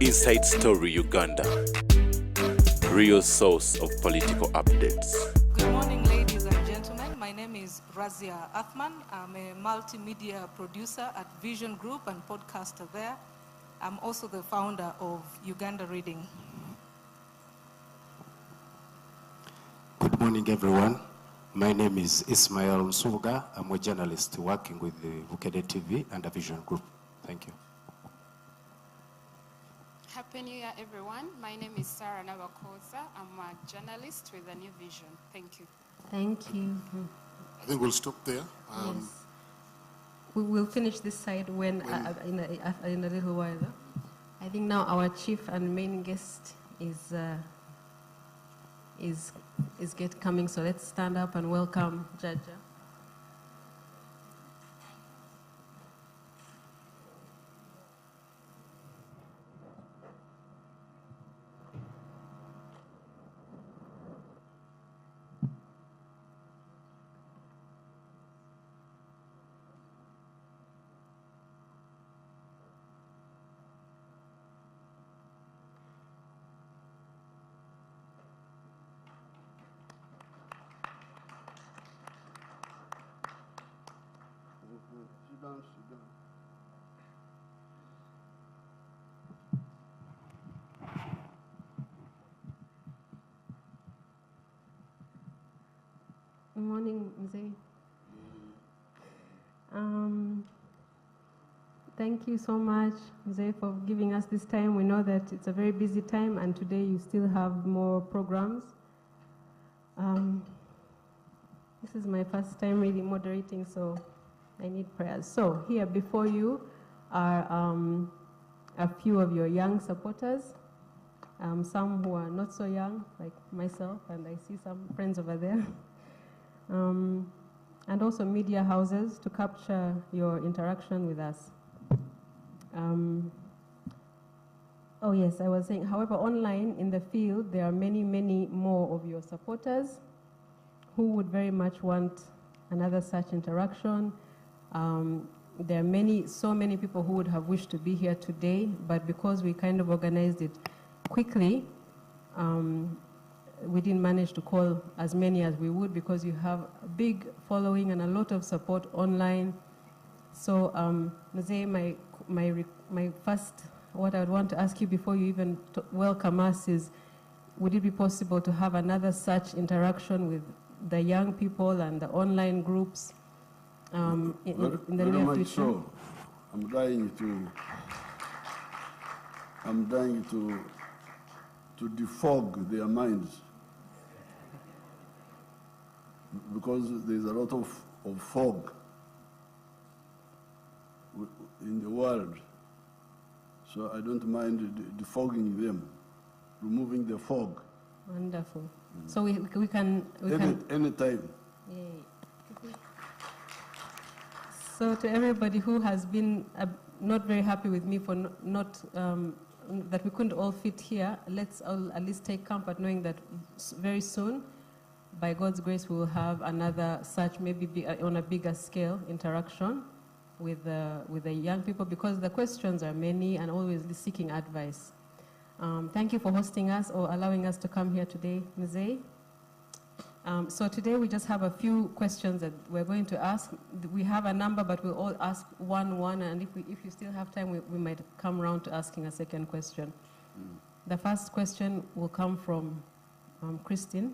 Inside Story Uganda, real source of political updates. Good morning, ladies and gentlemen. My name is Razia Athman. I'm a multimedia producer at Vision Group and podcaster there. I'm also the founder of Uganda Reading. Good morning, everyone. My name is Ismail Msuga. I'm a journalist working with the Vukede TV and the Vision Group. Thank you. Happy New Year, everyone. My name is Sarah Nabakoza. I'm a journalist with a New Vision. Thank you. Thank you. I think we'll stop there. Yes. We will finish this side when in a little while. I think now our chief and main guest is coming. So let's stand up and welcome Jaja. Good morning, Mzee. Thank you so much, Mzee, for giving us this time. We know that it's a very busy time, and today you still have more programs. This is my first time really moderating, so I need prayers. So here before you are a few of your young supporters, some who are not so young, like myself, and I see some friends over there. And also media houses to capture your interaction with us. Oh yes, I was saying, however, online in the field, there are many, many more of your supporters who would very much want another such interaction. There are so many people who would have wished to be here today, but because we kind of organized it quickly, we didn't manage to call as many as we would because you have a big following and a lot of support online. So, Mzee, my first, what I would want to ask you before you even welcome us is, would it be possible to have another such interaction with the young people and the online groups in the near future? So. I'm trying to defog their minds, because there's a lot of fog in the world. So I don't mind defogging them, removing the fog. Wonderful. So we can anytime. Yay. So to everybody who has been not very happy with me for not that we couldn't all fit here, let's all at least take comfort knowing that very soon, by God's grace, we will have another such, maybe on a bigger scale, interaction with the young people, because the questions are many and always seeking advice. Thank you for hosting us or allowing us to come here today, Mzee. So today we just have a few questions that we're going to ask. We have a number, but we'll all ask one, and if you still have time, we might come around to asking a second question. The first question will come from Christine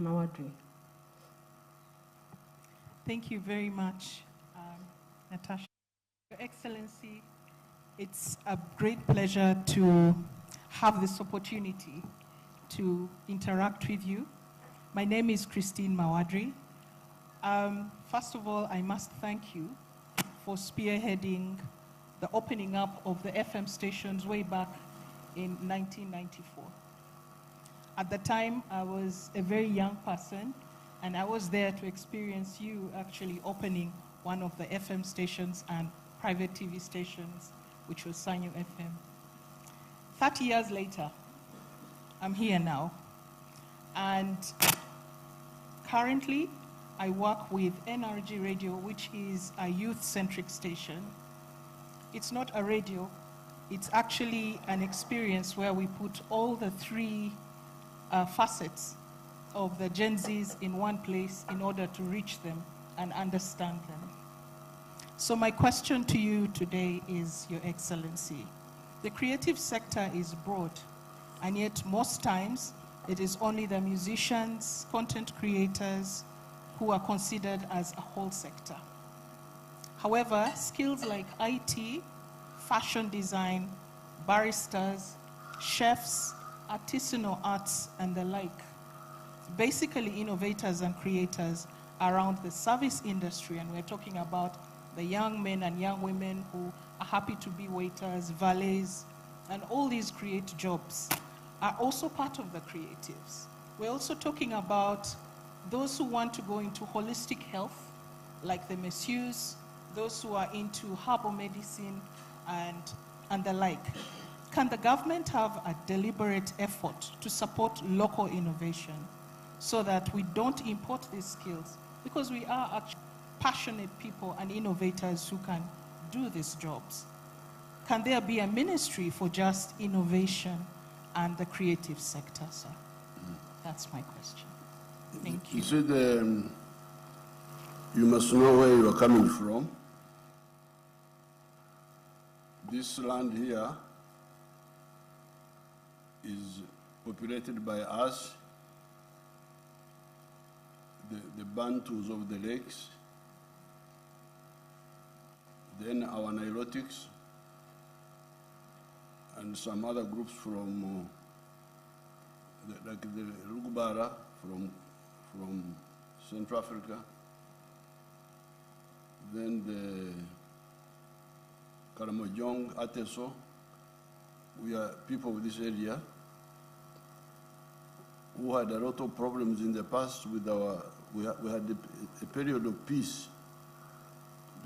Mawadri. Thank you very much, Natasha. Your Excellency, it's a great pleasure to have this opportunity to interact with you. My name is Christine Mawadri. First of all, I must thank you for spearheading the opening up of the FM stations way back in 1994. At the time, I was a very young person, and I was there to experience you actually opening one of the FM stations and private TV stations, which was Sanyo FM. 30 years later, I'm here now, and currently, I work with NRG Radio, which is a youth-centric station. It's not a radio, it's actually an experience where we put all the three facets of the Gen Zs in one place in order to reach them and understand them. So my question to you today is, Your Excellency, the creative sector is broad, and yet most times it is only the musicians, content creators who are considered as a whole sector. However, skills like IT, fashion design, baristas, chefs, artisanal arts, and the like, basically innovators and creators around the service industry, and we're talking about the young men and young women who are happy to be waiters, valets, and all these create jobs, are also part of the creatives. We're also talking about those who want to go into holistic health, like the masseurs, those who are into herbal medicine, and the like. Can the government have a deliberate effort to support local innovation so that we don't import these skills? Because we are actually passionate people and innovators who can do these jobs. Can there be a ministry for just innovation and the creative sector, sir? That's my question. Thank you. You said you must know where you are coming from. This land here is populated by us, the Bantus of the lakes, then our Nilotics, and some other groups from, like the Rugbara from Central Africa, then the Karamojong, Ateso. We are people of this area who had a lot of problems in the past with we had a period of peace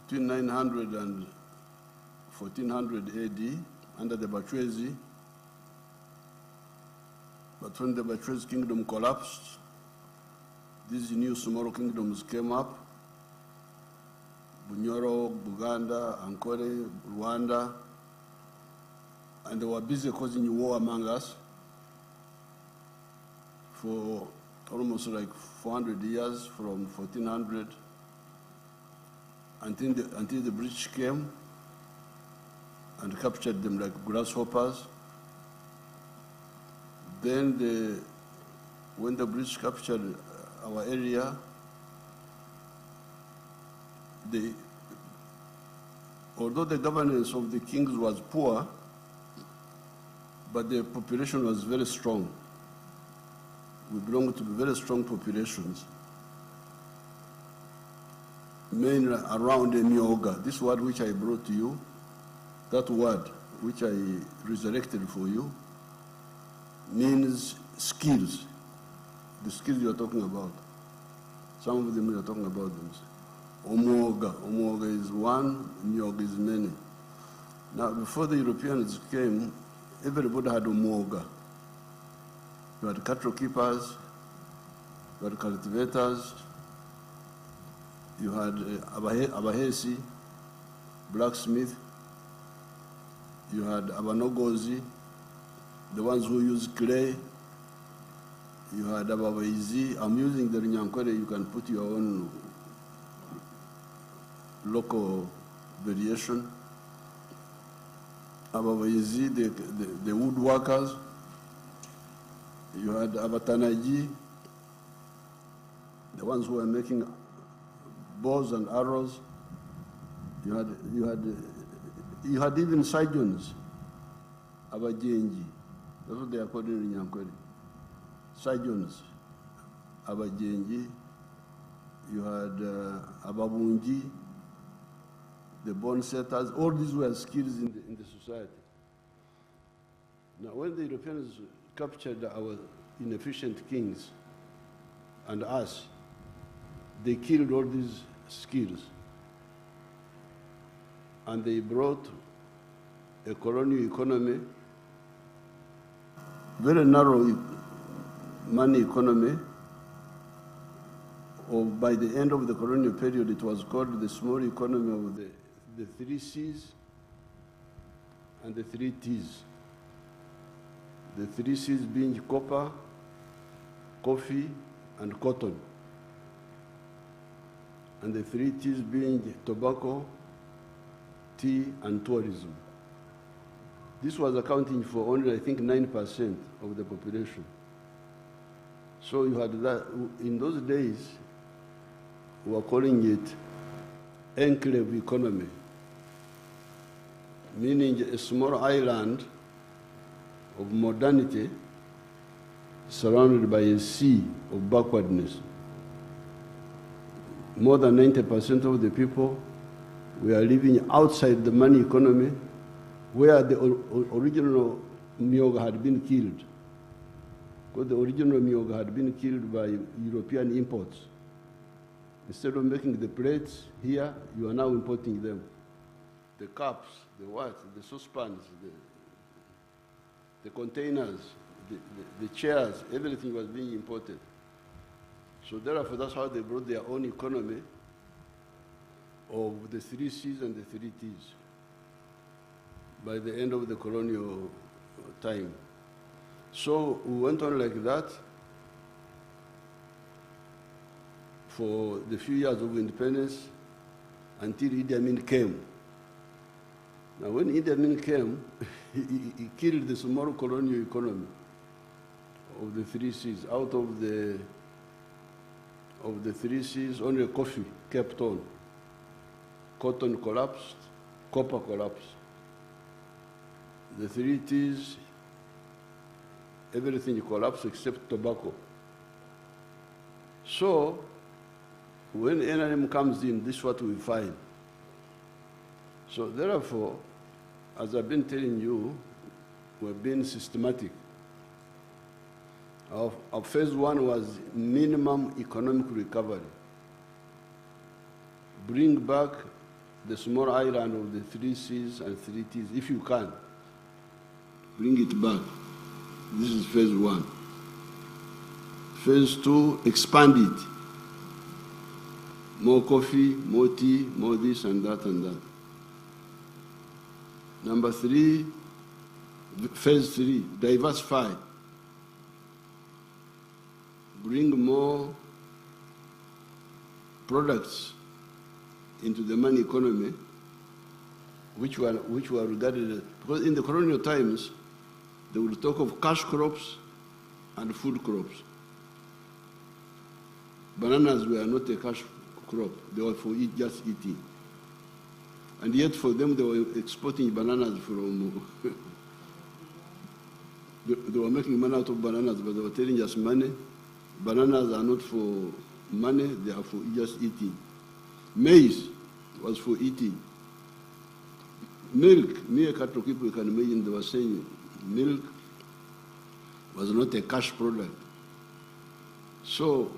between 900 and 1400 AD under the Bachwezi. But when the Bachwezi kingdom collapsed, these new small kingdoms came up: Bunyoro, Buganda, Ankole, Rwanda, and they were busy causing war among us for almost like 400 years, from 1400 until the British came and captured them like grasshoppers. Then when the British captured our area, although the governance of the kings was poor, but the population was very strong. We belong to very strong populations, mainly around Emyoga. This word which I brought to you, that word which I resurrected for you, means skills. The skills you are talking about. Some of them you are talking about them. Omoga. Omoga is one, Myoga is many. Now, before the Europeans came, everybody had Omoga. You had cattle keepers, you had cultivators, you had Abahesi, blacksmith, you had Abanogozi, the ones who use clay, you had Ababaizi. I'm using the Runyankore, you can put your own local variation. Ababaizi, the woodworkers. You had Abatanaji, the ones who were making bows and arrows. You had even surgeons, Abajenji. That's what they are called in Nyankore. Surgeons, Abajenji. You had Ababunji, the bone setters. All these were skills in the society. Now, when the Europeans captured our inefficient kings and us, they killed all these skills. And they brought a colonial economy, very narrow money economy. Or by the end of the colonial period, it was called the small economy of the three C's. and the 3 T's. The 3 C's being copper, coffee, and cotton. And the 3 T's being tobacco, tea, and tourism. This was accounting for only, I think, 9% of the population. So you had that, in those days, we were calling it enclave economy, meaning a small island of modernity surrounded by a sea of backwardness. More than 90% of the people were living outside the money economy where the original Myoga had been killed. Because the original Myoga had been killed by European imports. Instead of making the plates here, you are now importing them. The cups, the what, the saucepans, the containers, the chairs, everything was being imported. So therefore, that's how they brought their own economy of the 3 C's and the 3 T's by the end of the colonial time. So we went on like that for the few years of independence until Idi Amin came. Now when Idi Amin came, he killed the small colonial economy of the 3 C's. Out of the 3 C's, only coffee kept on. Cotton collapsed, copper collapsed. The 3 T's, everything collapsed except tobacco. So, when NRM comes in, this is what we find. So therefore, as I've been telling you, we've been systematic. Our phase 1 was minimum economic recovery. Bring back the small island of the 3 C's and 3 T's, if you can. Bring it back. This is phase 1. Phase 2, expand it. More coffee, more tea, more this and that and that. Number 3, phase 3, diversify. Bring more products into the money economy, which were regarded as, because in the colonial times, they would talk of cash crops and food crops. Bananas were not a cash crop, they were for just eating. And yet for them, they were exporting bananas from, they were making money out of bananas, but they were telling us money. Bananas are not for money, they are for just eating. Maize was for eating. Milk, mere cattle people, you can imagine, they were saying milk was not a cash product. So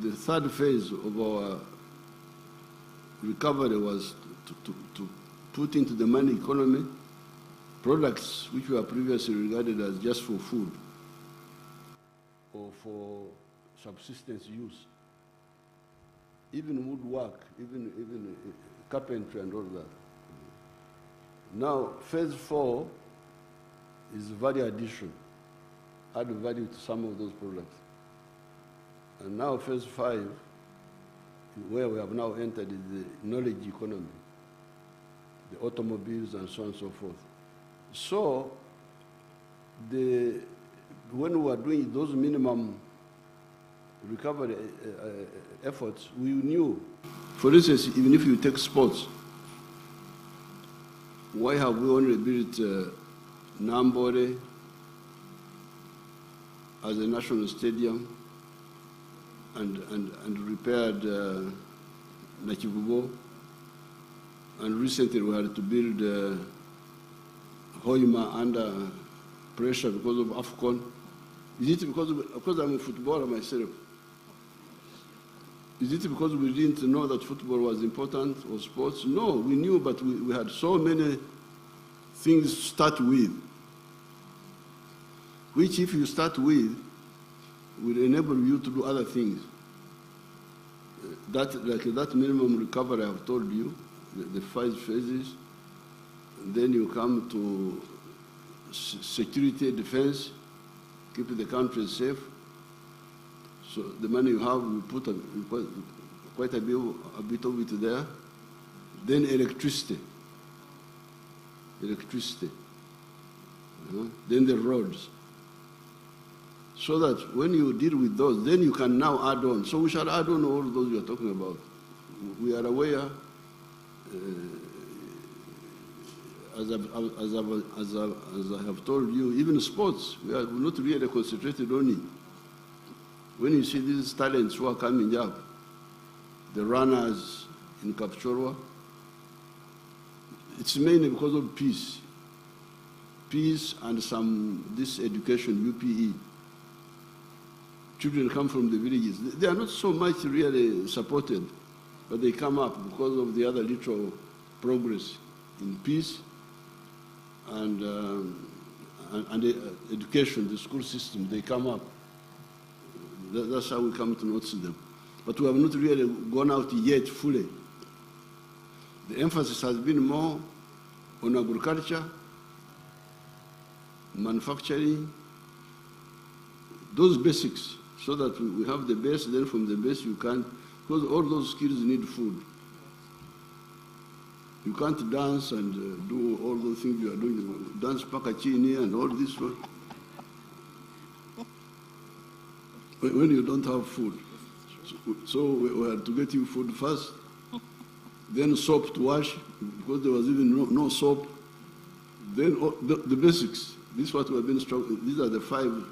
the third phase of our recovery was to put into the money economy products which were previously regarded as just for food or for subsistence use. Even woodwork, even carpentry and all that. Now, phase 4 is value addition, add value to some of those products. And now phase 5, where we have now entered, is the knowledge economy, the automobiles and so on and so forth. So, when we were doing those minimum recovery efforts, we knew, for instance, even if you take sports, why have we only built Nambore as a national stadium and repaired Nachivubo, and recently we had to build Hoima under pressure because of AFCON? Is it because I'm a footballer myself? Is it because we didn't know that football was important or sports? No, we knew, but we had so many things to start with, which if you start with, will enable you to do other things. Like that minimum recovery I've told you, the 5 phases, Then you come to security, defense, keep the country safe. So the money you have, we put quite a bit of it there. Then electricity. Then the roads. So that when you deal with those, then you can now add on. So we shall add on all those you are talking about. We are aware, as I have told you, even sports, we are not really concentrated on it. When you see these talents who are coming up, the runners in Kapchorwa, it's mainly because of peace. Peace and this education, UPE. Children come from the villages. They are not so much really supported, but they come up because of the other little progress in peace and education, the school system. They come up. That's how we come to notice them. But we have not really gone out yet fully. The emphasis has been more on agriculture, manufacturing, those basics, so that we have the base, then from the base you can, because all those skills need food. You can't dance and do all those things you are doing, dance pakachini and all this one, when you don't have food. So we had to get you food first, then soap to wash, because there was even no soap. Then the basics. This is what we have been struggling. These are the 5.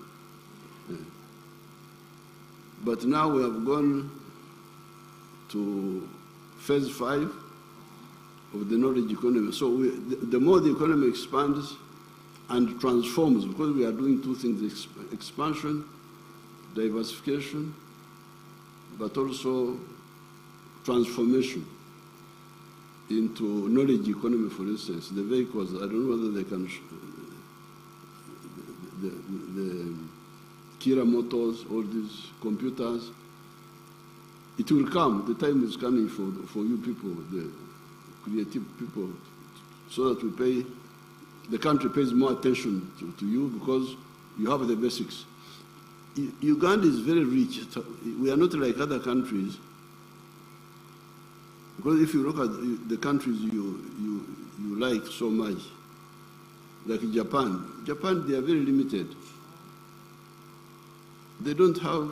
But now we have gone to phase 5 of the knowledge economy. So the more the economy expands and transforms, because we are doing 2 things, expansion, diversification, but also transformation into knowledge economy, for instance. The vehicles, I don't know whether they can, the Kira motors, all these computers, it will come. The time is coming for you people, the creative people, so that the country pays more attention to you because you have the basics. Uganda is very rich. We are not like other countries. Because if you look at the countries you like so much, like Japan, they are very limited. They don't have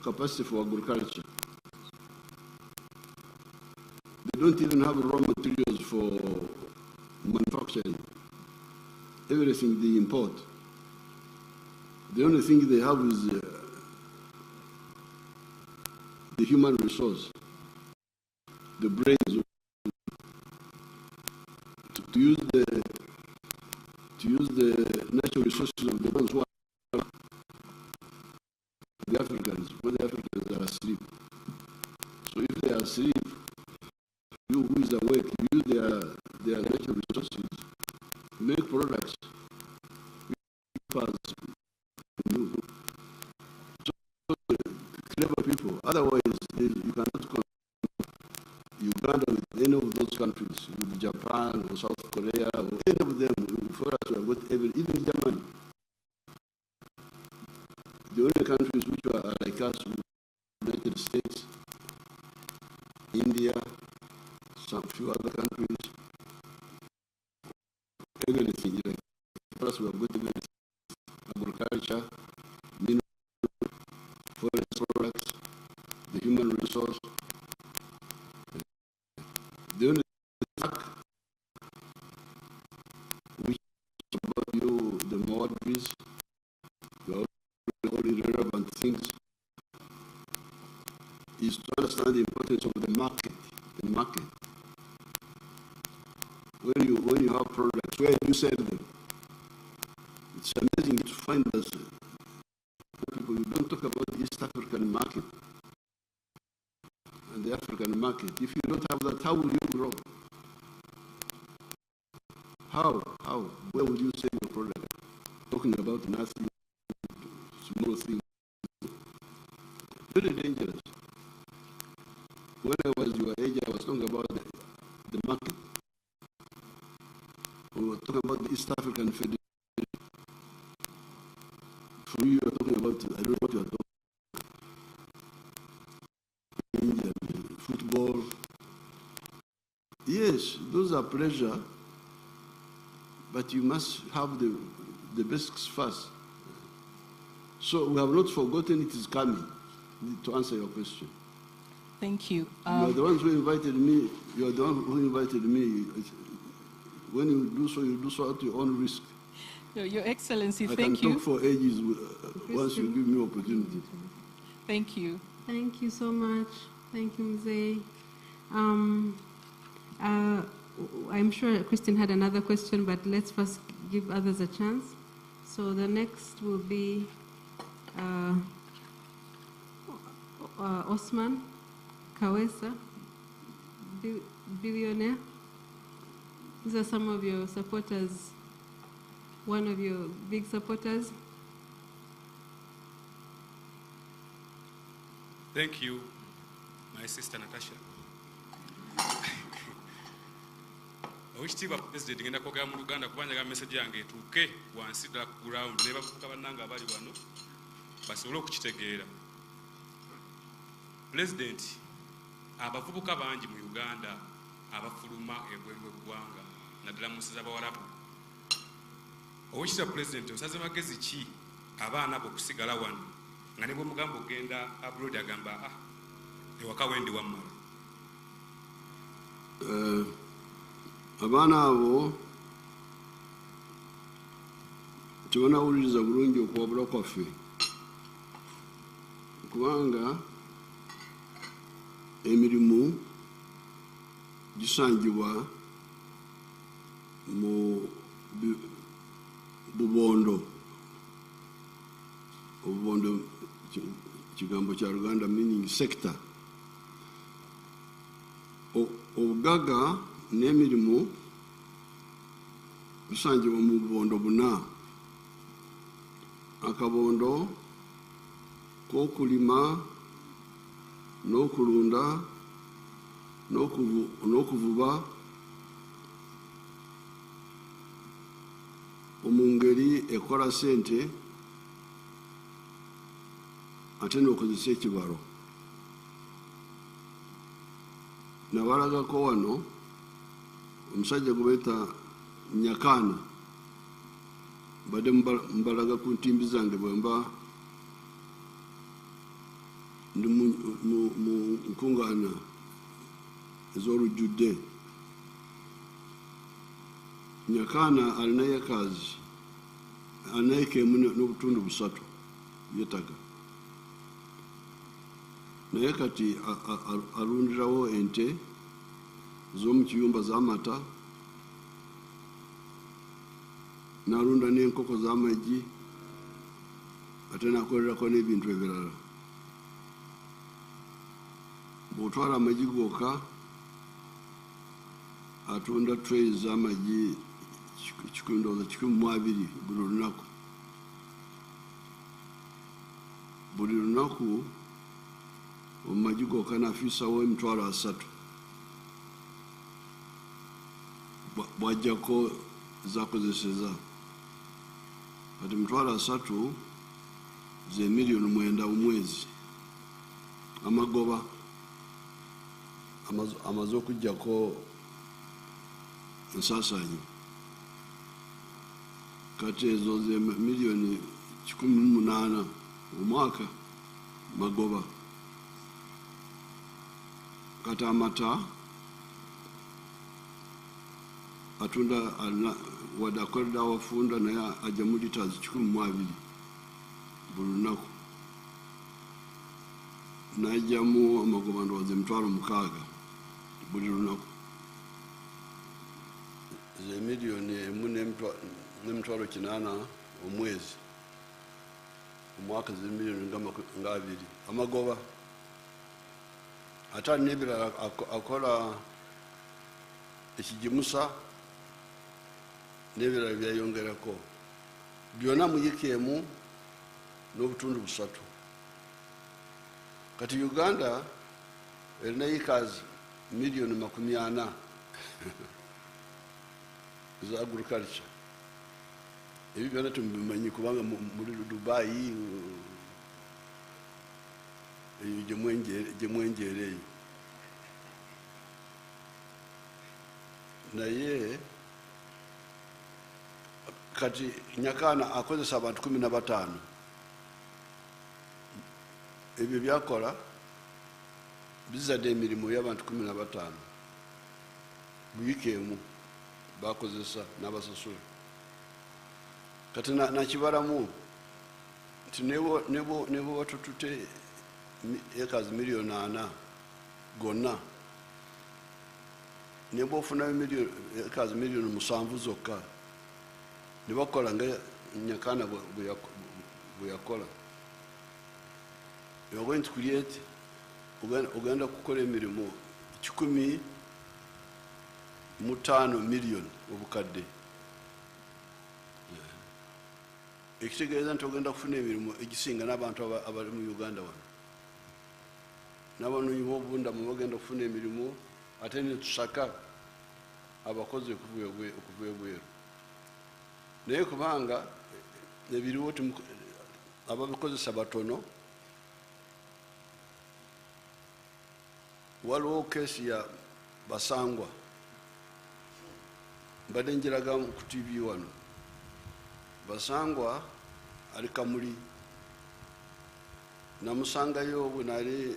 capacity for agriculture. They don't even have raw materials for manufacturing. Everything they import. The only thing they have is the human resource, the brains, to use the natural resources of the ones who are the Africans, because the Africans are asleep. So if they are asleep, you who is awake, use their natural resources, make products. Clever people. Otherwise, you cannot compare Uganda with any of those countries, with Japan or South Korea or any of them. For us, we have got even Germany. The only countries which are like us, United States, India, some few other countries, everything. Like, for us, we have got everything. Agriculture, mineral, forest products, the human resource. The only fact which about you, the moderates, all irrelevant things, is to understand the importance of the market. The market. When you have products, where you sell them, it's amazing to find that people, you don't talk about the East African market and the African market. If you don't have that, how will you grow? How? Where would you sell your product? Talking about nothing, small things. Very dangerous. When I was your age, I was talking about the market. For you are talking about, I don't know what you are talking about, football. Yes, those are pleasure, but you must have the basics first. So we have not forgotten it is coming, to answer your question. Thank you. You are the ones who invited me. You are the one who invited me. When you do so at your own risk. Your Excellency, I thank can you. talk for ages once you give me opportunity. Thank you. Thank you so much. Thank you, Mzee. I'm sure Christine had another question, but let's first give others a chance. So the next will be Osman Kawesa, billionaire. These are some of your supporters, one of your big supporters. Thank you, my sister Natasha. Oweekitiibwa President ngenda kwogera mu Luganda kubanga ga message yange etuuke wansi ddala ku ground ne bavubuka bannange abali wano basobole okukitegeera. President, abavubuka bangi mu Uganda abafuluma ebweru w'eggwanga naddala mu nsi z'Abawarabu. Oweekitiibwa President, osaze magezi ki abaana bo okusigala wano nga ne bwe mugamba ogenda abroad agamba ewaka wendi wammala? Abaana abo tebanawuliriza bulungi okuwabula kwaffe kubanga emirimu gisangibwa mu bubondo. Obubondo kigambo kya Luganda meaning sector. Obugaga n'emirimu bisangibwa mu bubondo buna. Akabondo k'okulima n'okulunda n'okuvuba mu ngeri ekola ssente ate n'okozesa ekibalo. Nabalagako wano omusajja gwe beeta Nyakaana, mbadde mbalaga ku ntimbi zange bwe mba ndi mu nkungaana ez'olujjudde. Nyakaana alina yekaazi, alina eka emu n'obutundu 3 byetaga. Naye kati alundirawo ente z'omu kiyumba z'amata, n'alunda n'enkoko z'amagi, ate n'akolerako n'ebintu ebirala. Bw'otwala amagi gokka atunda tray z'amagi 120 buli lunaku. Buli lunaku omumagi gokka n'afiisawo 3,000 bw'ajjako zakozeseza. Kati 3,000 ze miliyoni 9 mu mwezi. Amagoba amaze okujjako ensaasaanyi. Kati ezo ze miliyoni 18 omwaka magoba. Kati amata atunda wadde akolera awafunda naye ajja mu litres 12 buli lunaku. N'ajjamu amagoba ndowooza 6,000 buli lunaku. Ze miliyoni 1.8 omwezi. Omwaka ze miliyoni nga 2 amagoba. Ate n'ebirala akola ekigimusa n'ebirala byayongerako. Byonna mu yiika emu n'obutundu 3. Kati Uganda erina yiikaazi miliyoni 40 za agriculture. ebyo byonna temubimanyi kubanga muri Dubai eyo gye mwenjeera eyo. Naye kati Nyakaana akozesa abantu 15 ebyo byakola bizadde emirimu y'abantu 15 wiiki emu bakozesa n'abasasula. Kati nakibalamu nti nebo watutute ekazi miliyoni 4 gonna nebo ofuna ekazi miliyoni 7 zokka ne bakola nga Nyakaana bwe yakola. You're going to create, ogenda kukola emirimu 15 million obukadde. Ekitegeeza nti ogenda kufuna emirimu egisinga n'abantu abali mu Uganda wano. N'abanoonyi b'obubundamu bagenda kufuna emirimu ate ne tusaka abakozi okuva ebweru. Naye kubanga ebiriwo ababikozesa batono, waliwo keesi ya Basangwa mbadde njiraga ku TV wano. Basangwa ali Kamuli, namusangayo bwe nali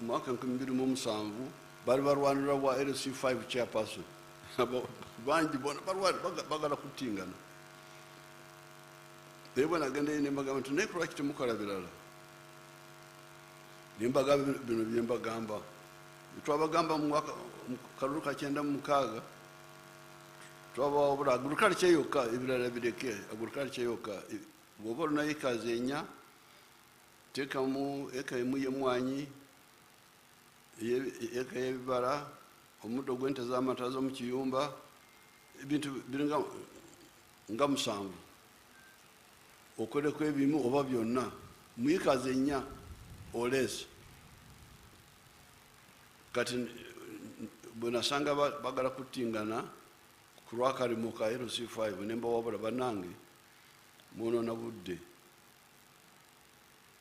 mwaka 2007 bali barwanira wa LC5 chairperson bangi bona bagala kutingana. Naye bwe nagendayo ne mbagamba nti naye kulwaki temukola birala? Ne mbagamba bino bye mbagamba. Twabagamba mu kalulu ka 96 twabawabula agriculture yokka, ebirala bireke. Agriculture yokka bw'oba olina ekazi 4 teekamu eka emu y'emmwanyi, eka y'ebibala, omuddo gw'ente z'amata z'omu kiyumba, ebintu biringa nga 7 okoleko ebimu oba byonna mu ekazi 4 olesi. Kati bwe nasanga bagala kutingana ku lwakalimu ka LC5 ne mbawabula bannange mwonoona budde,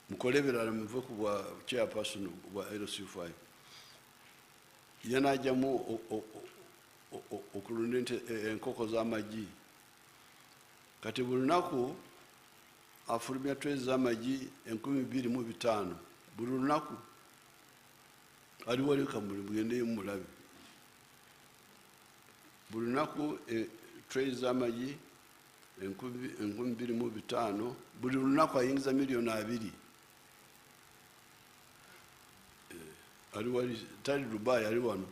mukole ebirala muve ku bwa chairperson bwa LC5. Ye n'ajjamu okulunda enkoko z'amagi. Kati buli lunaku afulumya trays z'amagi 25,000 buli lunaku. Ali wali Kamuli, mugendeyo mulabe. Buli lunaku trays z'amagi 25,000 buli lunaku ayingiza miliyoni 2. Ali wali tali Dubai, ali wano.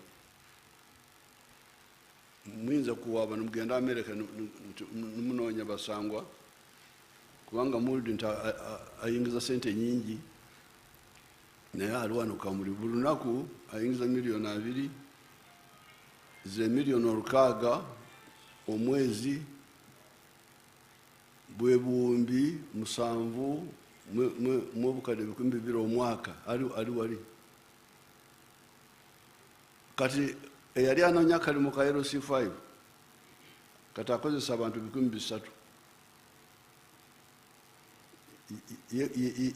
Muyinza kuwaaba nemugenda America nemunoonya Basangwa kubanga mulidi nti ayingiza sente nyingi. Naye ali wano Kamuli buli lunaku ayingiza miliyoni 2, ze miliyoni 6 omwezi, bwe buwumbi 7 mu obukadde 200 omwaka. Ali wali. Kati eyali anoonya akalimu ka LC5 kati akozesa abantu 3,000.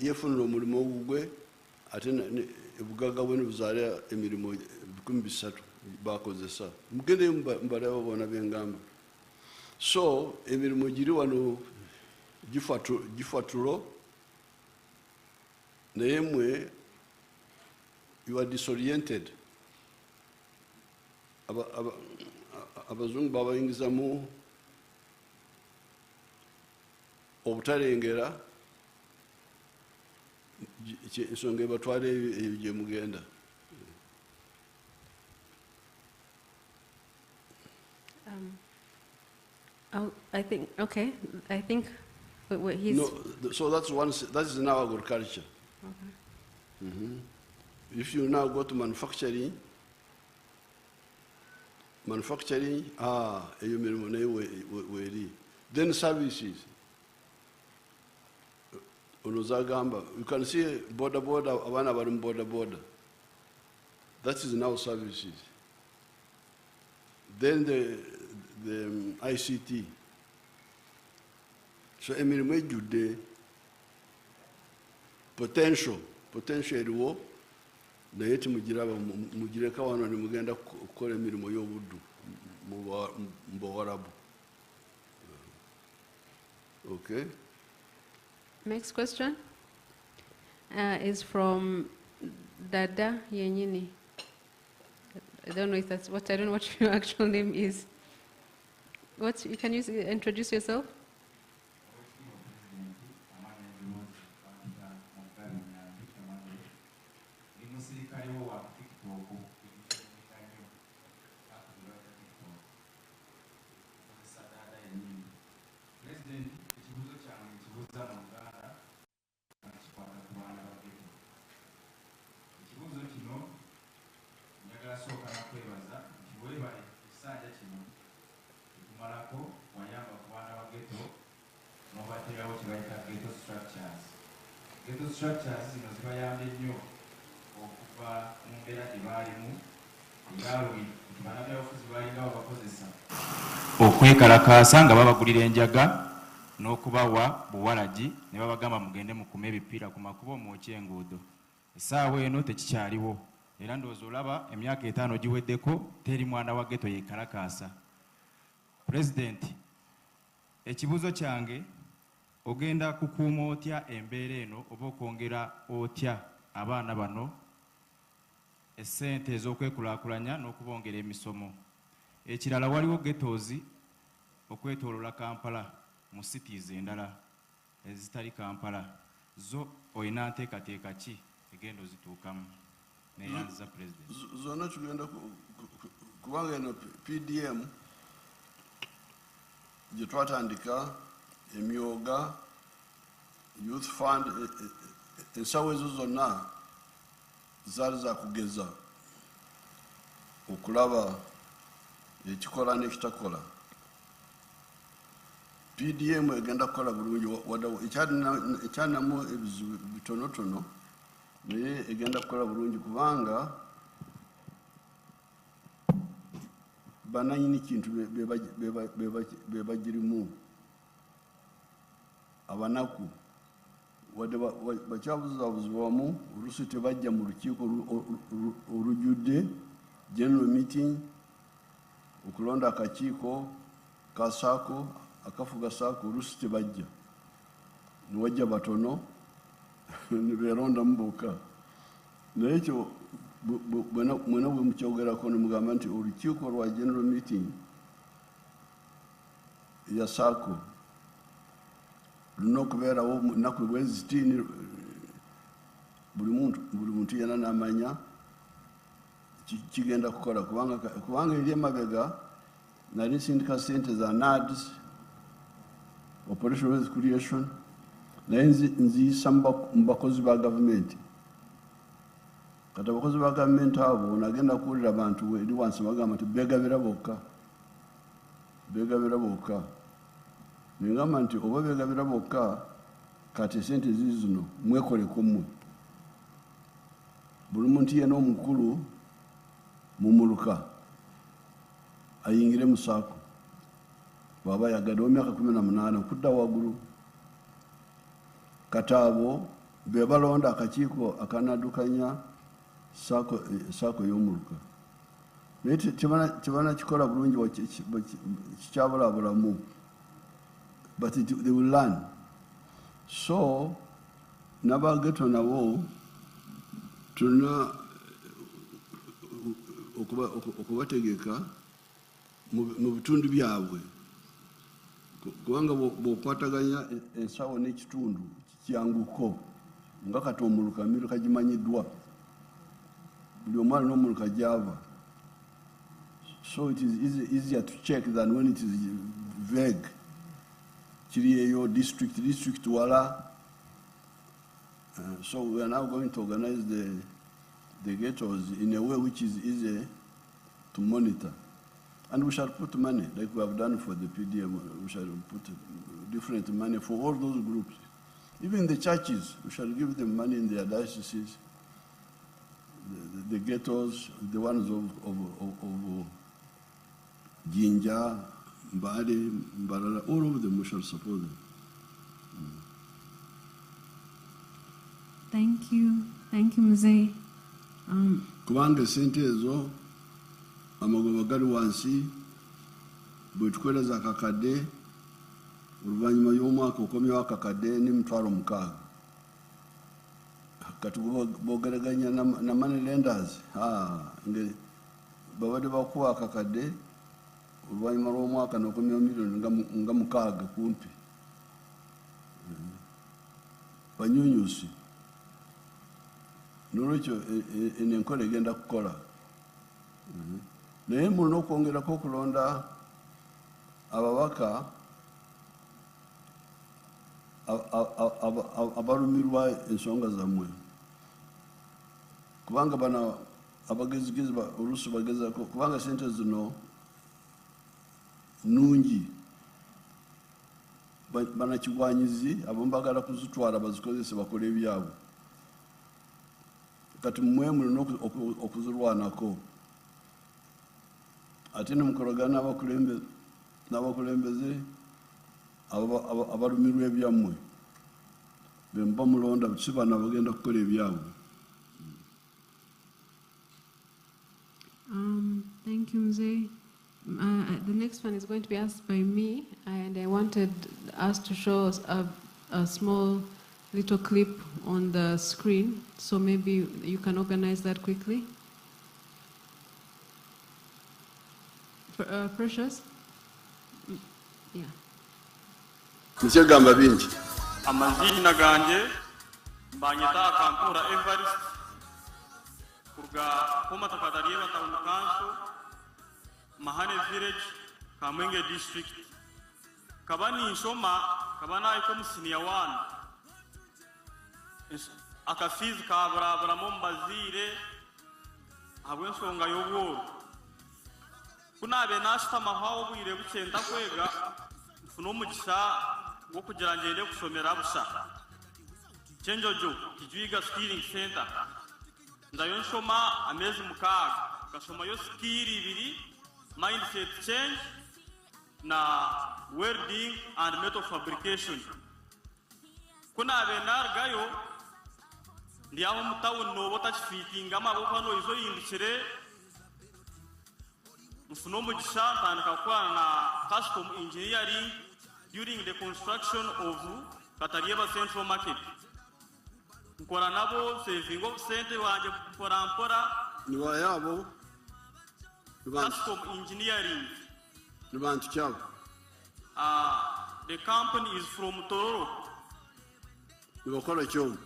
Yefunira omulimu ogugwe ate ebugaga bwe nebuzaala emirimu 3,000 bakozesa. Mugendeyo mbalaba bona bengamba. So emirimu giri wano gifatulo, naye mwe you are disoriented. Abazungu babayingizamu obutalengera ensonga ebatwala eyo gye mugenda. I think, okay, I think what he's... No, so that is now agriculture. Okay. If you now go to manufacturing, eyo mirimu nayo weeri. Then services. Onozagamba, you can see border, abana bari mu border. That is now services. Then the ICT. So emirimu ejjudde potential eriwo naye timugiraba mugireka wano ne mugenda kukola emirimu y'obuddu mu Buwarabu. Okay. Next question is from Dada Yenyini. I don't know if that's what, I don't know what your actual name is. Can you introduce yourself? Ghetto structures zino zibayambye nnyo okuva mu mbeera gye baalimu era bannabyabufuzi baalinga babakozesa okwekalakaasa nga babagulira enjaga n'okubawa buwalagi ne babagamba mugende mukume ebipiira ku makubo mwokye enguudo. Essaawa eno tekikyaliwo era ndowooza olaba emyaka 5 giweddeko teri mwana wa ghetto yeekalakaasa. Pulezidenti, ekibuuzo kyange ogenda kukuuma otya embeera eno oba okwongera otya abaana bano essente ez'okwekulaakulanya n'okubongera emisomo? Ekirala, waliwo ghettos okwetooloola Kampala mu cities endala ezitali Kampala, zo olina nteekateeka ki egenda ozituukamu? Neyanziza President. Zonna tugenda kubanga eno PDM gye twatandika emyoga youth fund ensawo ezo zonna zaali zakugeza okulaba ekikola n'ekitakola. PDM egenda kukola bulungi ekyalinamu ebizibu bitonotono naye egenda kukola bulungi kubanga bananyini kintu bebagirimu abanaku wadde bakyabuzibwamu oluusi tebajja mu lukiiko olujjudde general meeting okulonda akakiiko ka saako akafuga saako oluusi tebajja niwajja batono nebeerondamu bokka. Naye ekyo mwena bwe mukyogerako ne mugamba nti olukiiko lwa general meeting ya saako lulina okubeerawo mu nnaku bwezitiini buli muntu yena n'amanya kigenda kukola kubanga eri emabega nali nsindika sente za NADS Operation Wealth Creation naye nziyisa mu bakozi ba gavumenti. Kati abakozi ba gavumenti abo nagenda kuwulira abantu eri wansi bagamba nti beegabira bokka nengamba nti oba beegabira bokka kati sente zino mwekoleko mmwe. Buli muntu yena omukulu mumuluka ayingire mu saako bw'aba yagadde w'emyaka 18 okudda waggulu. Kati abo be balonda akakiiko akanaddukanya saako y'omuluka. Naye tebanakikola bulungi kikyabulaabulamu, but they will learn. So n'abageto nabo tulina okubategeka mu bitundu byabwe kubanga bw'okwataganya ensawo n'ekitundu kyanguko nga kati omuluka emiruka gimanyiddwa buli omwana n'omuluka gyava. So it is easier to check than when it is vague. Kiri eyo district wala. So we are now going to organize the ghettos in a way which is easy to monitor. And we shall put money, like we have done for the PDM, we shall put different money for all those groups. Even the churches, we shall give them money in their dioceses, the ghettos, the ones of Jinja, Mbadi, Mbarara, all of them we shall support them. Thank you Mzee. Kubanga sente ezo amagoba gali wansi bwe tukoleza akakadde oluvannyuma y'omwaka okomyewo akakadde n'emitwalo 6 kati bogeraganya na money lenders babadde bakuwa akakadde oluvannyuma lw'omwaka n'okomyewo miliyoni nga 6 kumpi banyunyusi n'olwekyo eno enkola egenda kukola naye mulina okwongerako okulonda ababaka abalumirwa ensonga zammwe kubanga bano abagezigezi oluusi bagezako kubanga sente zino nungi banakigwanyizi abamu bagala kuzitwala bazikozese bakola ebyabwe kati mmwe mulina okuzirwanako ate nemukolagana n'abakulembeze abalumirwa ebyammwe bemuba mulonda si bano bagenda kukola ebyabwe. Thank you, Mzee. The next one is going to be asked by me, and I wanted us to show us a small little clip on the screen, so maybe you can organize that quickly. Precious? Yeah. Mzee gamba bingi. Amazina ganje mbanyeta akampura Evarist kurga koma takadariwa town council Mahane village Kamwenge district kabani nsoma kabana iko senior 1 akafizi kabarabara mombazire habwensonga yobwo kuna benashita mahawo bwire bucenda kwega funo mugisa wo kugira ngende kusomera busha chenjojo kijwiga skilling center ndayo nshoma amezi mukaga gasoma yo skill 2 mindset change na welding and metal fabrication kuna benargayo ndiaho mutawo no botachfitinga amaboko no izo yindikire mfuno mugisha tandika kwa na custom engineering during the construction of Katarieba Central Market. Nkora nabo saving of center wanje mpora niwa yabo custom engineering nibantu kyabo. The company is from Tororo. Nibakola kyo.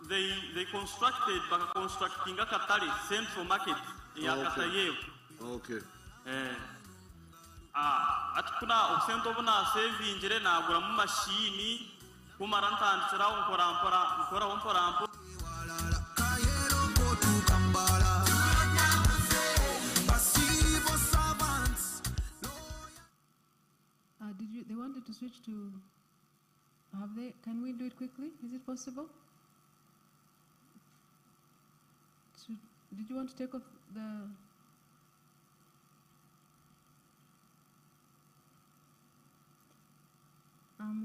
They constructing a Katari Central Market in Katarieba. Okay. Atukuna okusento buna saving jere nagura mu machine kumaranta ntira nkora mpora They wanted to switch to can we do it quickly? Is it possible? Did you want to take off the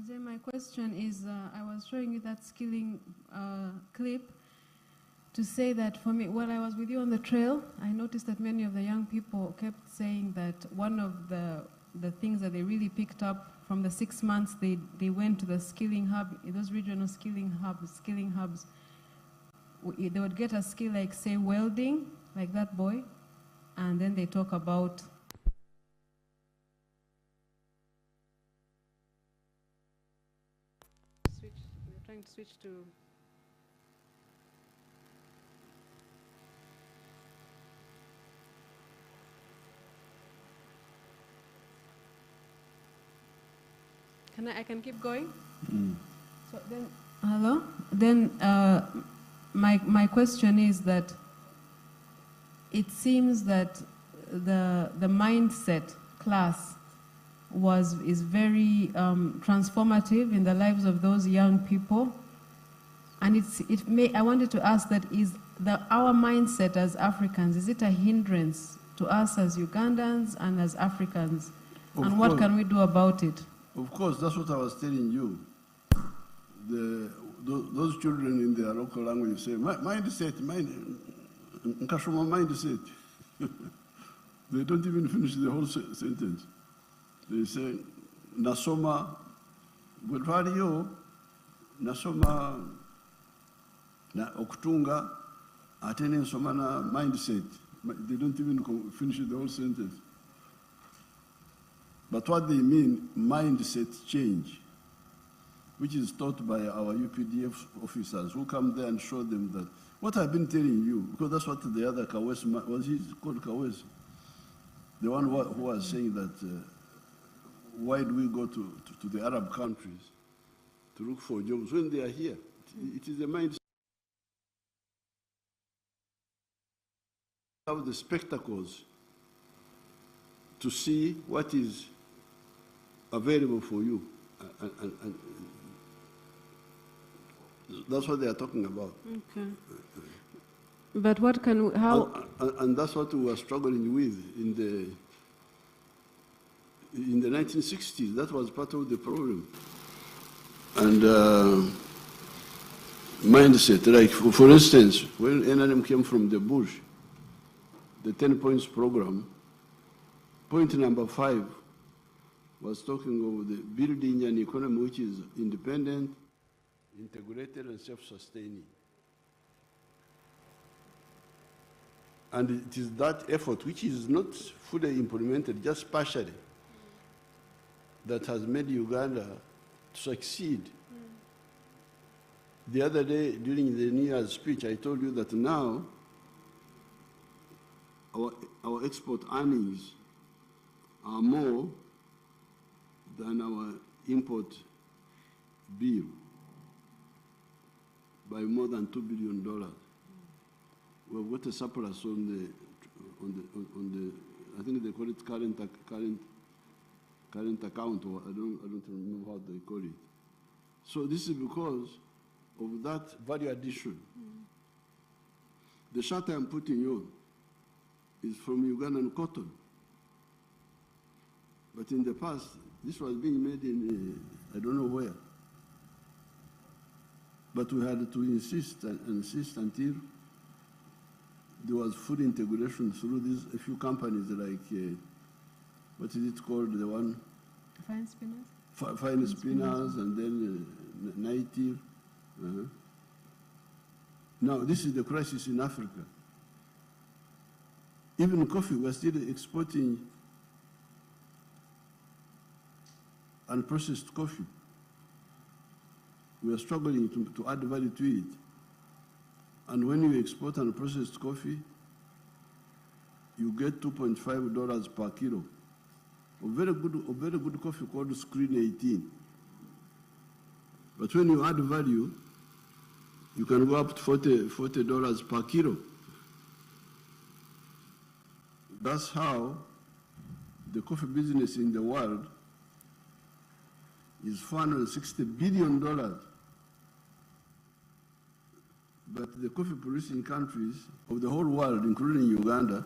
Then my question is, I was showing you that skilling clip to say that for me, while I was with you on the trail, I noticed that many of the young people kept saying that one of the things that they really picked up from the 6 months they went to the skilling hub, those regional skilling hubs, they would get a skill like, say, welding, like that boy, and then they talk about trying to switch to I can keep going? So then hello? Then my question is that it seems that the mindset class is very transformative in the lives of those young people, and I wanted to ask that our mindset as Africans, is it a hindrance to us as Ugandans and as Africans, and what can we do about it? Of course, that's what I was telling you. Those children in their local language say, mindset, mindset. They don't even finish the whole sentence. They say, nasoma, bwetwaliyo, nasoma na okutunga, ate nensoma na mindset. They don't even finish the whole sentence. But what they mean, mindset change, which is taught by our UPDF officers who come there and show them that what I've been telling you, because that's what the other Kawes, was he called Kawes? The one who was saying that why do we go to the Arab countries to look for jobs when they are here? It is a mindset. Have the spectacles to see what is available for you. And that's what they are talking about. Okay. But what can we, how? And that's what we were struggling with in the 1960s. That was part of the problem. And mindset, like for instance, when NRM came from the bush, the 10 points program, point number 5 was talking of the building an economy which is independent, integrated, and self-sustaining. And it is that effort, which is not fully implemented, just partially, that has made Uganda succeed. The other day, during the New Year's speech, I told you that now our export earnings are more than our import bill by more than $2 billion. We've got a surplus on the I think they call it current account, or I don't remember how they call it. So this is because of that value addition. The shirt I'm putting on is from Ugandan cotton. But in the past, this was being made in, I don't know where. But we had to insist and insist until there was full integration through these a few companies like, what is it called, the one? Fine spinners? Fine spinners, and then native. Now, this is the crisis in Africa. Even coffee, we're still exporting unprocessed coffee. We are struggling to add value to it. And when you export unprocessed coffee, you get $2.5 per kilo. A very good coffee called Screen 18. But when you add value, you can go up to $40 per kilo. That's how the coffee business in the world is $460 billion. But the coffee producing countries of the whole world, including Uganda,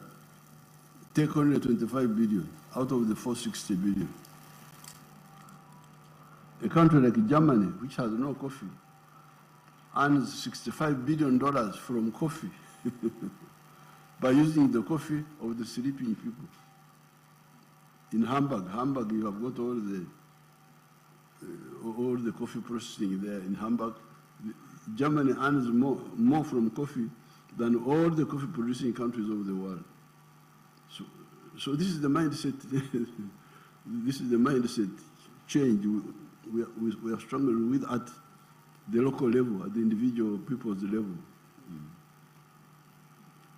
take only 25 billion out of the 460 billion. A country like Germany, which has no coffee, earns $65 billion from coffee by using the coffee of the sleeping people. In Hamburg, you have got all the coffee processing there in Hamburg. Germany earns more from coffee than all the coffee producing countries of the world. So this is the mindset. This is the mindset change we are struggling with at the local level, at the individual people's level.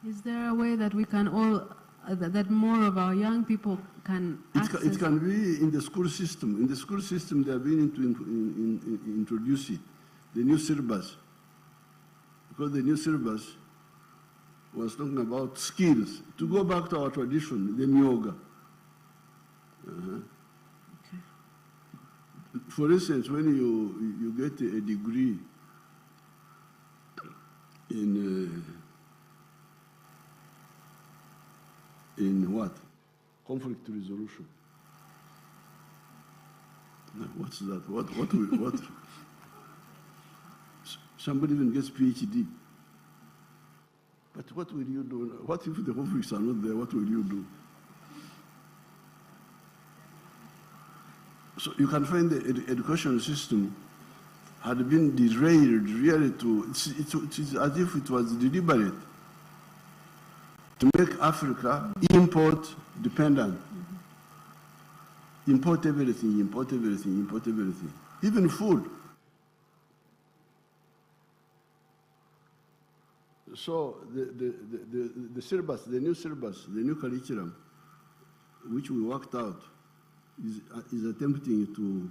Is there a way that we can all, that more of our young people can access? It can be in the school system. In the school system, they are beginning to introduce it, the new syllabus. Because the new syllabus was talking about skills. To go back to our tradition, the yoga. Okay. For instance, when you get a degree in what? Conflict resolution. No, what's that? What? Somebody even gets PhD. But what will you do? What if the office are not there? What will you do? So you can find the education system had been derailed really it's as if it was deliberate to make Africa import dependent. Import everything, import everything, import everything. Even food. So the syllabus, the new syllabus, the new curriculum, which we worked out, is attempting to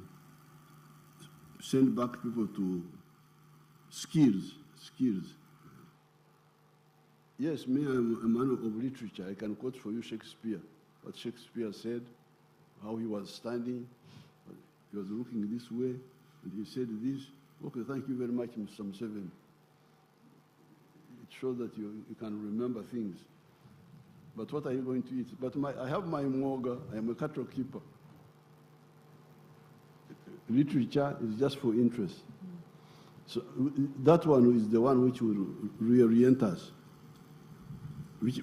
send back people to skills. Yes, me, I'm a man of literature. I can quote for you Shakespeare, what Shakespeare said, how he was standing, he was looking this way, and he said this. Okay, thank you very much, Mr. Museveni. It shows that you can remember things. But what are you going to eat? But I have my mwoga, I am a cattle keeper. Literature is just for interest. So that one is the one which will reorient us, which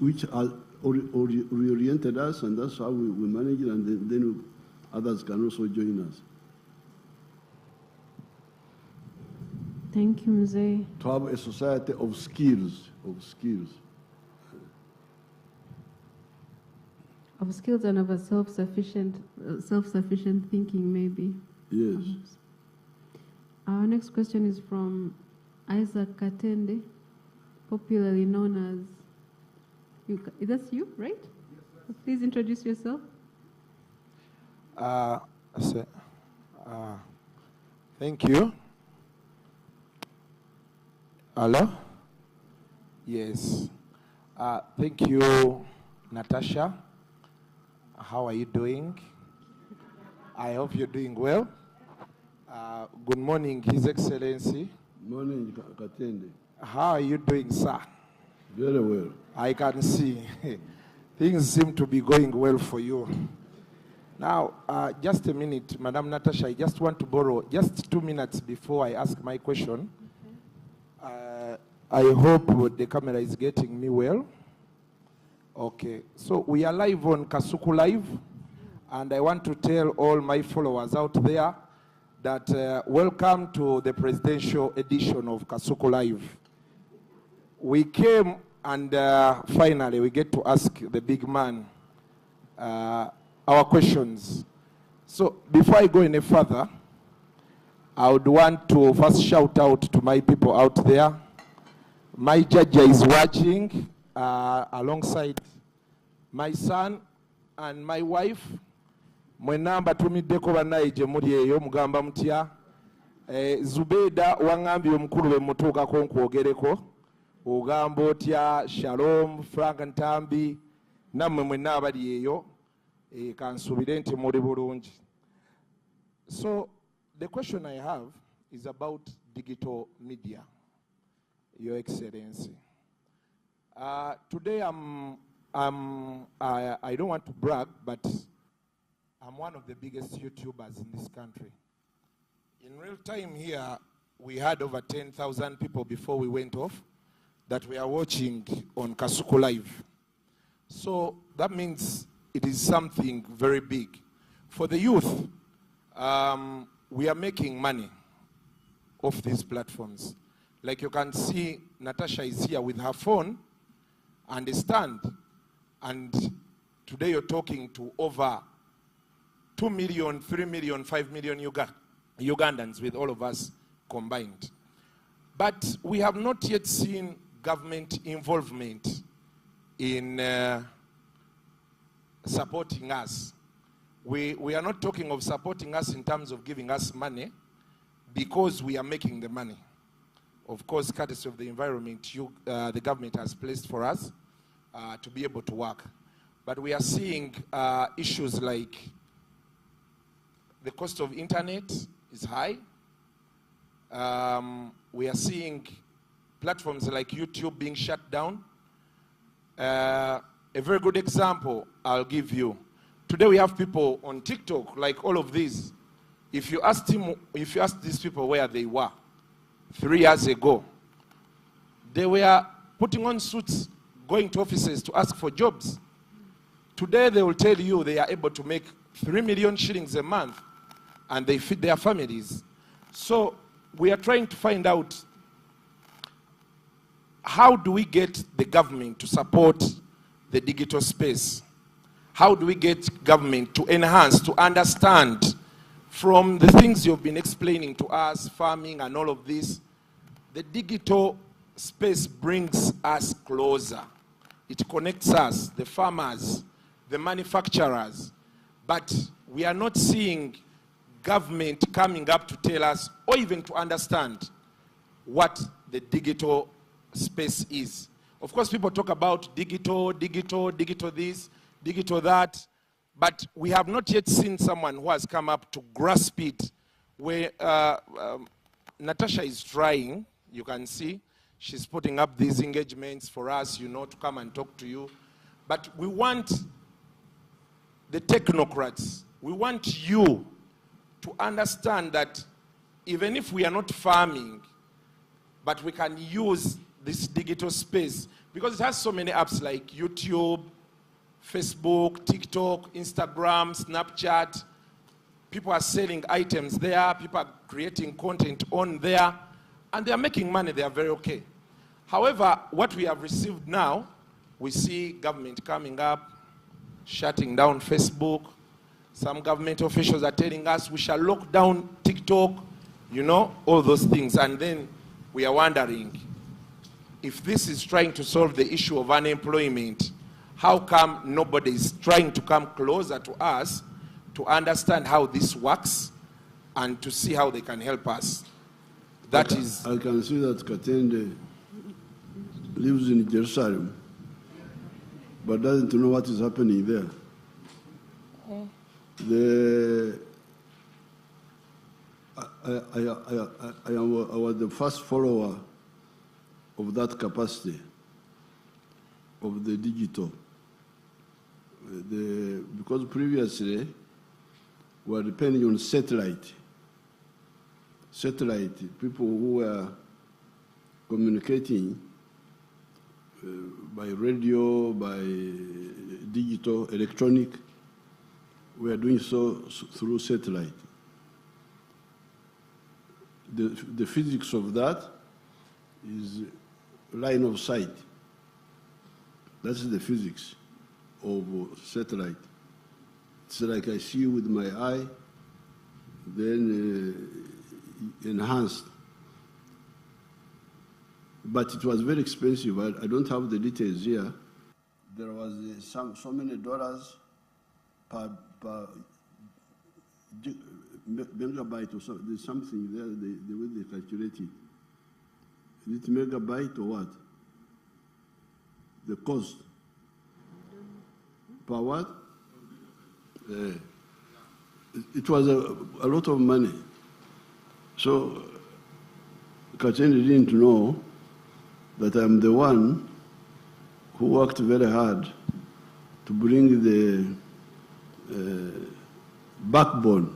reoriented us, and that's how we manage it, and then others can also join us. Thank you, Mzee. To have a society of skills. Of skills and of a self-sufficient thinking, maybe. Yes. Our next question is from Isaac Katende, popularly known as... That's you, right? Yes, please introduce yourself. Thank you. Hello? Yes. Thank you, Natasha. How are you doing? I hope you're doing well. Good morning, His Excellency. Morning, Katende. How are you doing, sir? Very well. I can see. Things seem to be going well for you. Now, just a minute, Madam Natasha, I just want to borrow just 2 minutes before I ask my question. I hope the camera is getting me well. Okay, so we are live on Kasuku Live, and I want to tell all my followers out there that welcome to the presidential edition of Kasuku Live. We came and finally we get to ask the big man our questions. So before I go any further, I would want to first shout out to my people out there. My Jaja is watching alongside my son and my wife. Mwenamba tumiddeko bannaye gye muli eyo mugamba mutya. Zubeda wangambye omukulu we mutuukako nkwogereko. Ogamba otya Shalom, Frank Ntambi, nammwe mwenna abali eyo. Kansuubire nti muli bulungi. So the question I have is about digital media, Your Excellency. Today I don't want to brag, but I'm one of the biggest YouTubers in this country. In real time here, we had over 10,000 people before we went off that we are watching on Kasuku Live. So that means it is something very big. For the youth, we are making money off these platforms. Like you can see, Natasha is here with her phone and a stand. And today you're talking to over 2 million, 3 million, 5 million Ugandans with all of us combined. But we have not yet seen government involvement in supporting us. We are not talking of supporting us in terms of giving us money because we are making the money. Of course, courtesy of the environment the government has placed for us to be able to work. But we are seeing issues like the cost of internet is high. We are seeing platforms like YouTube being shut down. A very good example I'll give you. Today we have people on TikTok, like all of these, If you ask these people where they were 3 years ago, they were putting on suits, going to offices to ask for jobs. Today they will tell you they are able to make 3 million shillings a month and they feed their families. So we are trying to find out, how do we get the government to support the digital space? How do we get government to enhance, to understand from the things you've been explaining to us, farming and all of this, the digital space brings us closer. It connects us, the farmers, the manufacturers, but we are not seeing government coming up to tell us or even to understand what the digital space is. Of course, people talk about digital this, digital that, but we have not yet seen someone who has come up to grasp it. Where Natasha is trying, you can see, she's putting up these engagements for us, you know, to come and talk to you. But we want the technocrats, we want you to understand that even if we are not farming, but we can use this digital space, because it has so many apps like YouTube, Facebook, TikTok, Instagram, Snapchat. People are selling items there, people are creating content on there, and they are making money, they are very okay. However, what we have received now, we see government coming up, shutting down Facebook. Some government officials are telling us we shall lock down TikTok, you know, all those things. And then we are wondering, if this is trying to solve the issue of unemployment, how come nobody is trying to come closer to us to understand how this works and to see how they can help us? I can see that Katende lives in Jerusalem, but doesn't know what is happening there. I was the first follower of that capacity of the digital. Because previously we were depending on satellite, people who were communicating by radio, by digital, electronic. We are doing so through satellite. The physics of that is line of sight. That's the physics of satellite. It's like I see with my eye, then enhanced. But it was very expensive. I don't have the details here. There was so many dollars per megabyte or so. There's something there, the way they calculate it. Is it megabyte or what? The cost. Per what? It was a lot of money. So Katende didn't know that I'm the one who worked very hard to bring the backbone,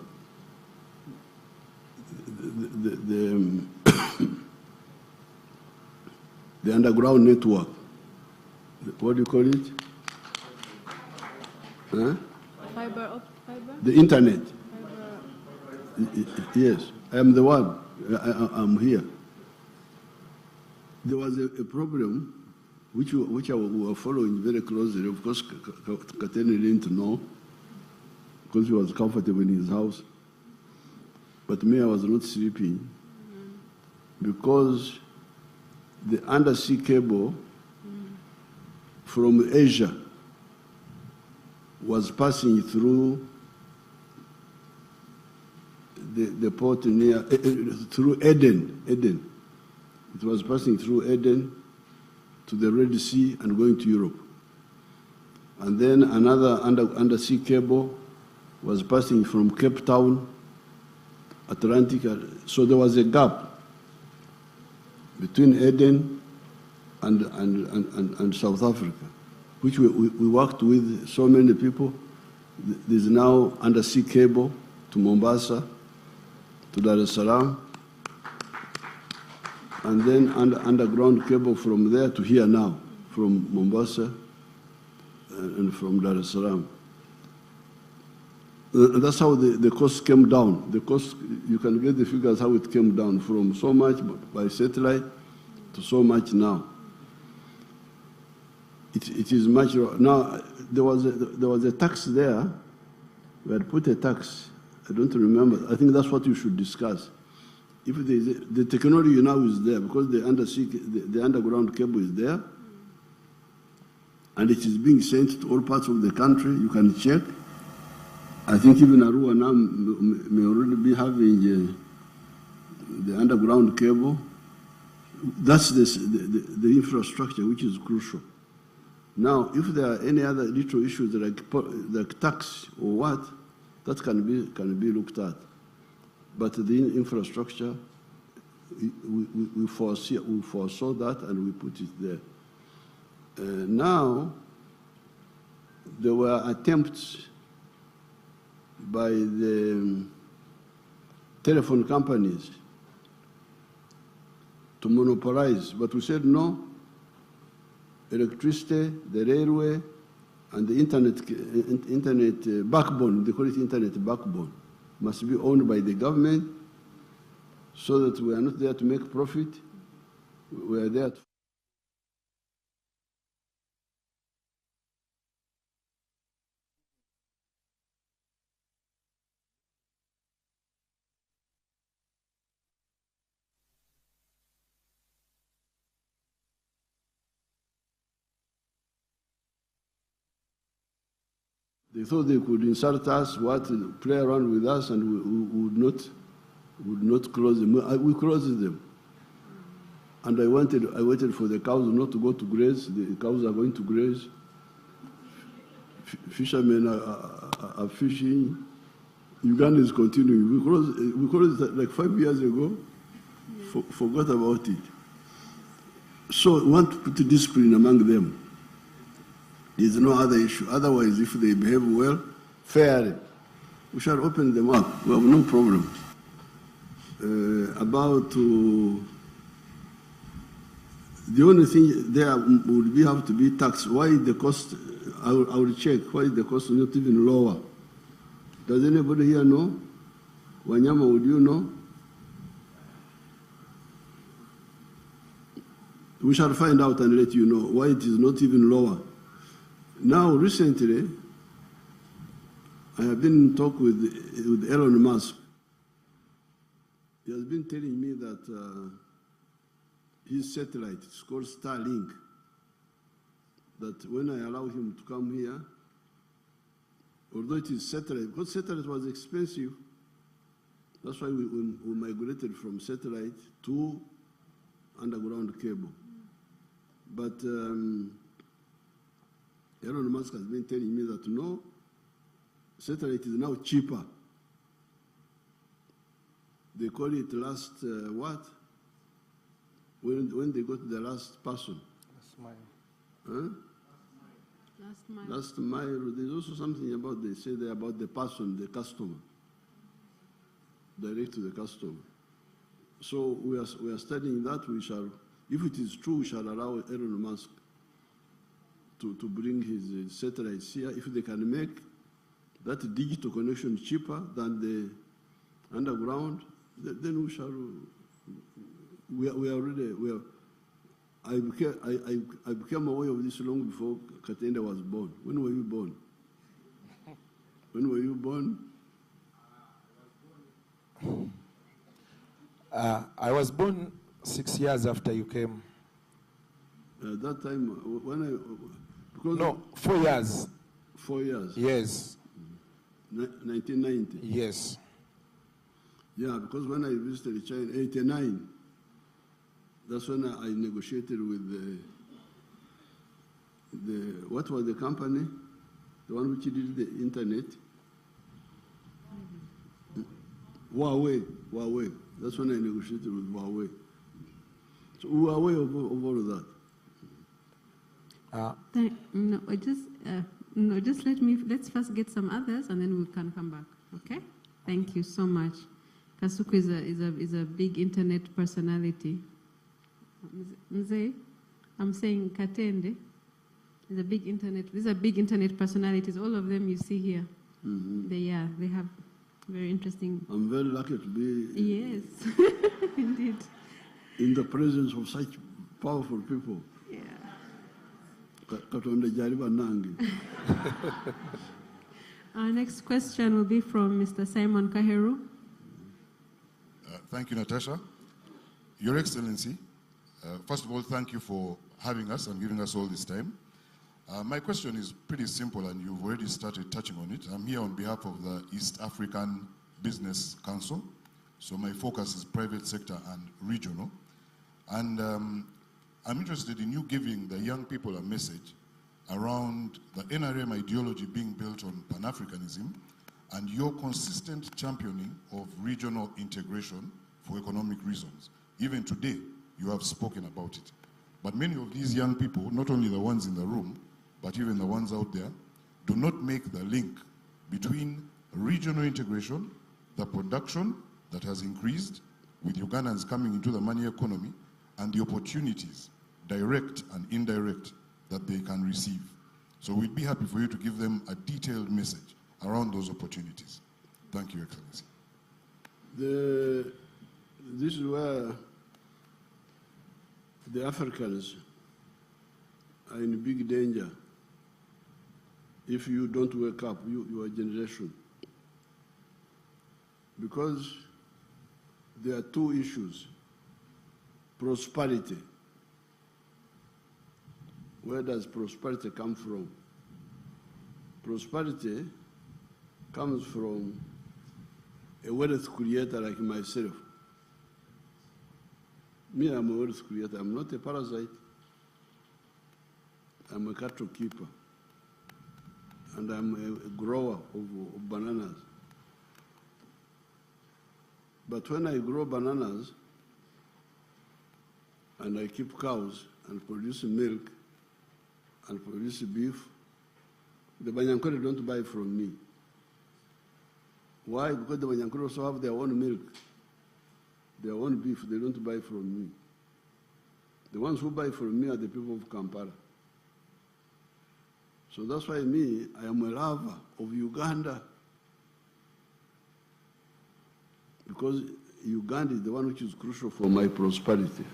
the underground network. What do you call it? Huh? Fiber. The internet. Yes, I am the one. I'm here. There was a problem which I was following very closely. Of course, Katene didn't know because he was comfortable in his house. But me, I was not sleeping because the undersea cable from Asia was passing through the port near, through Eden. It was passing through Eden to the Red Sea and going to Europe. And then another undersea cable was passing from Cape Town, Atlantic. So there was a gap between Eden and South Africa, which we worked with so many people. There's now undersea cable to Mombasa. to Dar es Salaam, and then underground cable from there to here now, from Mombasa and from Dar es Salaam. And that's how the cost came down. The cost, you can get the figures how it came down from so much by satellite to so much now. It is much, now there was a tax there. We had put a tax. I don't remember. I think that's what you should discuss. If the technology now is there, because the underground cable is there, and it is being sent to all parts of the country, you can check. I think even Arua now may already be having the underground cable. That's the infrastructure which is crucial. Now, if there are any other little issues like tax or what, that can be looked at. But the infrastructure, we foresaw that and we put it there. Now, there were attempts by the telephone companies to monopolize, but we said no. Electricity, the railway, and the internet backbone, they call it internet backbone, must be owned by the government, so that we are not there to make profit. We are there to They thought they could insult us, play around with us, and we would not close them. We closed them. And I waited for the cows not to go to graze. The cows are going to graze. Fishermen are fishing. Uganda is continuing. We closed it like 5 years ago. Forgot about it. So we want to put discipline among them. There's no other issue. Otherwise, if they behave well, fairly, we shall open them up. We have no problem. The only thing there would have to be tax. Why the cost? I will check. Why the cost is not even lower? Does anybody here know? Wanyama, would you know? We shall find out and let you know why it is not even lower. Now, recently, I have been in talk with Elon Musk. He has been telling me that his satellite, it's called Starlink, that when I allow him to come here, although it is satellite, because satellite was expensive, that's why we migrated from satellite to underground cable. But Elon Musk has been telling me that no, satellite is now cheaper. They call it last what? When they go to the last person. Last mile. Huh? Last mile. Last mile. There's also something about, they say there about the person, the customer. Direct to the customer. So we are studying that. We shall, if it is true, we shall allow Elon Musk to bring his satellites here. If they can make that digital connection cheaper than the underground, then we shall. I became aware of this long before Katenda was born. When were you born? When were you born? I was born 6 years after you came. At that time, because no, 4 years. 4 years? Yes. 1990? Yes. Yeah, because when I visited China in 1989, that's when I negotiated with what was the company? The one which did the internet? Huawei. That's when I negotiated with Huawei. So we were aware of all of that. Let's first get some others and then we can come back, okay? Thank you so much. Kasuku is a big internet personality. Mzee, I'm saying Katende is a big internet. These are big internet personalities. All of them you see here. Mm-hmm. They have very interesting. I'm very lucky to be. Yes, indeed. In the presence of such powerful people. Yeah. Our next question will be from Mr. Simon Kaheru. Thank you, Natasha. Your Excellency, first of all, thank you for having us and giving us all this time. My question is pretty simple, and you've already started touching on it. I'm here on behalf of the East African Business Council, so my focus is private sector and regional. And I'm interested in you giving the young people a message around the NRM ideology being built on Pan-Africanism and your consistent championing of regional integration for economic reasons. Even today, you have spoken about it. But many of these young people, not only the ones in the room, but even the ones out there, do not make the link between regional integration, the production that has increased with Ugandans coming into the money economy, and the opportunities, direct and indirect, that they can receive. So we'd be happy for you to give them a detailed message around those opportunities. Thank you, Excellency. This is where the Africans are in big danger if you don't wake up, your generation. Because there are two issues. Prosperity. Where does prosperity come from? Prosperity comes from a wealth creator like myself. Me, I'm a wealth creator. I'm not a parasite. I'm a cattle keeper. And I'm a grower of bananas. But when I grow bananas and I keep cows and produce milk and produce beef, the Banyankore don't buy from me. Why? Because the Banyankore also have their own milk, their own beef. They don't buy from me. The ones who buy from me are the people of Kampala. So that's why me, I am a lover of Uganda. Because Uganda is the one which is crucial for my prosperity.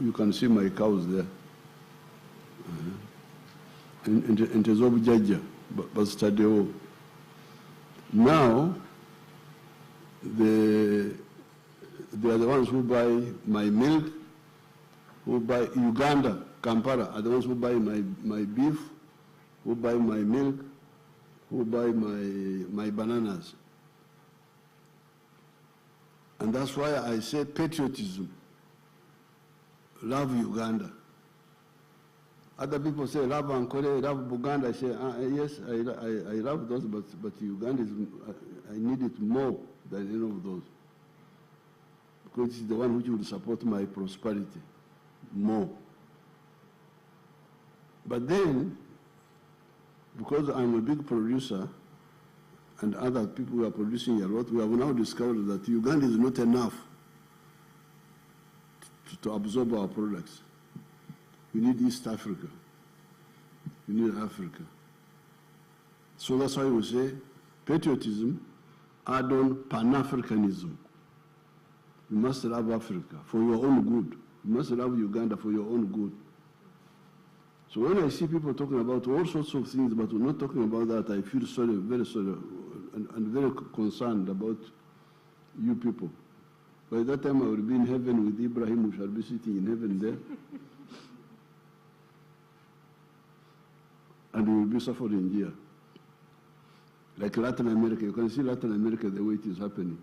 You can see my cows there. And Tezobu Jaja, but Stadio. Now, they are the ones who buy my milk, who buy Uganda, Kampala, are the ones who buy my beef, who buy my milk, who buy my bananas. And that's why I say patriotism, love Uganda. Other people say love Ankole, love Buganda. I say, yes, I love those, but Uganda is, I need it more than any of those. Because it's the one which will support my prosperity more. But then, because I'm a big producer, and other people who are producing a lot, we have now discovered that Uganda is not enough to absorb our products. We need East Africa. We need Africa. So that's why we say patriotism, add on Pan-Africanism. You must love Africa for your own good. You must love Uganda for your own good. So when I see people talking about all sorts of things, but we're not talking about that, I feel sorry, very sorry, and very concerned about you people. By that time, I will be in heaven with Ibrahim, who shall be sitting in heaven there. And we will be suffering here. Like Latin America, you can see Latin America the way it is happening.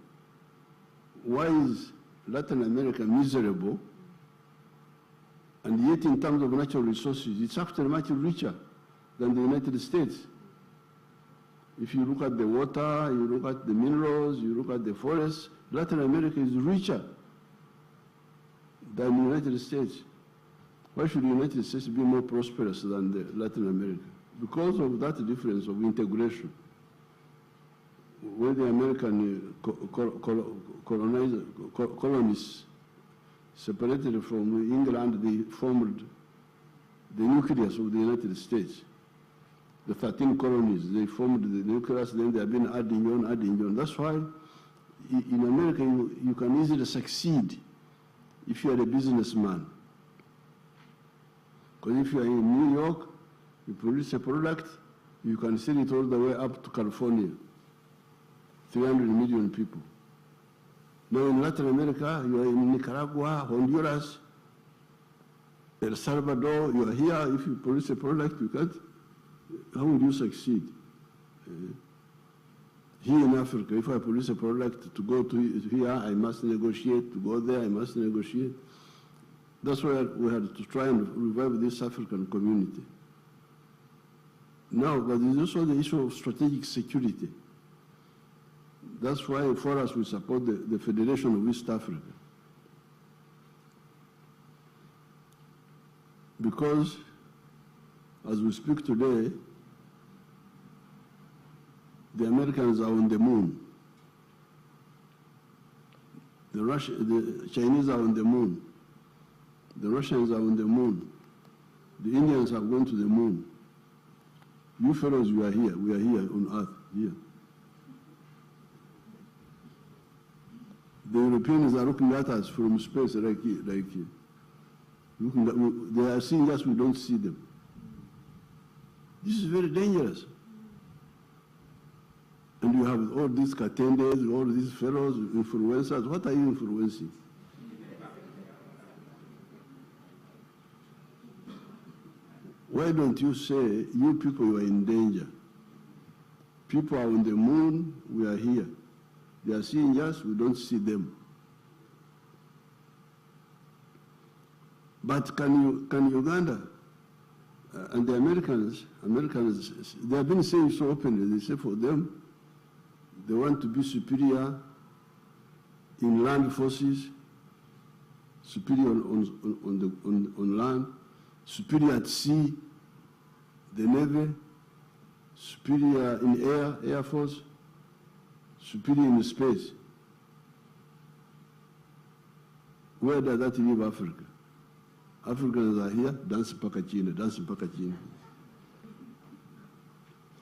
Why is Latin America miserable? And yet in terms of natural resources, it's actually much richer than the United States. If you look at the water, you look at the minerals, you look at the forests, Latin America is richer than the United States. Why should the United States be more prosperous than Latin America? Because of that difference of integration. when the American colonists separated from England, they formed the nucleus of the United States. The 13 colonies, they formed the nucleus, then they have been adding on. That's why in America you can easily succeed if you are a businessman. Because if you are in New York, you produce a product, you can sell it all the way up to California, 300 million people. Now in Latin America, you are in Nicaragua, Honduras, El Salvador, you are here, if you produce a product, you can't, how will you succeed? Here in Africa, if I produce a product to go to here, I must negotiate, to go there, I must negotiate. That's why we had to try and revive this African community. Now, but there's also the issue of strategic security. That's why for us we support the Federation of East Africa. Because as we speak today, the Americans are on the moon. The Chinese are on the moon. The Russians are on the moon. The Indians are going to the moon. You fellows, you are here. We are here on Earth, here. The Europeans are looking at us from space like here. They are seeing us, we don't see them. This is very dangerous. And you have all these Katendes, all these fellows, influencers. What are you influencing? Why don't you say, you people, you are in danger? People are on the moon, we are here. They are seeing us, we don't see them. But can Uganda and the Americans, they have been saying so openly, they say for them, they want to be superior in land forces, superior on land, superior at sea, the Navy, superior in Air Force, superior in space. Where does that leave Africa? Africans are here, dance Pakachina, dance Pakachina.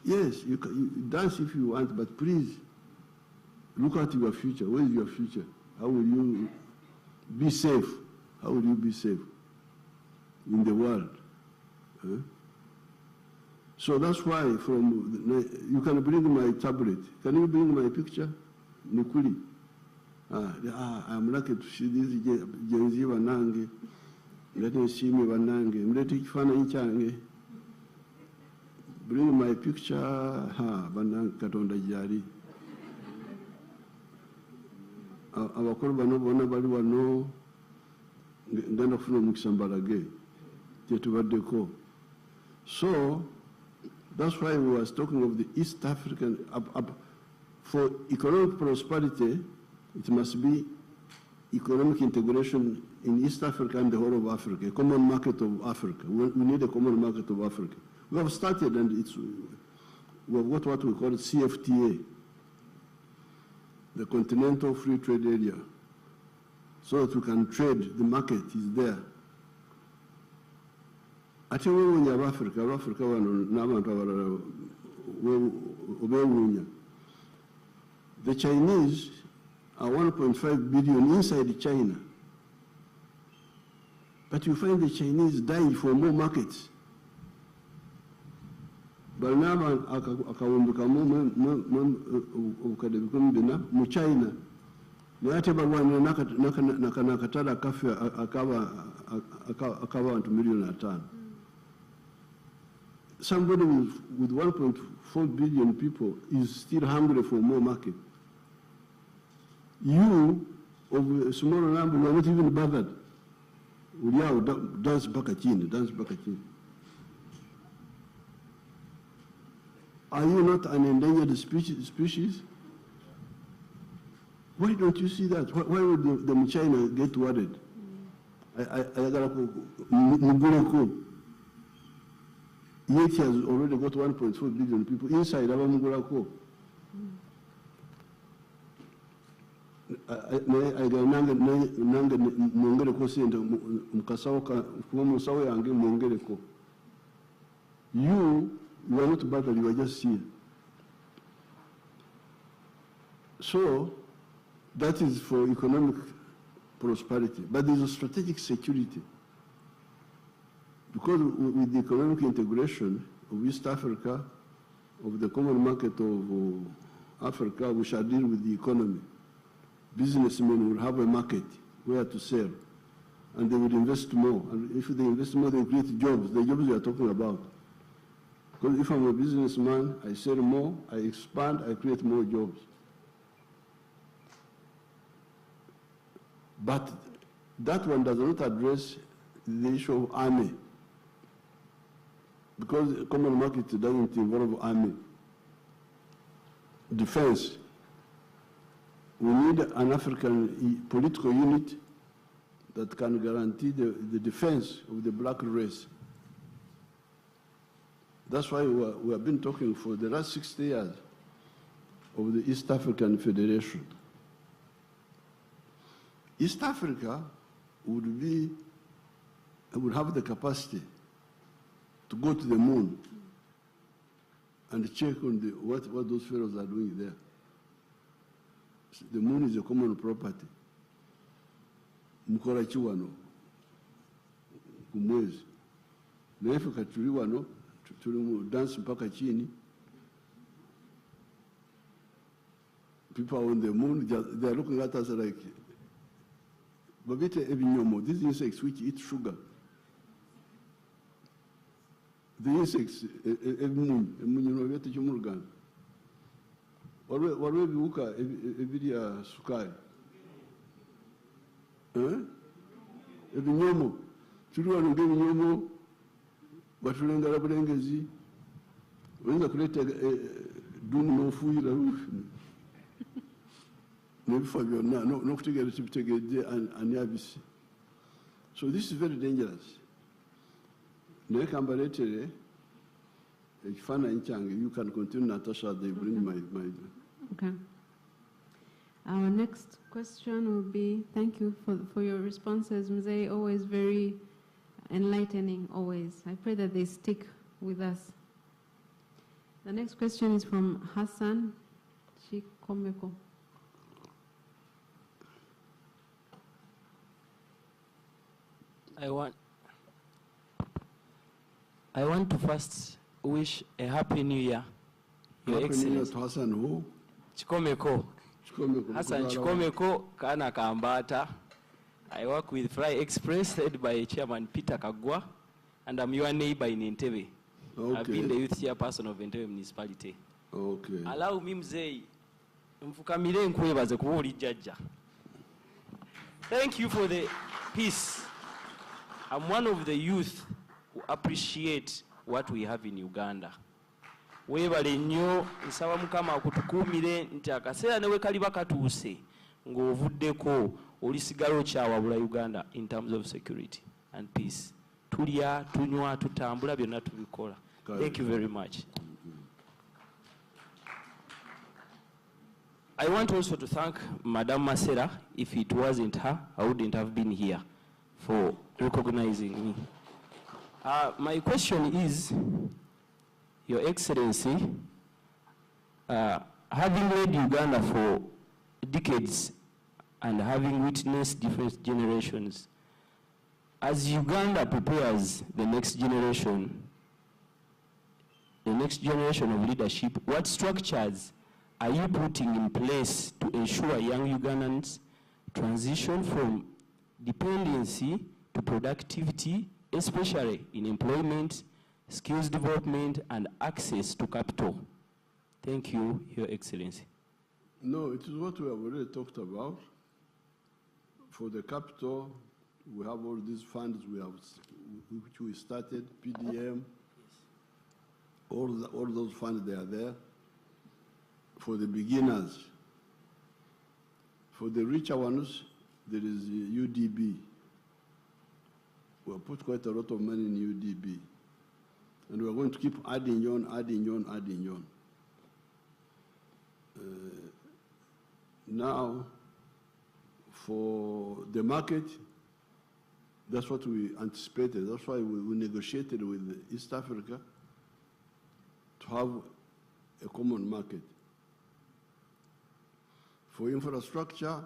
Yes, you dance if you want, but please, look at your future. Where is your future? How will you be safe? How will you be safe in the world? Huh? So that's why you can bring my tablet. Can you bring my picture? Nikuli. I'm lucky to see this Gen Z Wanange. Let me see me Wanange. Let me find Inchange. Bring my picture. Banang Katonda Jari. Abakuru bano bona bali wano ngenda kufuna mukisambalage tetubaddeko. So that's why we was talking of the East African. For economic prosperity, it must be economic integration in East Africa and the whole of Africa, a common market of Africa. We need a common market of Africa. We have started, and we have got what we call CFTA, the Continental Free Trade Area, so that we can trade. The market is there. Ate wewunya Africa wano n'abantu abalala obewunya. The Chinese are 1.5 billion inside China. But you find the Chinese dying for more markets. But now akawumbukamu mu China. Nate balwanira nakatala kafe akaba abantu million 5. Somebody with 1.4 billion people is still hungry for more market. You, of a smaller number, you are not even bothered. Dance Bakachini, dance Bakachini. Are you not an endangered species? Why don't you see that? Why would the China get worried? Yet he has already got 1.4 billion people inside Abamugurako. nange mwongereko sente kuba musawo yange mwongereko. You are not bothered, you are just here. So that is for economic prosperity, but there is a strategic security. Because with the economic integration of East Africa, of the common market of Africa, we shall deal with the economy. Businessmen will have a market where to sell, and they will invest more. And if they invest more, they create jobs, the jobs we are talking about. Because if I'm a businessman, I sell more, I expand, I create more jobs. But that one does not address the issue of army, because the common market doesn't involve army. Defense. We need an African political unit that can guarantee the defense of the black race. That's why we have been talking for the last 60 years of the East African Federation. East Africa would have the capacity to go to the moon and check on what those fellows are doing there. The moon is a common property. Mukora chiwano kumwezi. Na Afrika tuli wano tuli dance mpaka chini. People are on the moon, they are looking at us like babite ebinyomo, these insects which eat sugar. The insects, emunyono bete chumurugana. Warwe biuka ebidia sukari. Ebinyomo. Tuluwa nunge ebinyomo, batulengala bulengezi. Wenza kuleta duni n'ofuuyira lufu. N'ebifo byonna n'okutegeera kibitegedde ani abisi. So this is very dangerous. Naye kambaleetere ekifaananyi kyange. You can continue, Natasha, they bring my Okay. Our next question will be, thank you for your responses, Mzee, always very enlightening, always. I pray that they stick with us. The next question is from Hassan Chikomeko. I want to first wish a happy new year, Your Excellency. Happy New Year to Hassan who? Chikomeko. Hassan Chikomeko, Kana Kambata. I work with Fly Express, led by Chairman Peter Kagwa, and I'm your neighbor in Entebbe. Okay. I've been the youth chairperson of Entebbe Municipality. Okay. Allow me, Mzee, mfukamire nkwebaze kuba oli jjajja. Thank you for the peace. I'm one of the youth who appreciate what we have in Uganda. Weebale nnyo, nsaba Mukama akutukuumire nti akaseera ne we kaliba katuuse ng'ovuddeko olisigala okyawabula Uganda in terms of security and peace. Tulya, tunywa, tutambula, byonna tubikola. Thank you very much. I want also to thank Madame Masera. If it wasn't her, I wouldn't have been here, for recognizing me. My question is, Your Excellency, having led Uganda for decades and having witnessed different generations, as Uganda prepares the next generation of leadership, what structures are you putting in place to ensure young Ugandans transition from dependency to productivity, especially in employment, skills development, and access to capital? Thank you, Your Excellency. No, it is what we have already talked about. For the capital, we have all these funds which we started, PDM, all those funds, they are there. For the beginners, for the richer ones, there is UDB. We have put quite a lot of money in UDB. And we're going to keep adding on. Now, For the market, that's what we anticipated. That's why we negotiated with East Africa to have a common market. For infrastructure,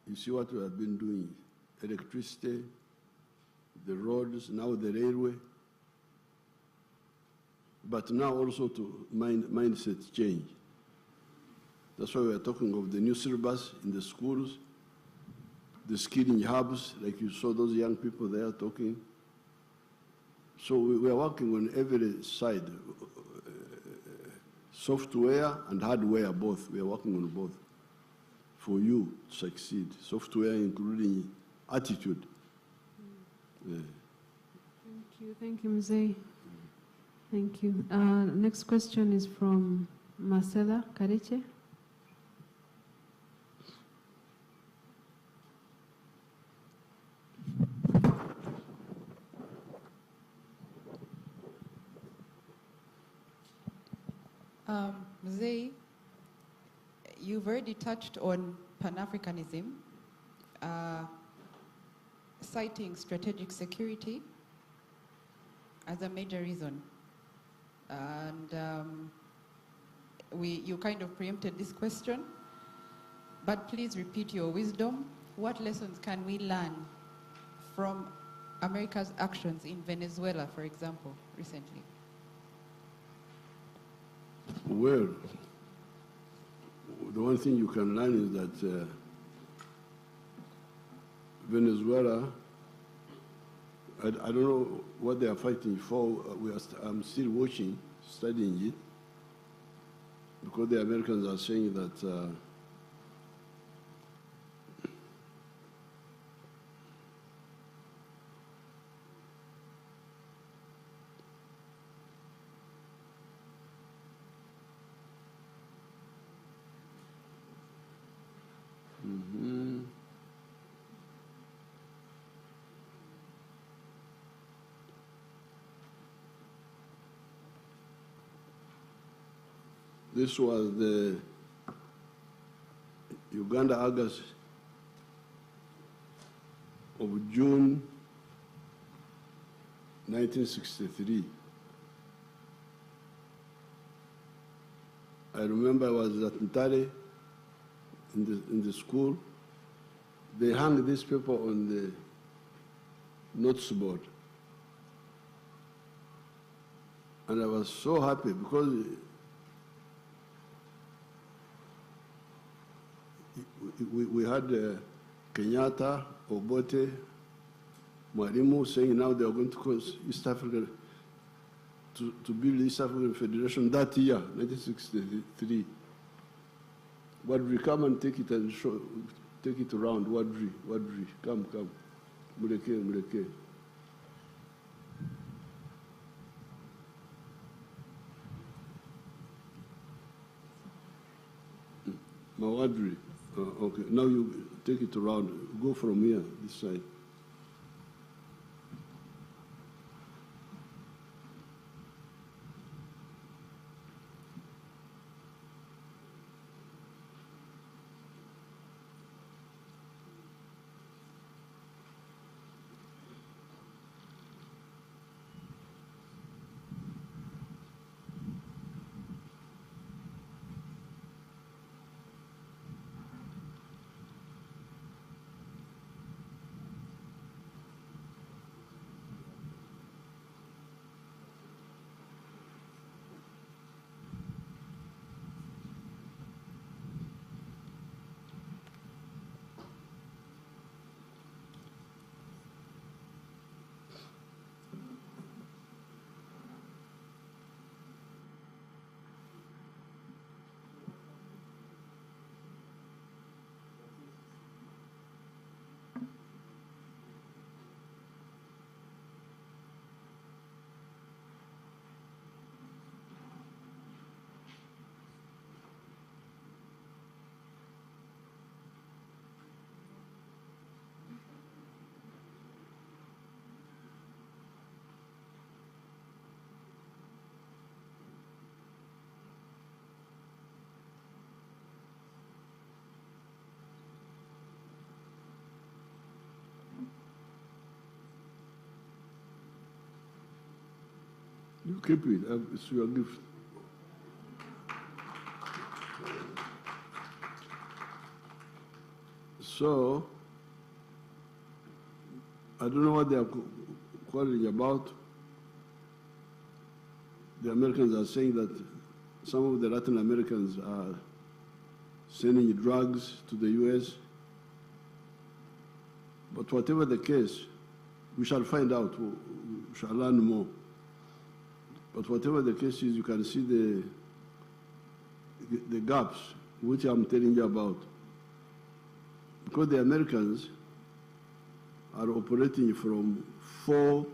you see what we have been doing: electricity, the roads, now the railway. But now also to mindset change. That's why we are talking of the new syllabus in the schools, the skilling hubs, like you saw those young people there talking. So we are working on every side, software and hardware both. We are working on both for you to succeed. Software including attitude. Yeah. Thank you, Mzee. Thank you. Next question is from Marcela Kareche. Mzee, you've already touched on Pan-Africanism, citing strategic security as a major reason. And you kind of preempted this question, but please repeat your wisdom. What lessons can we learn from America's actions in Venezuela, for example, recently? Well, the one thing you can learn is that Venezuela, I don't know what they are fighting for. I'm still watching, studying it, because the Americans are saying that this was the Uganda August of June 1963. I remember I was at Ntare in the school. They hung this paper on the notes board. And I was so happy because we had Kenyatta, Obote, Mwalimu saying now they are going to cause East Africa to build the East African Federation that year, 1963. Wadri, come and take it and take it around. Wadri, come. Mureke. Mawadri. Okay, now you take it around. Go from here, this side. You keep it. It's your gift. So, I don't know what they are quarreling about. The Americans are saying that some of the Latin Americans are sending drugs to the U.S. But whatever the case, we shall find out. We shall learn more. But whatever the case is, you can see the gaps, which I'm telling you about. Because the Americans are operating from 4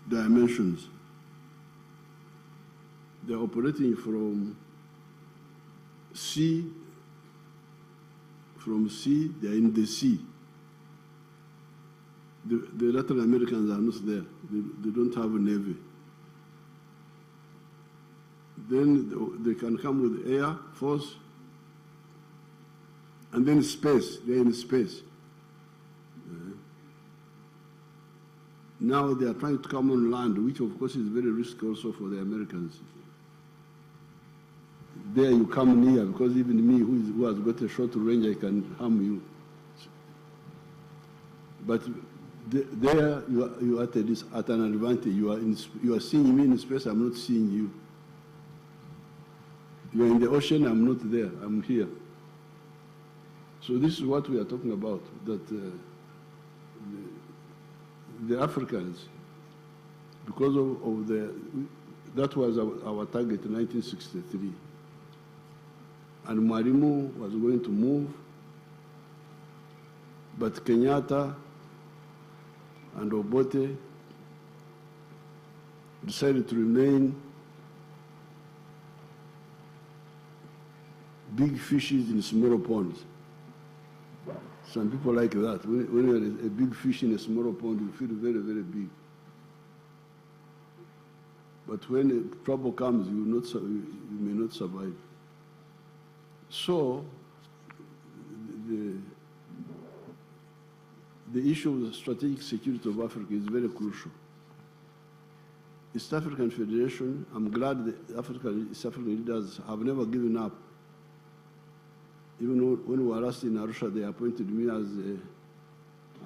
dimensions. They're operating from sea, they're in the sea. The Latin Americans are not there. They don't have a navy. Then they can come with air force, and then space. They're in space. Now they are trying to come on land, which of course is very risky also for the Americans. There you come near, because even me, who has got a short range, I can harm you. But there you are at an advantage. You are seeing me in space, I'm not seeing you. You are in the ocean, I'm not there, I'm here. So this is what we are talking about, that the Africans, because of that was our target in 1963. And Mwalimu was going to move, but Kenyatta and Obote decided to remain big fishes in smaller ponds. Some people like that. When you're a big fish in a smaller pond, you feel very, very big. But when trouble comes, you may not survive. So, the issue of the strategic security of Africa is very crucial. East African Federation, I'm glad the East African leaders have never given up. Even when we were last in Arusha, they appointed me as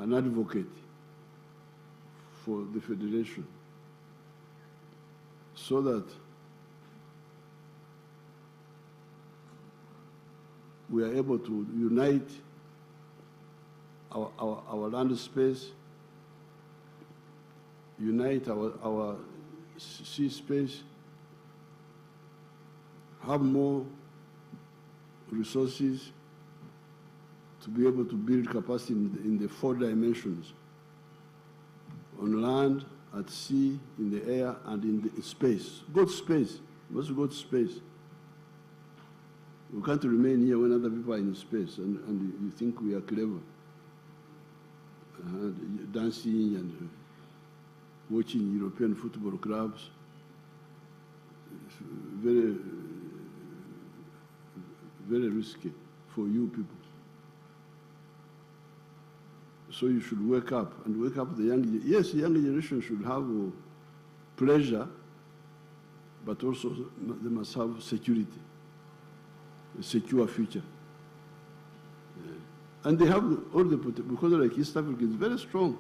an advocate for the Federation, so that we are able to unite our land space, unite our sea space, have more resources to be able to build capacity in the 4 dimensions: on land, at sea, in the air, and in the space. Good space. We must go to space. We can't remain here when other people are in space and you think we are clever. Dancing and watching European football clubs. It's very, very risky for you people. So you should wake up and wake up the young generation. Yes, the young generation should have pleasure, but also they must have security, a secure future. And they have all the potential, because like East Africa is very strong.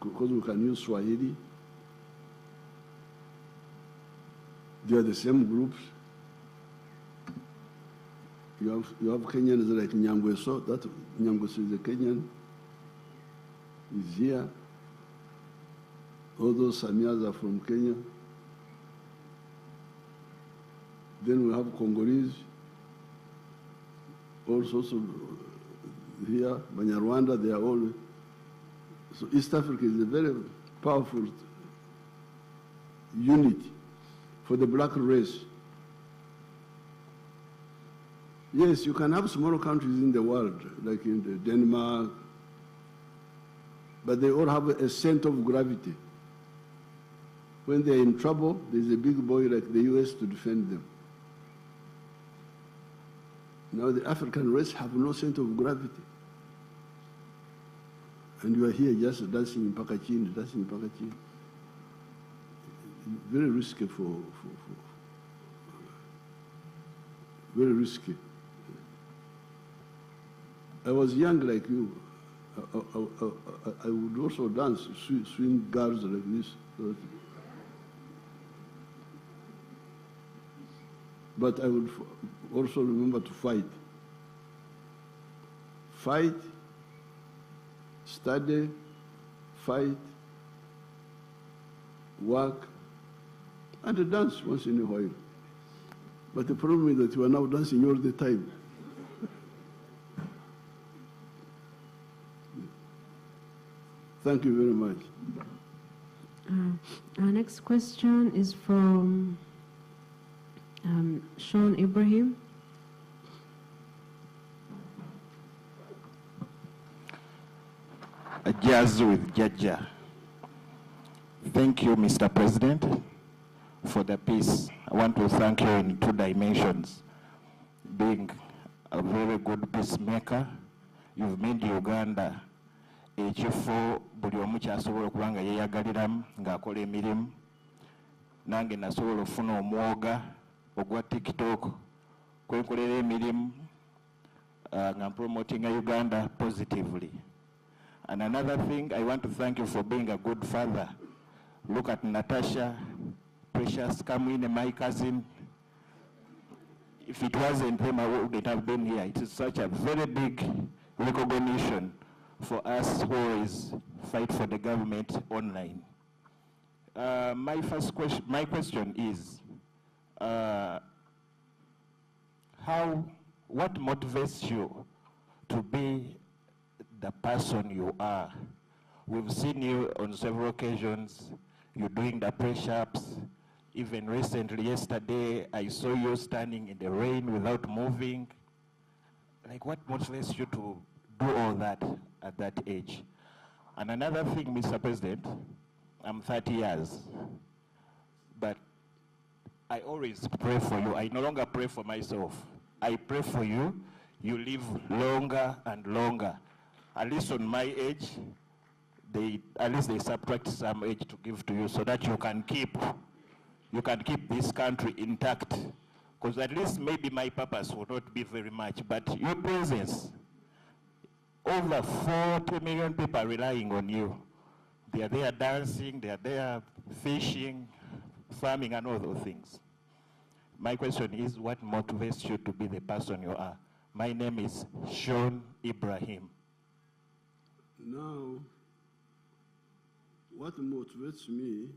Because we can use Swahili. They are the same groups. You have Kenyans like Nyangweso, that Nyangweso is a Kenyan, is here. All those Samias are from Kenya. Then we have Congolese, also here, Banyarwanda, they are all. So East Africa is a very powerful unit for the black race. Yes, you can have smaller countries in the world, like in Denmark, but they all have a center of gravity. When they're in trouble, there's a big boy like the US to defend them. Now the African race have no center of gravity. And you are here just dancing in Pakachin, dancing in Pakachin. very risky very risky. I was young like you. I would also dance, swing girls like this. But I would also remember to fight. Fight, study, fight, work, and dance once in a while. But the problem is that you are now dancing all the time. Thank you very much. Our next question is from Sean Ibrahim. A jazz with Jaja. Thank you, Mr. President, for the peace. I want to thank you in two dimensions. Being a very good peacemaker, you've made Uganda ekifo buli omu kyasobola okuba nga yeeyagaliramu ng'akola emirimu. Nange nasobola okufuna omwoga ogwa TikTok kwenkolera emirimu nga promoting Uganda positively. And another thing, I want to thank you for being a good father. Look at Natasha, Precious Kamwine, my cousin. If it wasn't him, I wouldn't have been here. It is such a very big recognition for us who always fight for the government online. My question is, what motivates you to be the person you are? We've seen you on several occasions, you're doing the press-ups. Even recently, yesterday, I saw you standing in the rain without moving. Like, what motivates you to do all that at that age? And another thing, Mr. President, I'm 30 years, but I always pray for you. I no longer pray for myself. I pray for you. You live longer and longer. At least on my age, at least they subtract some age to give to you so that you can keep this country intact. Because at least maybe my purpose will not be very much, but your presence, over 40 million people are relying on you. They are there dancing, they are there fishing, farming, and all those things. My question is, what motivates you to be the person you are? My name is Sean Ibrahim. Now, what motivates me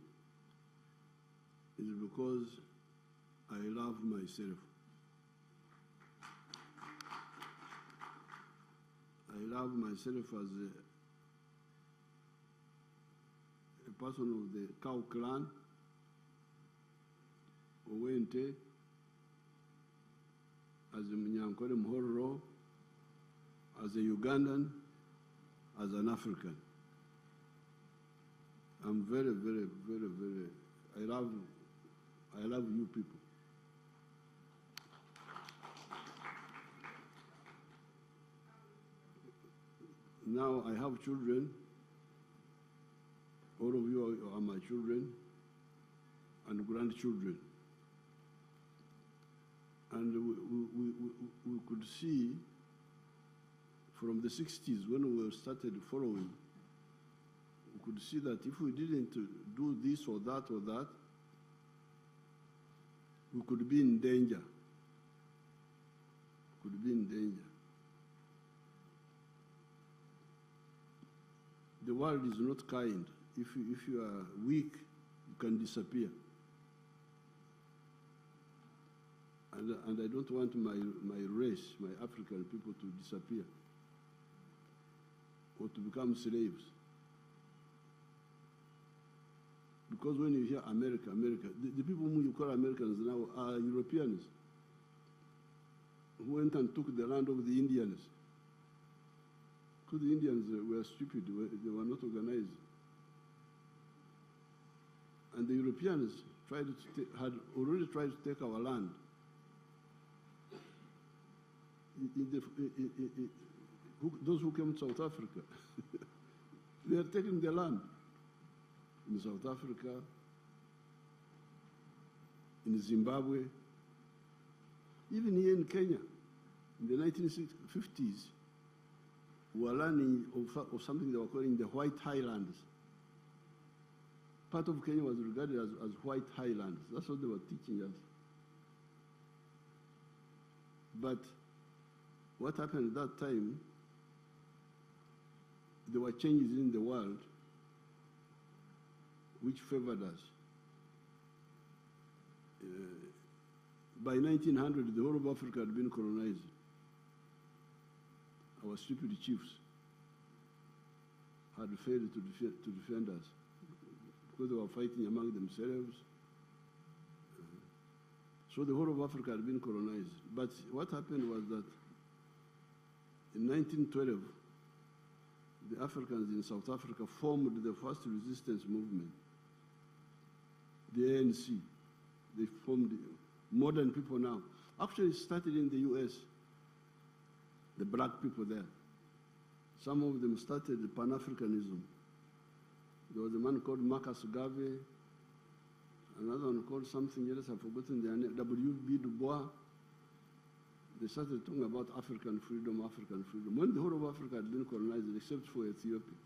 is because I love myself. I love myself as a person of the Cow clan, Owente, as a Munyankore Mhorro, as a Ugandan, as an African. I'm very, very, very, very, I love you people. Now I have children. All of you are my children and grandchildren. And we could see from the 60s when we started following, we could see that if we didn't do this or that, we could be in danger. Could be in danger. The world is not kind. If you are weak, you can disappear. And I don't want my race, my African people to disappear or to become slaves. Because when you hear America, the people who you call Americans now are Europeans who went and took the land of the Indians. Because the Indians were stupid, they were not organized. And the Europeans had already tried to take our land. Those who came to South Africa, they are taking the land in South Africa, in Zimbabwe, even here in Kenya, in the 1950s, we were learning of something they were calling the White Highlands. Part of Kenya was regarded as White Highlands. That's what they were teaching us. But what happened at that time, there were changes in the world which favored us. By 1900, the whole of Africa had been colonized. Our stupid chiefs had failed to defend us because they were fighting among themselves. So the whole of Africa had been colonized. But what happened was that in 1912, the Africans in South Africa formed the first resistance movement, the ANC. They formed modern people now. Actually, it started in the US, the black people there. Some of them started Pan-Africanism. There was a man called Marcus Garvey, another one called something else, I've forgotten their name, W.B. Du Bois. They started talking about African freedom, African freedom. When the whole of Africa had been colonized, except for Ethiopia.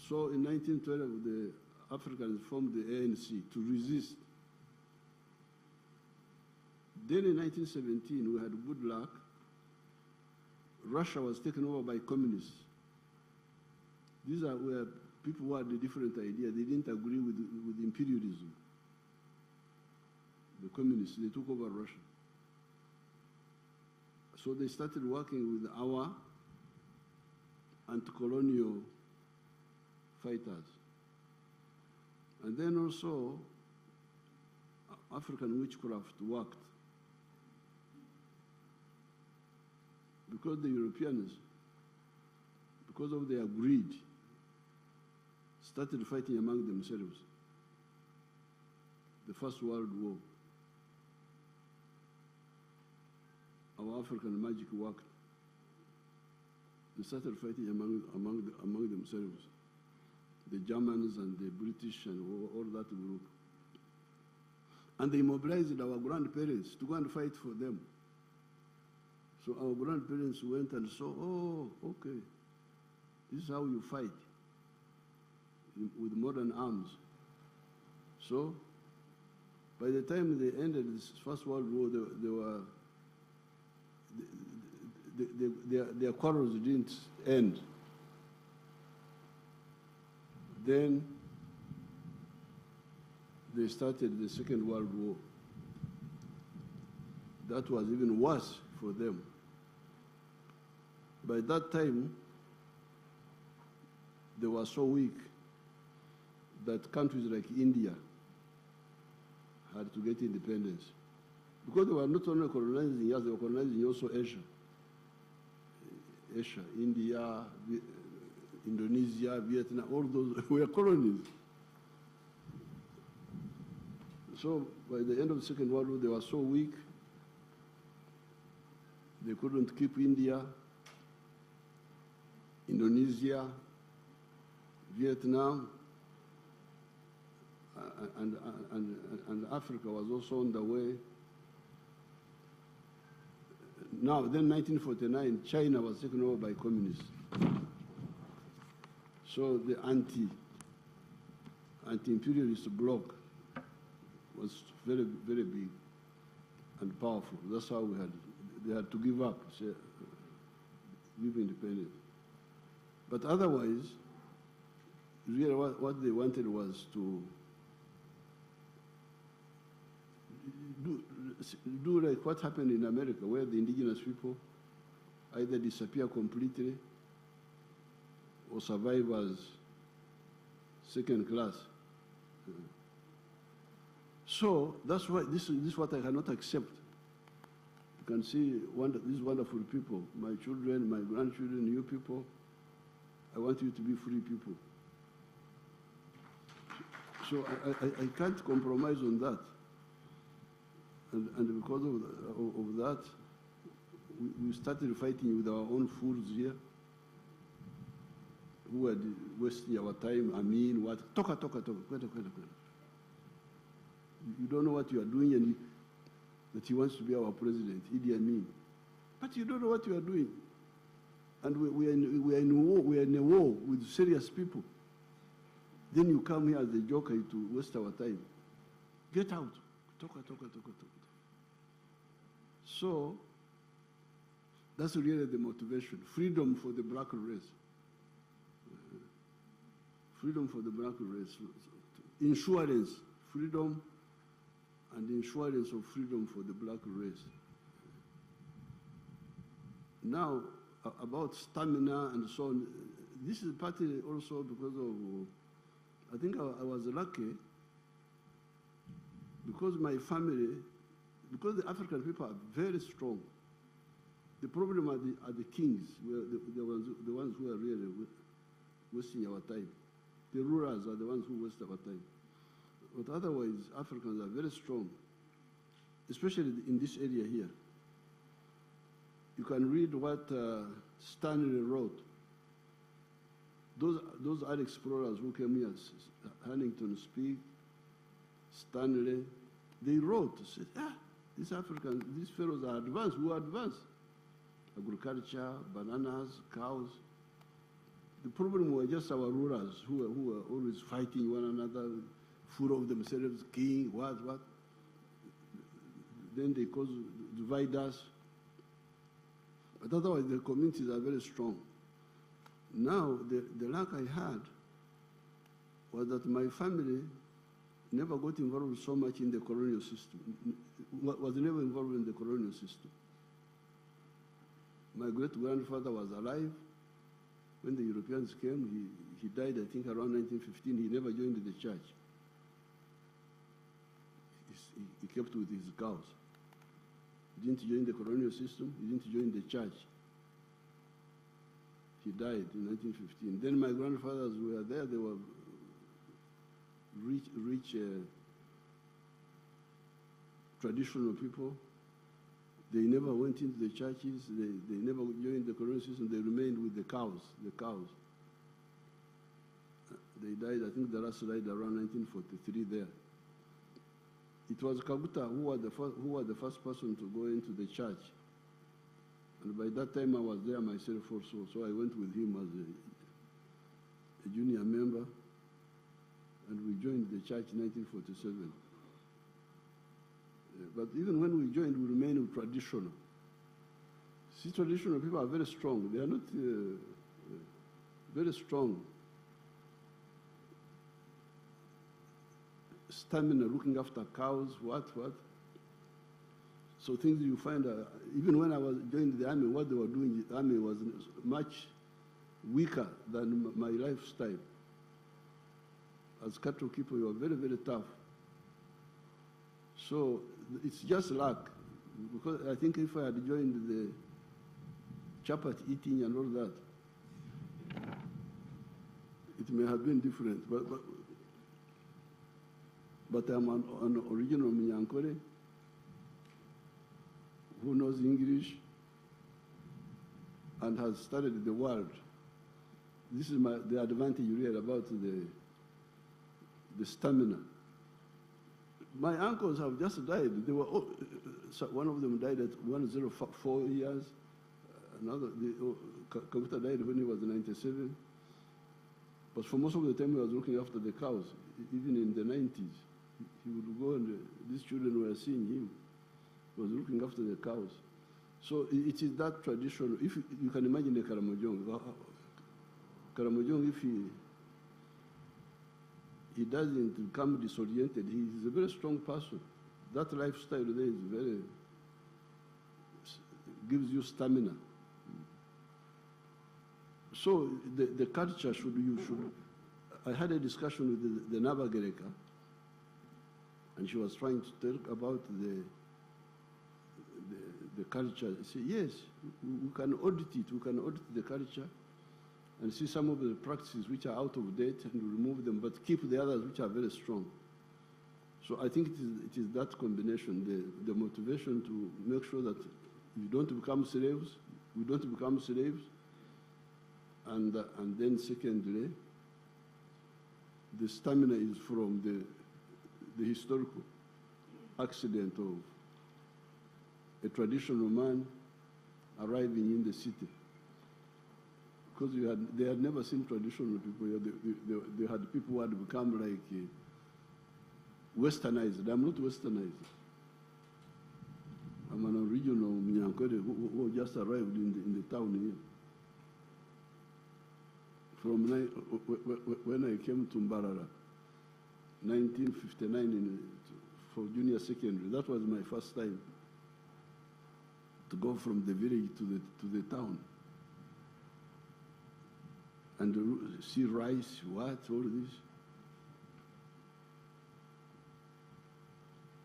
So in 1912, the Africans formed the ANC to resist. Then in 1917, we had good luck. Russia was taken over by communists. These are where people who had a different idea. They didn't agree with imperialism. The communists, they took over Russia. So they started working with our anti-colonial fighters. And then also, African witchcraft worked. Because the Europeans, because of their greed, started fighting among themselves. The First World War. Our African magic worked. They started fighting among themselves. The Germans and the British and all that group. And they mobilized our grandparents to go and fight for them. So our grandparents went and saw, oh, okay, this is how you fight with modern arms. So by the time they ended this First World War, their quarrels didn't end. Then they started the Second World War. That was even worse for them. By that time, they were so weak that countries like India had to get independence. Because they were not only colonizing us, they were colonizing also Asia. Asia, India, Indonesia, Vietnam, all those were colonies. So by the end of the Second World War, they were so weak, they couldn't keep India, Indonesia, Vietnam, and Africa was also on the way. Now, then 1949, China was taken over by communists. So the anti-imperialist bloc was very, very big and powerful. That's how they had to give up, say, give independence. But otherwise, really what they wanted was to do like what happened in America, where the indigenous people either disappear completely or survive as second class. So that's why this is what I cannot accept. You can see these wonderful people, my children, my grandchildren, you people. I want you to be free people. So I can't compromise on that. And because of that, we started fighting with our own fools here. who are wasting our time. I mean, what? Toka. You don't know what you are doing, and that he wants to be our president, Idi Amin. But you don't know what you are doing. And we are in a war with serious people. Then you come here as a joker to waste our time. Get out. Toka. So, that's really the motivation. Freedom for the black race. Freedom for the black race. Insurance, freedom, and insurance of freedom for the black race. Now, about stamina and so on, this is partly also because of, I think I was lucky, because my family, because the African people are very strong. The problem are the kings, the ones who are really wasting our time. The rulers are the ones who waste our time. But otherwise, Africans are very strong, especially in this area here. You can read what Stanley wrote. Those are explorers who came here, Huntington Speke, Stanley, they wrote, said, these Africans, these fellows are advanced, who are advanced. Agriculture, bananas, cows. The problem were just our rulers who were always fighting one another, full of themselves, king, what. Then they divide us. But otherwise, the communities are very strong. Now, the luck I had was that my family never got involved so much in the colonial system, was never involved in the colonial system. My great-grandfather was alive when the Europeans came. He died, I think, around 1915. He never joined the church. He kept with his cows. He didn't join the colonial system. He didn't join the church. He died in 1915. Then my grandfathers were there. They were rich traditional people. They never went into the churches. They never joined the colonial system. They remained with the cows. They died, I think the last died around 1943 there. It was Kaguta who was the first person to go into the church. And by that time I was there myself also, so I went with him as a junior member, and we joined the church in 1947. But even when we joined, we remained traditional. See, traditional people are very strong. They are not very strong. Stamina, looking after cows, what. So things you find, even when I was joined the army, what they were doing, the army was much weaker than my lifestyle. As cattle keeper, you are very, very tough. So it's just luck, because I think if I had joined the chapati eating and all that, it may have been different. But I'm an original Minyankore who knows English and has studied the world. This is the advantage you read about the stamina. My uncles have just died. They were one of them died at 104 years. Another, Kaguta died when he was 97. But for most of the time, he was looking after the cows. Even in the 90s, he would go and these children were seeing him. He was looking after the cows. So it is that tradition. If you can imagine the Karamojong, if he doesn't become disoriented, he is a very strong person. That lifestyle there is gives you stamina. So the culture I had a discussion with the Nabagereka, and she was trying to talk about the culture. I said, yes, we can audit it. We can audit the culture and see some of the practices which are out of date and remove them, but keep the others which are very strong. So I think it is that combination, the motivation to make sure that we don't become slaves, And then secondly, the stamina is from the historical accident of a traditional man arriving in the city. Because they had never seen traditional people. They had people who had become like westernized. I'm not westernized. I'm an original Mnyankore who just arrived in the town here. From when I came to Mbarara, 1959 for junior secondary, that was my first time to go from the village to the town. And see rice, what, all this.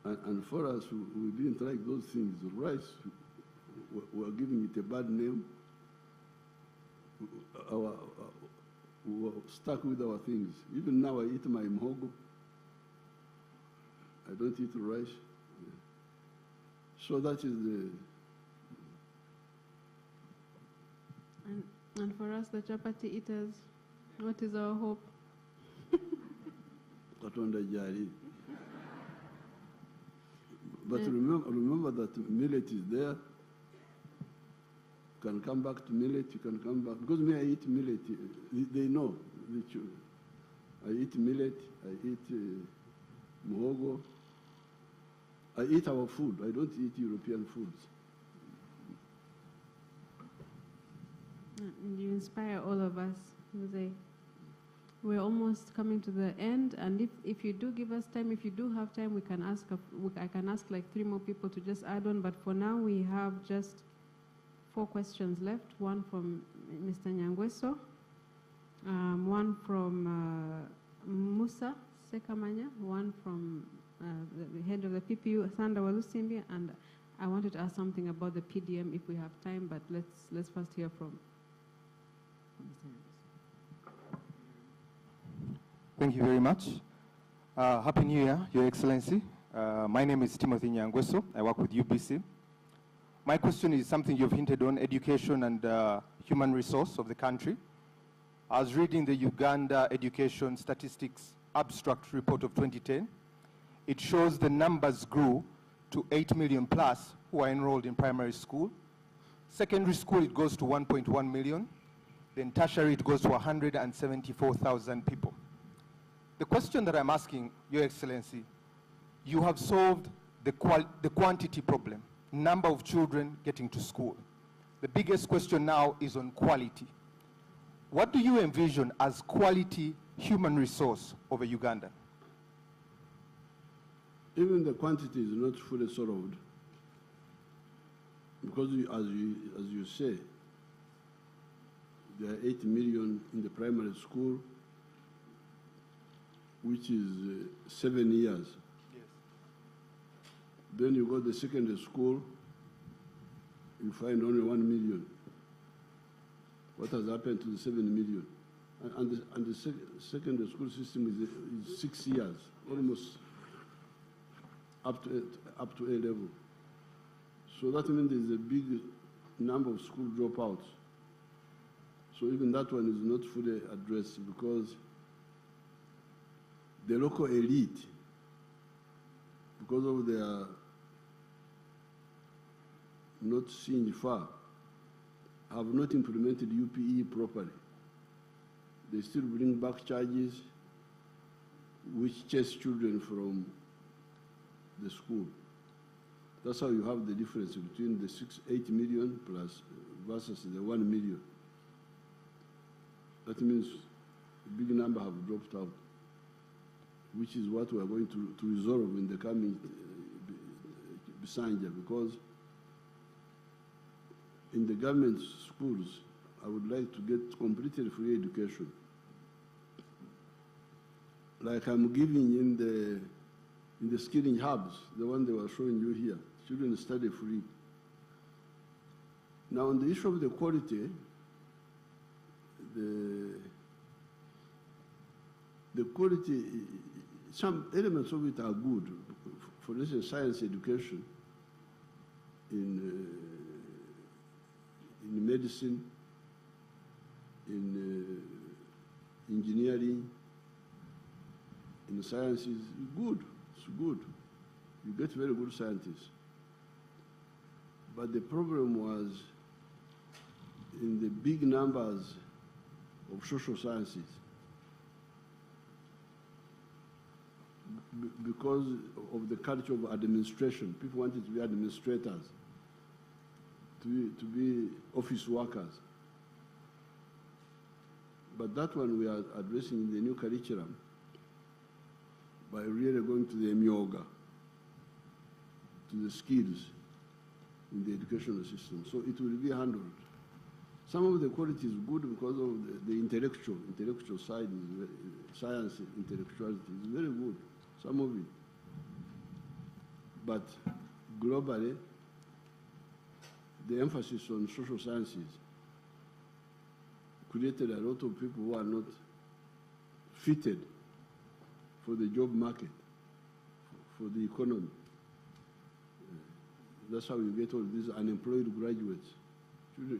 And for us, we didn't like those things. The rice, we were giving it a bad name. We were stuck with our things. Even now I eat my mhogo. I don't eat rice. Yeah. So that is the... And for us, the chapati eaters, what is our hope? Katonda jari. But remember that millet is there. You can come back to millet, you can come back. Because me, I eat millet. They know. I eat millet, I eat muhogo. I eat our food. I don't eat European foods. You inspire all of us, Jose. We're almost coming to the end, and if you do give us time, if you do have time, we can ask. I can ask like 3 more people to just add on. But for now, we have just 4 questions left. One from Mr. Nyangweso, one from Musa Sekamanya, one from the head of the PPU, Sanda Walusimbi, and I wanted to ask something about the PDM if we have time. But let's first hear from. Thank you very much. Happy New Year, Your Excellency. My name is Timothy Nyangweso. I work with UBC. My question is something you've hinted on, education and human resource of the country. I was reading the Uganda Education Statistics Abstract Report of 2010. It shows the numbers grew to 8 million plus who are enrolled in primary school. Secondary school, it goes to 1.1 million. Then tertiary, it goes to 174,000 people. The question that I'm asking, Your Excellency, you have solved the quantity problem, number of children getting to school. The biggest question now is on quality. What do you envision as quality human resource over Uganda? Even the quantity is not fully solved, because as you say, there are 8 million in the primary school, which is 7 years. Yes. Then you go to the secondary school, you find only 1 million. What has happened to the 7 million? And the secondary school system is 6 years, almost up to A level. So that means there's a big number of school dropouts. So even that one is not fully addressed, because the local elite, because of their not seeing far, have not implemented UPE properly. They still bring back charges which chase children from the school. That's how you have the difference between the 8 million plus versus the 1 million. That means a big number have dropped out, which is what we are going to resolve in the coming Bisanja, because in the government schools, I would like to get completely free education. Like I'm giving in the skilling hubs, the one they were showing you here. Children study free. Now on the issue of the quality, the quality, some elements of it are good. For instance, science education, in medicine, in engineering, in sciences. Good, it's good. You get very good scientists. But the problem was in the big numbers of social sciences. Because of the culture of administration, people wanted to be administrators, to be office workers. But that one we are addressing in the new curriculum by really going to the MYOGA, to the skills in the educational system. So it will be handled. Some of the quality is good because of the intellectual side, science, intellectuality is very good, some of it. But globally, the emphasis on social sciences created a lot of people who are not fitted for the job market, for the economy. That's how you get all these unemployed graduates,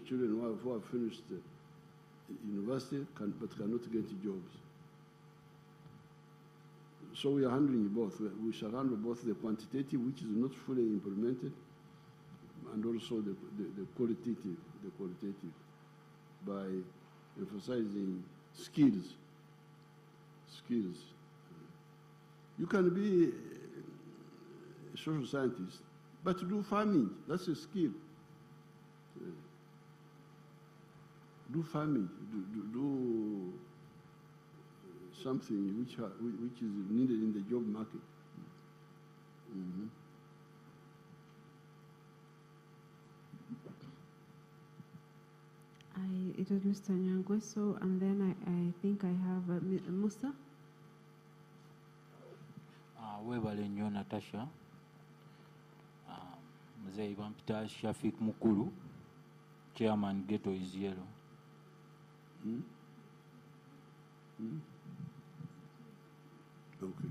children who have finished university but cannot get jobs. So we are handling both. We shall handle both the quantitative, which is not fully implemented, and also the qualitative, by emphasizing skills. You can be a social scientist, but to do farming, that's a skill. Do farming, do something which is needed in the job market. Mm-hmm. It was Mr. Nyangweso, and then I think I have Musa. Webale nnyo Natasha. Mzee bampita Shafik Mukulu, Chairman Ghetto is Yellow. Okay.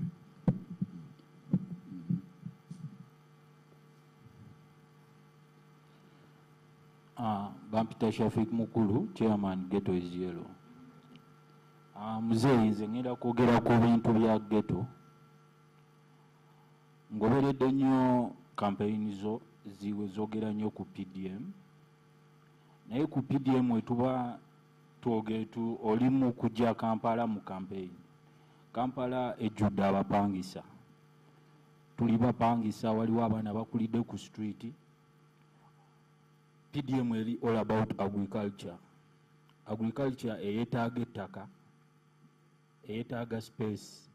Bampita Shafik Mukulu, Chairman Ghetto is Yellow. Mzee nze ngenda kwogera ku bintu bya ghetto. Ngoberedde nnyo campaign zo ziwe zogera nnyo ku PDM. Naye ku PDM wetuba twogetu oli mu kujja Kampala mu campaign. Kampala ejjudde abapangisa. Tuli bapangisa waliwo abaana bakulidde ku street. PDM eri all about agriculture. Agriculture eyetaaga ettaka, eyetaaga space.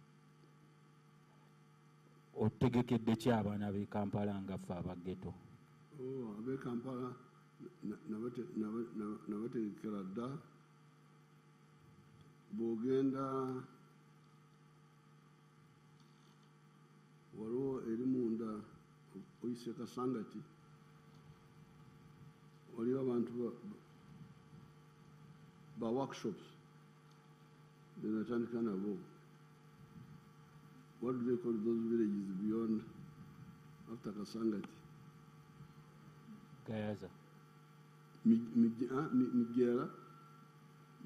Otegekedde ki abaana b'e Kampala nga ffe abaghetto? Ab'e Kampala nabategekera dda bw'ogenda waliwo eri munda oyise Kasangati waliwo abantu ba workshops benatandika nabo. What do they call those villages beyond after Kasangati? Gayaza. Migera.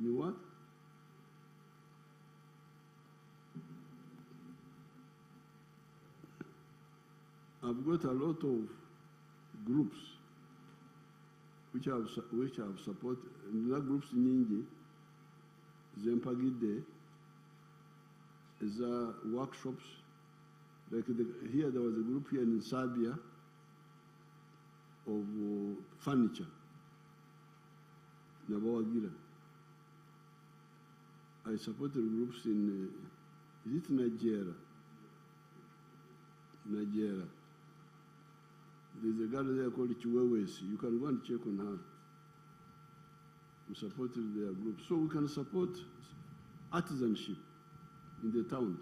You what? I've got a lot of groups which have supported. The groups in India, Zempagide, is workshops. Like here, there was a group here in Serbia of furniture. Nabawagira. I supported groups in, is it Nigeria? Nigeria. There's a girl there called Chiwewesi. You can go and check on her. We supported their group. So we can support artisanship in the town.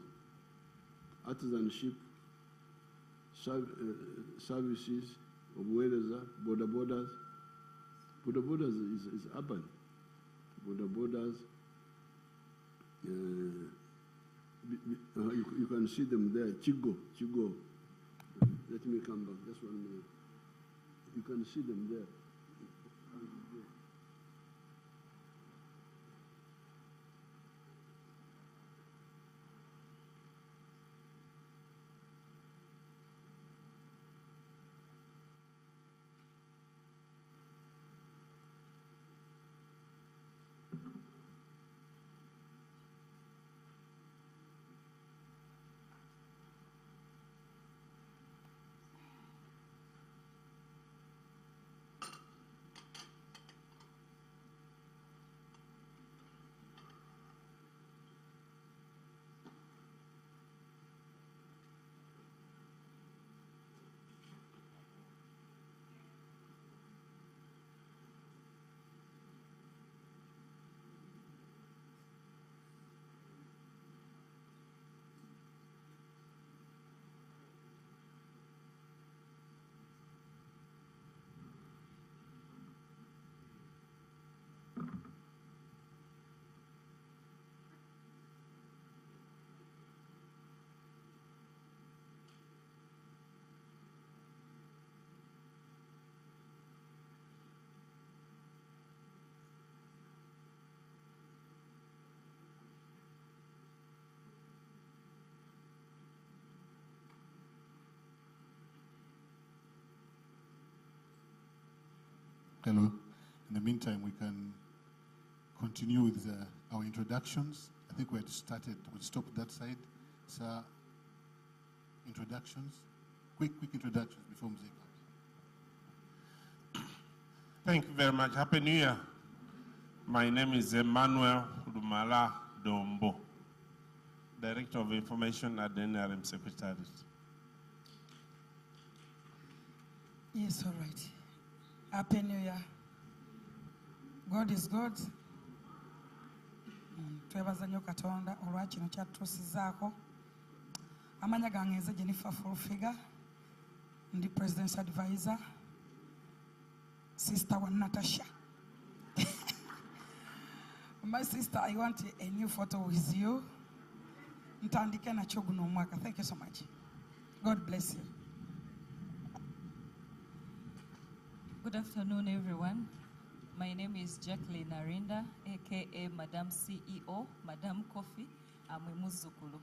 Artisanship, services of Wereza, border borders. Border borders is urban. Border borders, you can see them there. Chigo. Let me come back, just 1 minute. You can see them there. Makalo. In the meantime, we can continue with our introductions. I think we had started, we'll stop that side. Sir, introductions. Quick introductions before music comes. Thank you very much. Happy New Year. My name is Emmanuel Rumala Dombo, Director of Information at the NRM Secretariat. Yes, all right. Happy New Year. God is good. Twebaza nnyo Katonda olwa kino kyatutuusizaako. Amanya gange nze Jennifer Fulfiga, ndi President's Advisor, sister wa Natasha. My sister, I want a new photo with you. Ntandike nakyo guno omwaka. Thank you so much. God bless you. Good afternoon, everyone. My name is Jacqueline Arinda, aka Madam CEO, Madam Coffee. I'm a Muzukulu.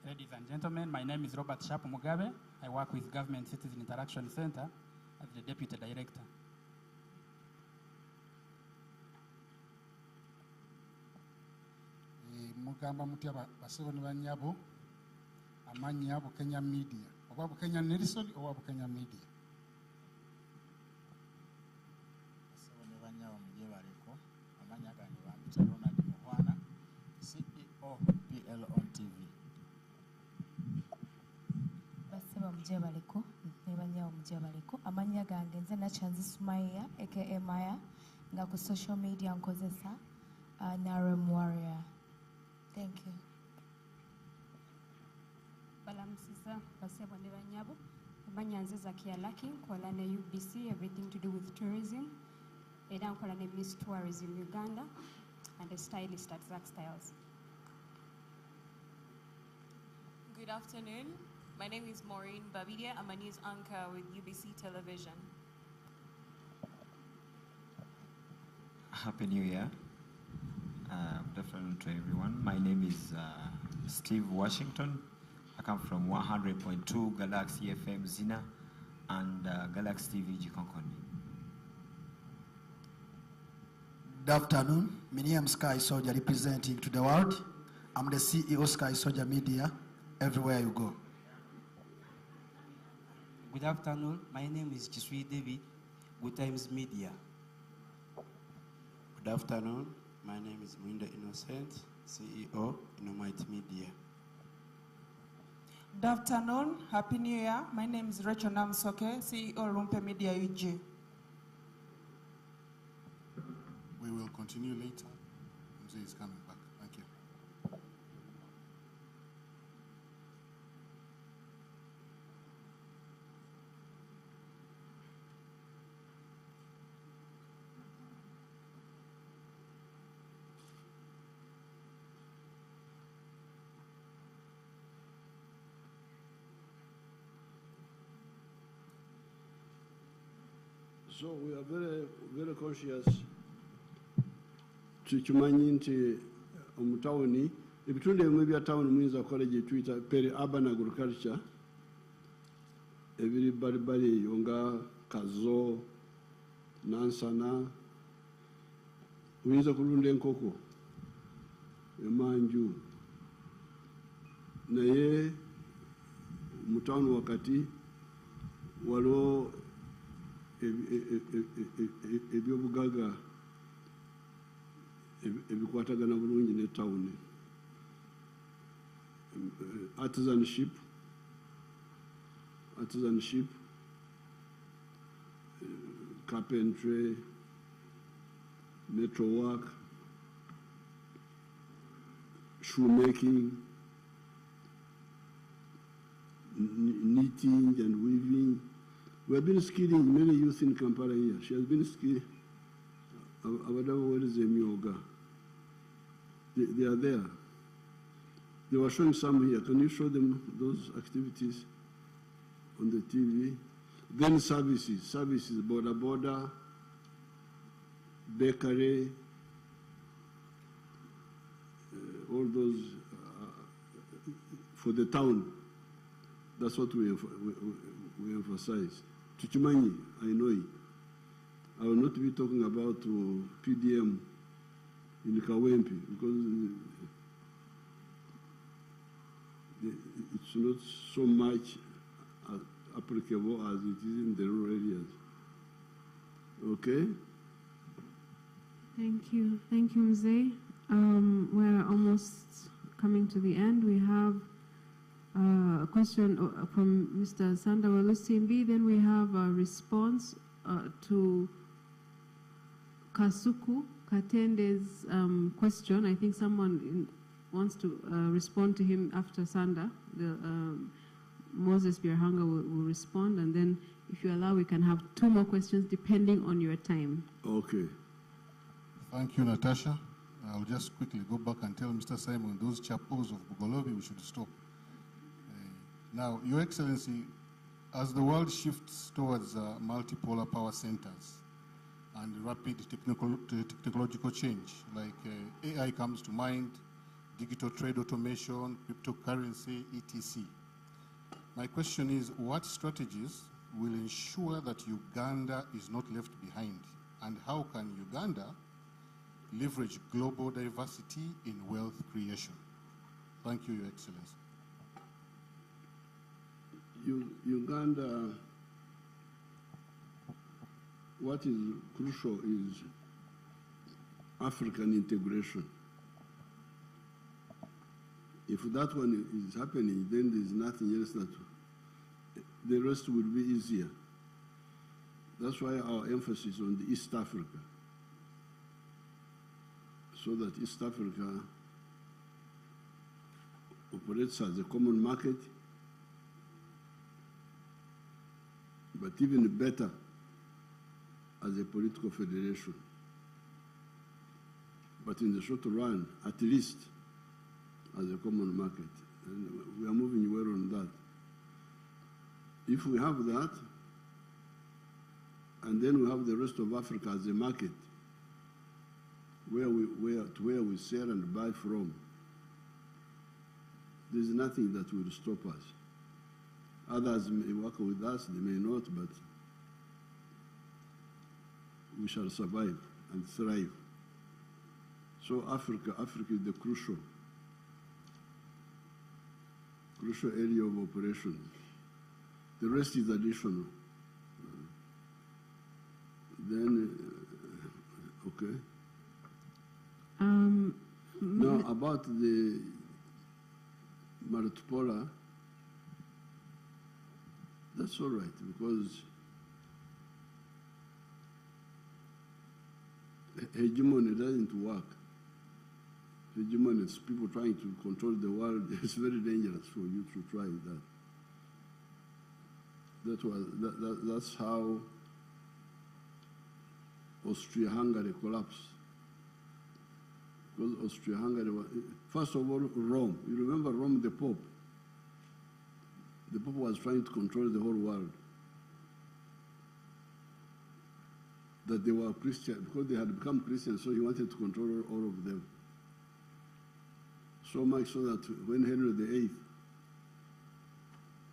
Ladies and gentlemen, my name is Robert Sharp Mugabe. I work with Government Citizen Interaction Center as the Deputy Director. Mugamba mutya basebo ne bannyabo amannya Bukenya Media oba Bukenya Nelson oba Bukenya Media. Basebo ne bannyabo muje baleko amanya gange bampita Ronald Muhwana, CEO PL on TV. Basebo muje baleko ne bannyabo muje baleko amanya gange nze Nachanzi Sumaya aka Maya nga ku social media nkozesa NRM Warrior. Thank you. Balamusiza basebo ne banyabo amanya nze Zakia Lucky nkola ne UBC everything to do with tourism era nkola ne Miss Tourism Uganda and a stylist at Zack Styles. Good afternoon. My name is Maureen Babidia. I'm a news anchor with UBC Television. Happy New Year. Good afternoon to everyone. My name is Steve Washington. I come from 100.2 Galaxy FM Zina and Galaxy TV Jikonkoni. Good afternoon. My name is Sky Soldier representing to the world. I'm the CEO Sky Soldier Media, everywhere you go. Good afternoon. My name is Jisui David, Good Times Media. Good afternoon. My name is Muinda Innocent, CEO, Innomite Media. Good afternoon. Happy New Year. My name is Rachel Namsoke, CEO, Rumpe Media UG. We will continue later. Mzee is coming back. Thank you. So we are very, very conscious tukimanyi nti omutawuni ebitundu ebimu bya tawuni muyinza kukola gye tuyita peri-urban agriculture ebiri balibali eyo nga Kazo, Nansana, oyinza kulunda enkoko, emanju, naye mu tawuni wakati waliwo ebyobugaga ebikwatagana bulungi ne tawuni. Artisanship, carpentry, metalwork, shoemaking, knitting and weaving. We have been skilling many youth in Kampala here. She has been skilling. What is the They are there. They were showing some here. Can you show them those activities on the TV? Then services, border, bakery, all those for the town. That's what we emphasize. Tuchimanyi, I know it. I will not be talking about PDM in Kawempe because it's not so much applicable as it is in the rural areas. Okay? Thank you, Mzee. We're almost coming to the end. We have a question from Mr. Sandawalu Simbi. Then we have a response to Kasuku Katende's question. I think someone wants to respond to him after Sanda. Moses Birhanga will respond, and then if you allow, we can have 2 more questions depending on your time. Okay. Thank you, Natasha. I'll just quickly go back and tell Mr. Simon those chapels of Bugolobi we should stop. Now, Your Excellency, as the world shifts towards multipolar power centers and rapid technological change, like AI comes to mind, digital trade automation, cryptocurrency, etc. My question is, what strategies will ensure that Uganda is not left behind? And how can Uganda leverage global diversity in wealth creation? Thank you, Your Excellency. Uganda, what is crucial is African integration. If that one is happening, then there's nothing else that the rest will be easier. That's why our emphasis on the East Africa, so that East Africa operates as a common market, but even better as a political federation. But in the short run, at least as a common market. And we are moving well on that. If we have that, and then we have the rest of Africa as a market, where we sell and buy from, there's nothing that will stop us. Others may work with us, they may not, but we shall survive and thrive. So Africa is the crucial area of operation. The rest is additional. Okay. Now, about the multipolar, that's all right, because hegemony doesn't work. Hegemony is people trying to control the world. It's very dangerous for you to try that. That's how Austria-Hungary collapsed. Because Austria-Hungary was, first of all, Rome. You remember Rome, the Pope? The Pope was trying to control the whole world. That they were Christian, because they had become Christians, so he wanted to control all of them. So much so that when Henry VIII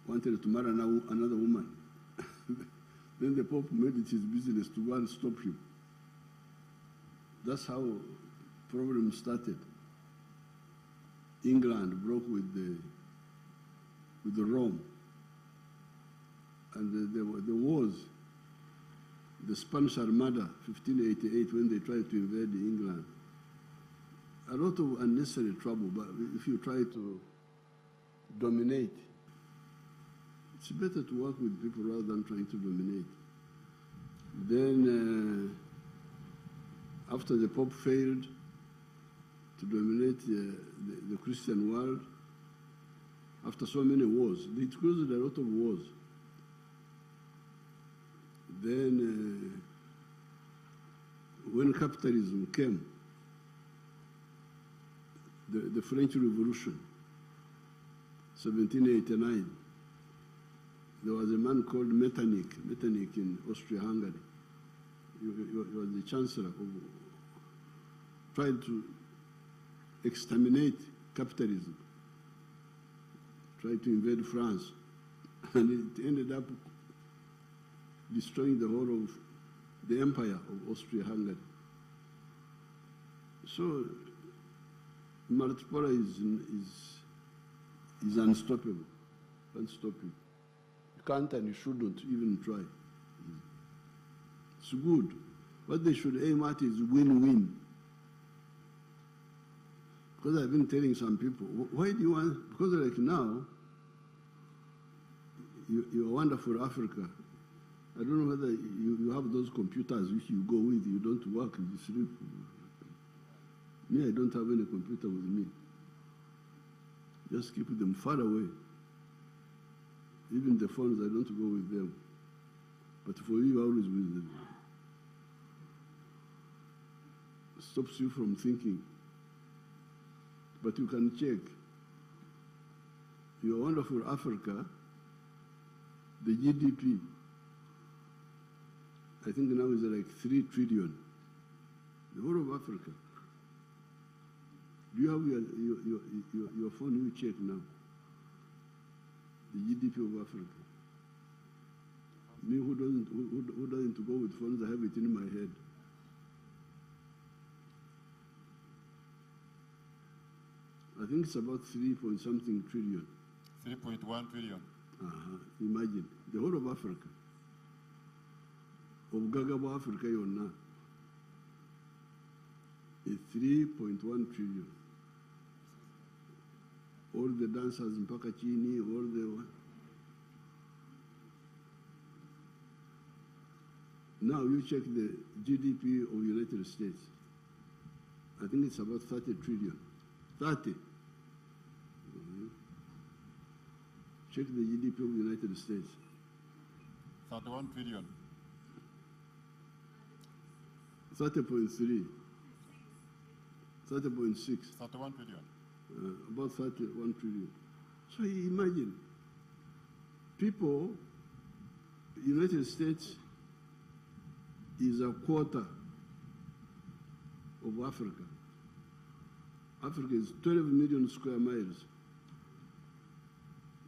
wanted to marry another woman, then the Pope made it his business to go and stop him. That's how problems started. England broke with the Rome, and the wars. The Spanish Armada, 1588, when they tried to invade England. A lot of unnecessary trouble, but if you try to dominate, it's better to work with people rather than trying to dominate. Then, after the Pope failed to dominate the Christian world, after so many wars, it caused a lot of wars. Then, when capitalism came, the French Revolution, 1789, there was a man called Metternich in Austria-Hungary. He was the chancellor of trying to exterminate capitalism, tried to invade France, and it ended up destroying the whole of the empire of Austria-Hungary. So Maduro is unstoppable. Can't stop it. You can't and you shouldn't even try. It's good. What they should aim at is win-win. Because I've been telling some people, why do you want, because like now, you're wonderful Africa. I don't know whether you have those computers which you go with, you don't work, you sleep. Me, I don't have any computer with me. Just keep them far away. Even the phones, I don't go with them. But for you, always with them. Stops you from thinking. But you can check. Your wonderful Africa, the GDP, I think now is like 3 trillion. The whole of Africa. Do you have your phone? You check now. The GDP of Africa. Me who doesn't go with phones, I have it in my head. I think it's about 3-point-something trillion. 3.1 trillion. Imagine, the whole of Africa. Of Gagabo Africa, yonna is 3.1 trillion. All the dancers in Pakachini, all the... Now you check the GDP of the United States. I think it's about 30 trillion. 30. Check the GDP of the United States. 31 trillion. 30.3. 30.6. 31 trillion. About 31 trillion. So you imagine, people, United States is a quarter of Africa. Africa is 12 million square miles.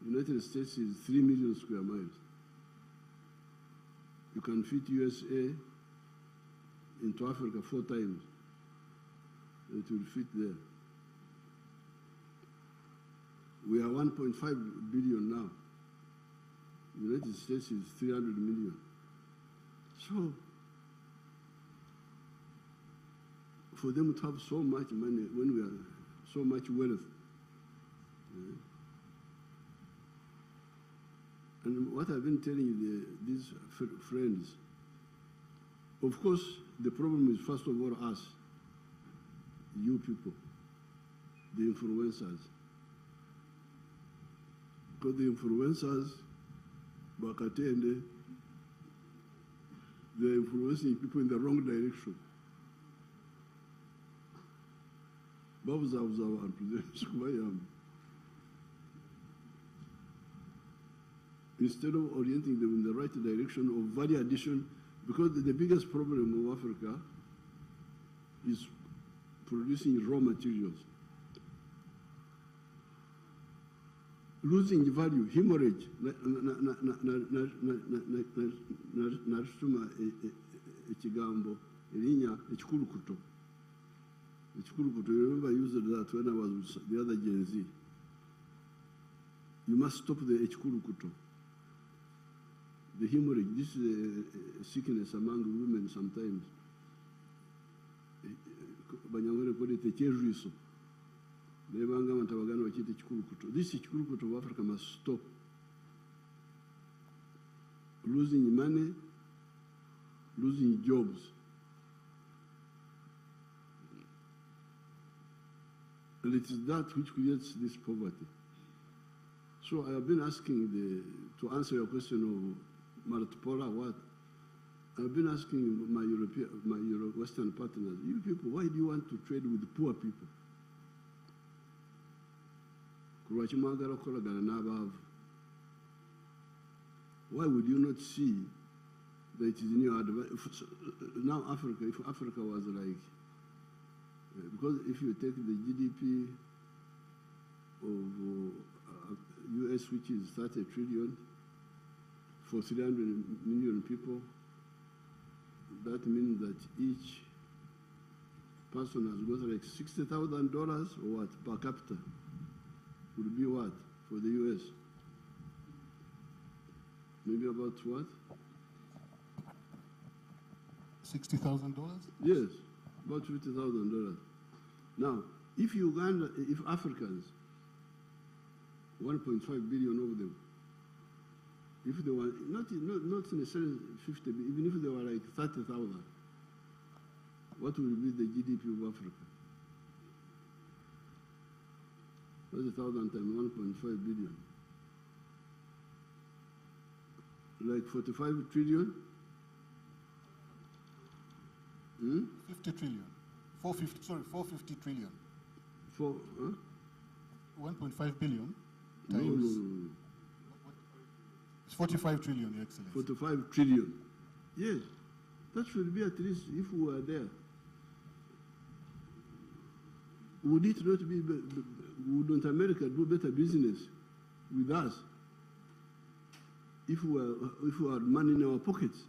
United States is 3 million square miles. You can fit USA into Africa 4 times. It will fit there. We are 1.5 billion now. United States is 300 million. So, for them to have so much money when we are so much wealth, and what I've been telling these friends, of course, the problem is first of all us, you people, the influencers. Because the influencers, Bakatende, they're influencing people in the wrong direction. Instead of orienting them in the right direction of value addition, because the biggest problem of Africa is producing raw materials. Losing value, hemorrhage, narishuma ekigambo, elinya ekikulukuto. Ekikulukuto, you remember I used that when I was with the other Gen Z. You must stop the ekikulukuto. The hemorrhage, this is a sickness among women sometimes. Banyamwele call it ekyejwiso. Nebanga abantu abaganda bakiyita ekikulukuto. This ekikulukuto of Africa must stop. Losing money, losing jobs. And it is that which creates this poverty. So I have been asking to answer your question of Martipola, what? I've been asking my Western partners, you people, why do you want to trade with poor people? Why would you not see that it is in your advantage? Now Africa, if Africa was like, because if you take the GDP of US, which is 30 trillion, for 300 million people. That means that each person has got like $60,000 or what per capita would be what for the US? Maybe about what? $60,000? Yes, about $50,000. Now, if Uganda, if Africans, 1.5 billion of them, if they were not necessarily 50, even if they were like 30,000, what will be the GDP of Africa? 30,000 times 1.5 billion. Like 45 trillion? 50 trillion. 450 trillion. 1.5 billion times. No. It's 45 trillion, Your Excellency. 45 trillion. Yes. That should be at least if we were there. Would it not be, wouldn't America do better business with us if we had money in our pockets?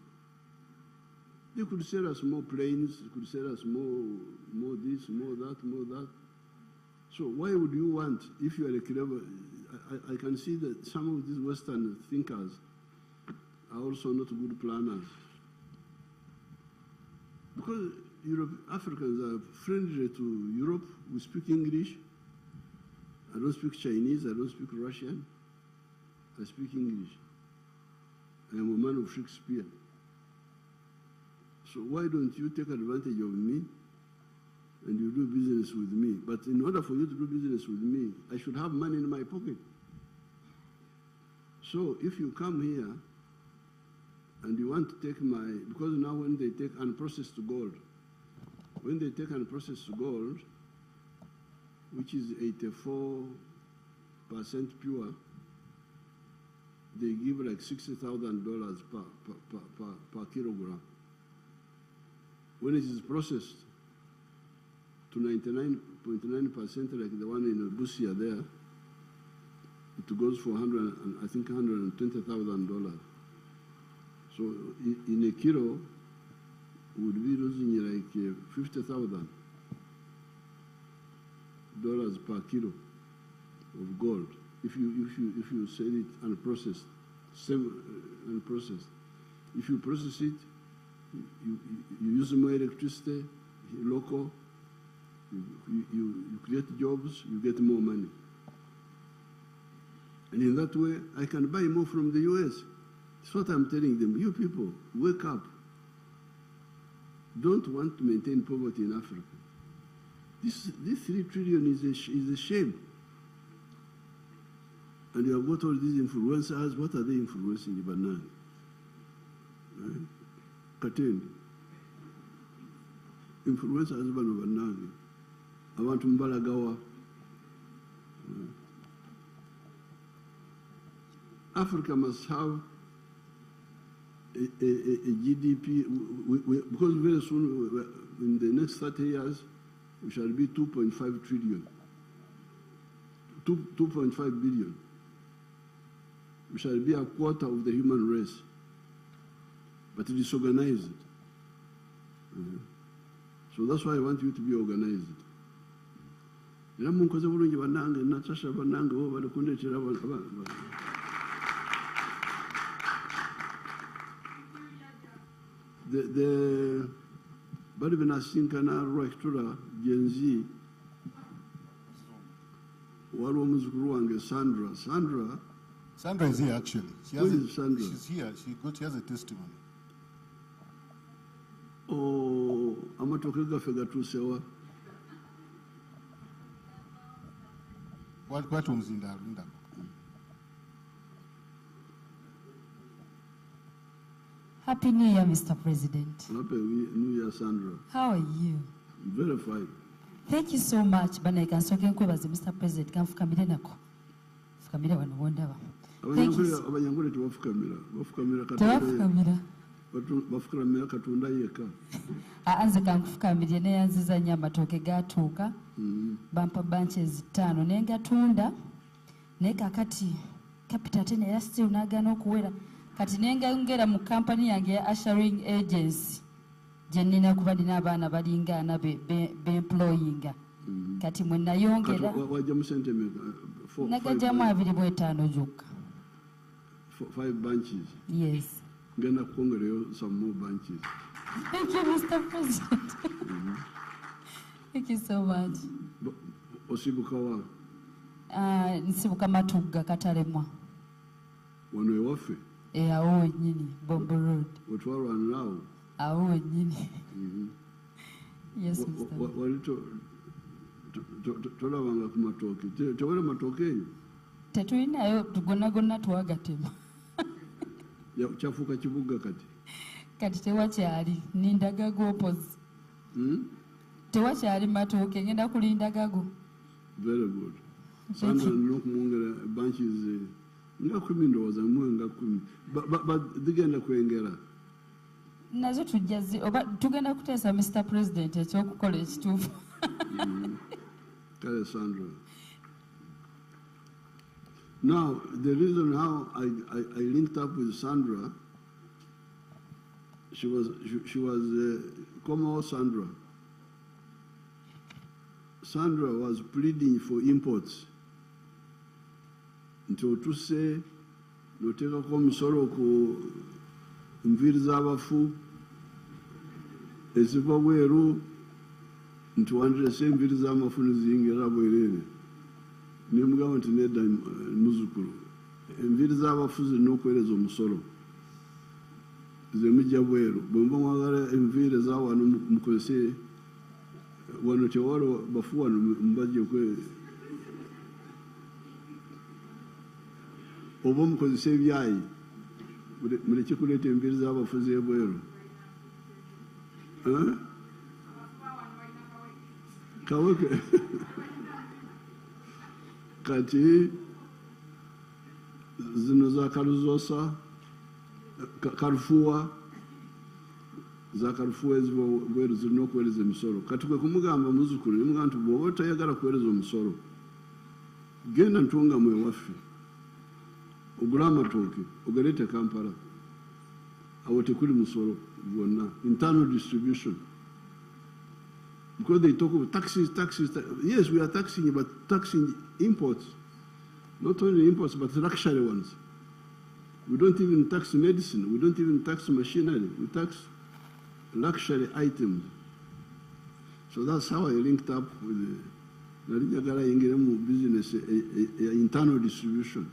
They could sell us more planes, they could sell us more this, more that, more that. So why would you want, if you are a clever, I can see that some of these Western thinkers are also not good planners. Because Africans are friendly to Europe. We speak English. I don't speak Chinese. I don't speak Russian. I speak English. I am a man of Shakespeare. So why don't you take advantage of me and you do business with me? But in order for you to do business with me, I should have money in my pocket. So if you come here and you want to take because now when they take unprocessed gold, when they take unprocessed gold, which is 84% pure, they give like $60,000 per kilogram. When it is processed to 99.9%, like the one in Busia there, it goes for $120,000. So in a kilo, we would be losing like $50,000 per kilo of gold if you sell it unprocessed, unprocessed. If you process it, you use more electricity, local. You create jobs, you get more money. And in that way, I can buy more from the US. That's what I'm telling them. You people, wake up. Don't want to maintain poverty in Africa. This 3 trillion is a shame. And you have got all these influencers. What are they influencing the banana? Right? Katende. Influencers banana. I want to mbalagawa. Africa must have a GDP, because very soon, in the next 30 years, we shall be 2.5 trillion, 2.5 billion. We shall be a quarter of the human race, but disorganized. So that's why I want you to be organized. The bali benasinkana lwakitula Gen Z waliwo omuzukulu wange Sandra is here actually. Who is Sandra? She's here. She has a testimony. Oh, amatoke gaffe gatuusewa. Kwati omuzinda alunda. Happy New Year, Mr. President. Happy New Year, Sandra. How are you? Very fine. Thank you so much. Bana ikansoke nkwebaze Mr. President kanfukamire nako. Fukamire wano wondaba. Abanyangule tebafukamira. Bafukamira Katonda. Bafukamira Katonda yeka. Anze kanfukamire ne yanziza nnyo amatoke gatuuka. Bampa bunches 5 nengatunda. Naye kakati kapita ate ne still nagana okuwera. kati nengera mu kampani yange ya ushering agency gye nnina kuba nina abaana balinga ana beemployinga kati mwe nayongera wajjamu sente nagajjamu 25 gyokka 5 bunches. Yes. Ngenda kukongereyo some more bunches. Thank you, Mr. President. Thank you so much. Osibuka wa? Nsibuka Matugga Katalemwa. Wano ewaffe? Awo nyini, Bombo Road. Wetwalwanirawo? Awo nyini. Yes, Mr. Wali tolabanga ku matooke. Tewali matooke eyo? Tetulinayo, gonna twagatema. Kyafuuka kibuga kati? Kati tewakyali, nindagago opozi. Tewakyali matooke, ngenda kulindagago. Very good. Sandra nina okumwongera bunches nga 10 ndowooza mwe nga 10. Zigenda kwengera. Nazo oba tugenda kuteesa Mr. President ekyokukola ekituufu. Kale Sandra. Now, the reason how I linked up with Sandra, she was Como Sandra. Sandra was pleading for imports. Until to say, no take a commissaro ko nviri z'abafu eziva bweru ntiwandire enviri z'amafu niziyingira bwerere. Nimugamba nti nedda muzukulu enviri z'abafu zirina okuweereza omusolo zemujja bweru bwemba mwagala enviri ezawano mukozese wano tewali bafu wano mubajje oba mukozesa ebyayi muleke kuleeta enviri z'abafu z'ebweru kaweke kati zino za karuzosa karufuwa za karufuwa eziva bweru zirina okuweereza emisolo kati kwe kumugamba muzukulu nemugamba nti bw'oba tayagala kuweereza omusolo genda ntungamu ewaffe ogula amatooke ogaleete Kampala awo tekuli musolo gwonna internal distribution. Because they talk about taxes. Yes, we are taxing, but taxing imports. Not only imports, but luxury ones. We don't even tax medicine. We don't even tax machinery. We tax luxury items. So that's how I linked up with the business, internal distribution.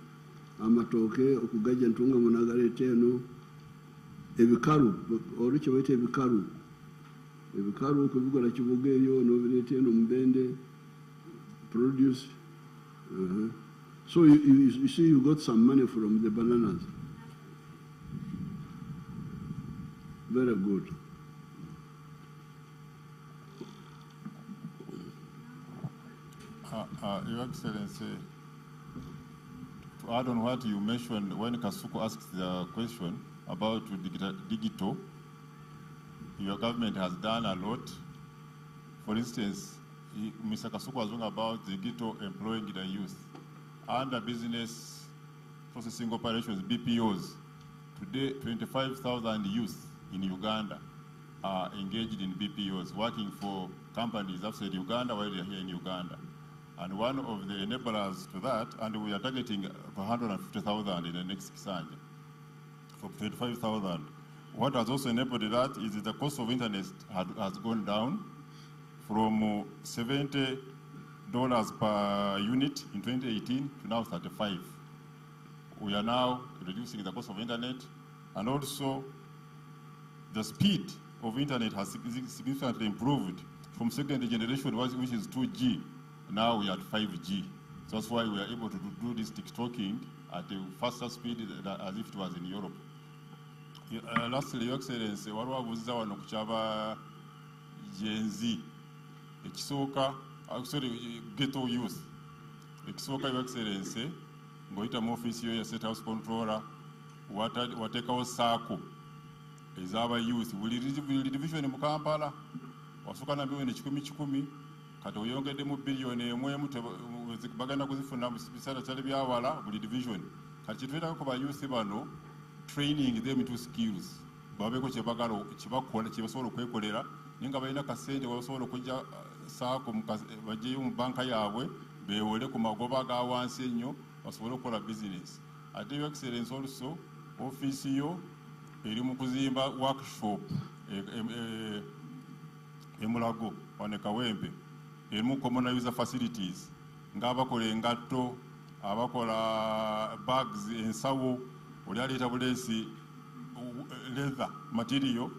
Amatoke, okugaja ntunga munagaleete eno, ebikalu, oluki baita ebikalu. Ebikalu okubikola kibuga eyo n'obireeta eno mubende produce. So you see you got some money from the bananas. Very good. Your Excellency, to add on what you mentioned when Kasuku asked the question about digital, your government has done a lot. For instance, Mr. Kasuku was talking about the digital employing the youth. Under business processing operations, BPOs, today 25,000 youth in Uganda are engaged in BPOs, working for companies outside Uganda while they are here in Uganda. And one of the enablers to that, and we are targeting 150,000 in the next Kisanja, for 25,000. What has also enabled that is the cost of internet has gone down from $70 per unit in 2018 to now 35. We are now reducing the cost of internet, and also the speed of internet has significantly improved from second generation, which is 2G. Now we are at 5G. So that's why we are able to do this TikToking at a faster speed as if it was in Europe. Lastly, Your Excellency, waliwo abuuziza wano ku kyaba Gen Z ekisooka ghetto youth ekisooka Your Excellency ng'oyita mu office yo ya State House Controller wateekawo saako ez'aba youth buli division mu Kampala wasooka na bilioni 10 kati oyongeddemu biliyoni 1 bagenda kuzifuna mu biseera kyali byawala buli division kati kyetwetaaga ku ba youth bano training them into skills. Babeko chebagalo chibakola chibasobola okwekolera ninga balina kasente basobola okujja saako bajeyo mu banka yaabwe bewole ku magoba ga wansi ennyo basobole okukola business. Ate Your Excellency also office yo eri mu kuzimba workshop Mulago wane Kawempe erimu common user facilities ng'abakola engatto abakola bags ensawo oli aleeta buleesi leather material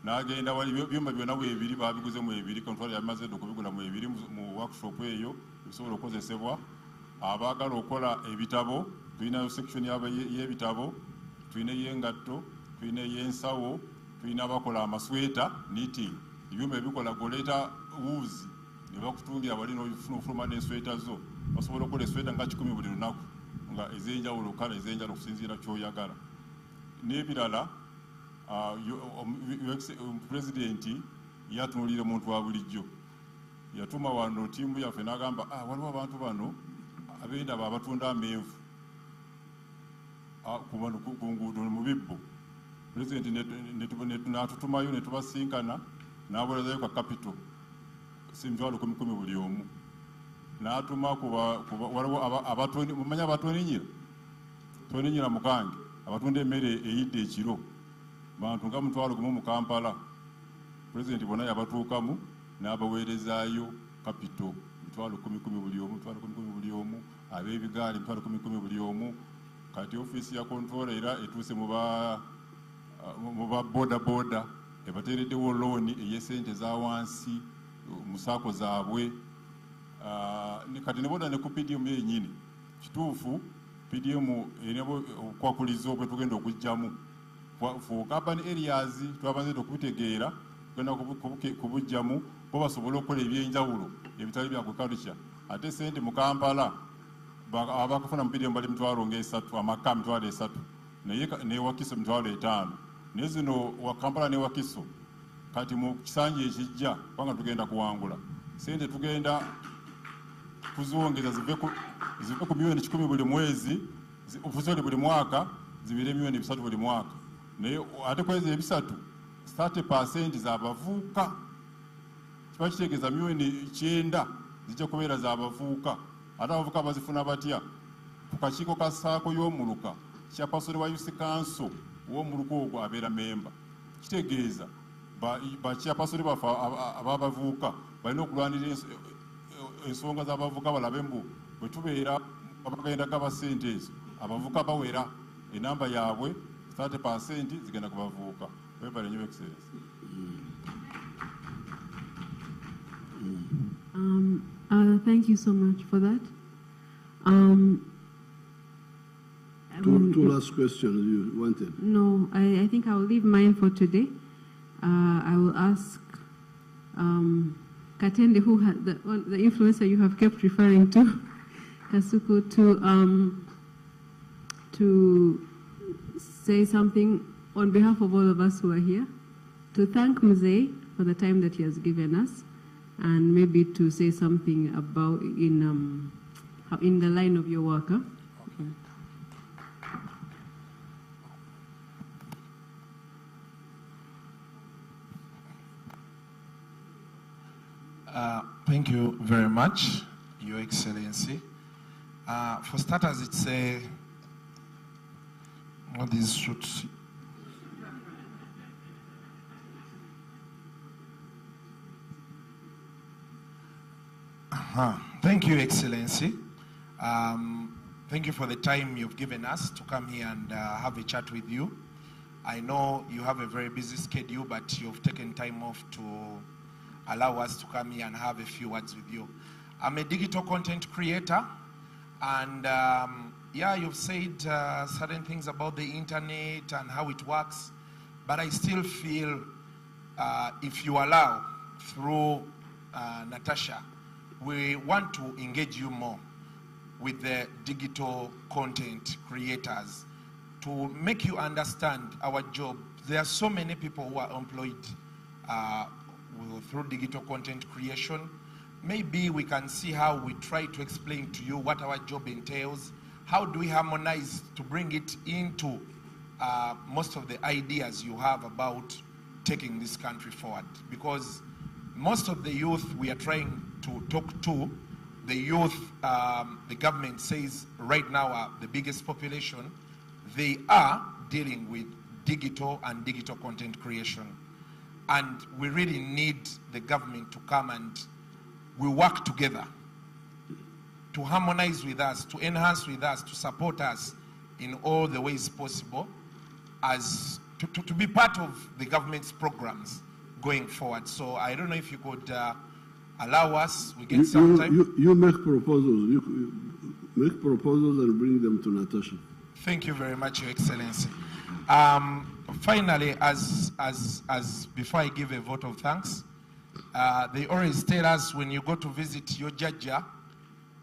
n'agenda wali byuma byonna bwebiri babiguze mu ebiri kontwali yamaze okubigula mu ebiri mu workshop eyo bisobola okukozesebwa. Abaagala okukola ebitabo tulina section y'ebitabo, tulina y'engatto, tulina y'ensawo, tulina abakola amasweta knitting ebyuma ebikola goleeta wuuzi ne bakutungira wali n'ofuluma n'ensweta zo basobola okukola esweta nga 10 buli lunaku nga ez'enjawulo kala ez'enjawulo okusinziira ky'oyagala n'ebirala. Pulezidenti yatunuulira omuntu wa bulijjo yatuma wano ttiimu yaffe n'agamba waliwo abantu bano ab'endaba abatunda amenvu ku nguudo mu bibbo. Pulezidenti n'atutumayo ne tubasinkana n'abolezayo ka kapito emitwalo 10 buli omu n'atuma waliwo abatoni mumanya abatoninyira toninyira mukange abatunda emmere eyidde ekiro bantu nga 1,000 mu Kampala. Pulezidenti bonna yabatuukamu n'abaweerezaayo kapito 10,000 buli omu, 10,000 buli omu, ab'ebigaali 10,000 buli omu. Kati ofiisi ya controller era etuuse mu ba boda ebateereddewo looni ey'essente za wansi mu saako zaabwe. Kati ne boda ne ku PDM yennyini kituufu PDM erina okwakuliza obwe tugenda okujjamu for urban areas twabazze okubitegeera tugenda kubujjamu bo basobole okukola ebyenjawulo ebitali bya agriculture. Ate sente mu Kampala abakafuna mu PDM bali 3,000 amaka 3,000 naye ne Wakiso 5,000 naye zino wa Kampala ne Wakiso kati mu kisanja ekijja kubanga tugenda kuwangula sente tugenda kuzongeza zive ku milioni 10 buli mwezi ofusole buli mwaka zibire milioni 3 buli mwaka. Naye ate kwezi ebisatu 30% z'abavuuka kiba kitegeeza milioni 9 zijja kubeera z'abavuuka. Ate abavuuka bazifuna batya? Ku kakiiko ka saako y'omuluka chairperson wa Youth Council w'omuluka ogwo abeera memba. Kitegeeza ba chairperson baffe ababavuuka balina okulwanirira ensonga z'abavuuka balabe mbu bwe tubeera abagenda gaba ssente ezo abavuuka bawera enamba yaabwe 30% zigenda kubavuuka. Webale Your Excellency. Thank you so much for that. Two last questions you wanted. No, I think I will leave mine for today. I will ask Katende, who had the influencer you have kept referring to, Kasuku, to say something on behalf of all of us who are here, to thank Mzee for the time that he has given us, and maybe to say something about in the line of your work. Huh? Thank you very much, Your Excellency. For starters, it's what these shoots. Thank you, Excellency. Thank you for the time you've given us to come here and have a chat with you. I know you have a very busy schedule, but you've taken time off to allow us to come here and have a few words with you. I'm a digital content creator, and yeah, you've said certain things about the internet and how it works, but I still feel if you allow, through Natasha, we want to engage you more with the digital content creators to make you understand our job. There are so many people who are employed through digital content creation. Maybe we can see how we try to explain to you what our job entails. How do we harmonize to bring it into most of the ideas you have about taking this country forward. Because most of the youth we are trying to talk to, the youth, the government says right now are the biggest population. They are dealing with digital and digital content creation. And we really need the government to come and we work together to harmonize with us, to enhance with us, to support us in all the ways possible as to be part of the government's programs going forward. So I don't know if you could allow us, we get some time. You make proposals. You make proposals and bring them to Natasha. Thank you very much, Your Excellency. Finally, as before I give a vote of thanks, they always tell us when you go to visit your Jaja,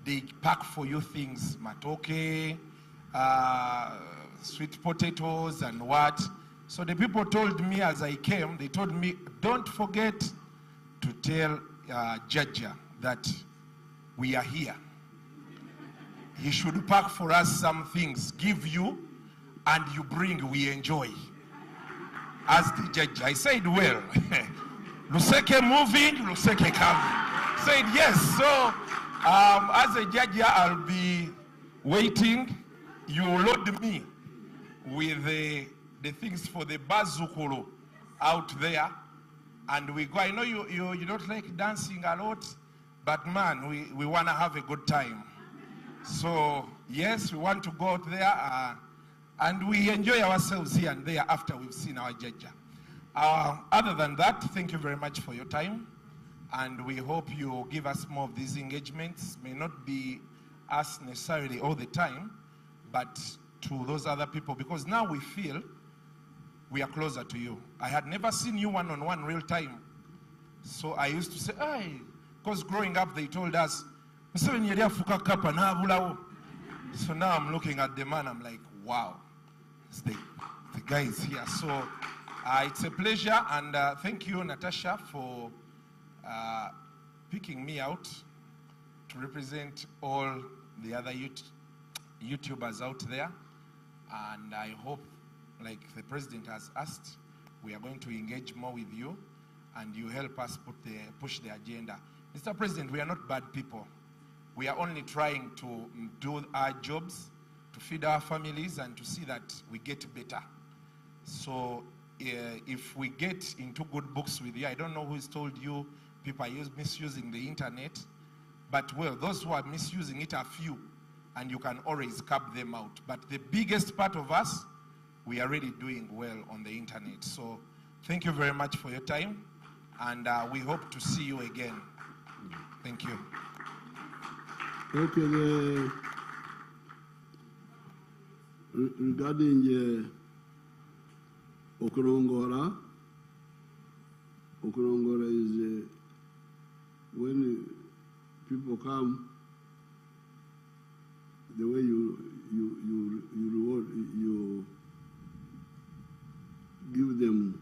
they pack for you things, matoke, sweet potatoes and what. So the people told me as I came, they told me, don't forget to tell Jaja that we are here. He should pack for us some things, give you, and you bring, we enjoy. As the judge, I said, well, Luseke moving, Luseke coming. Said yes. So as a judge, I'll be waiting. You load me with the things for the bazukulu out there. And we go. I know you don't like dancing a lot, but man, we want to have a good time. So yes, we want to go out there and we enjoy ourselves here and there after we've seen our Jaja. Other than that, thank you very much for your time. And we hope you give us more of these engagements. May not be us necessarily all the time, but to those other people, because now we feel we are closer to you. I had never seen you one-on-one real time. So I used to say, hey, because growing up they told us, so now I'm looking at the man, I'm like, wow, the guy is here. So it's a pleasure, and thank you, Natasha, for picking me out to represent all the other YouTubers out there. And I hope, like the president has asked, we are going to engage more with you, and you help us push the agenda. Mr. President, we are not bad people. We are only trying to do our jobs, to feed our families, and to see that we get better. So if we get into good books with you, I don't know who's told you people are misusing the internet, but well, those who are misusing it are few, and you can always curb them out. But the biggest part of us, we are really doing well on the internet. So thank you very much for your time, and we hope to see you again. Thank you. Okay, regarding Okorongora is when people come, the way you reward, you give them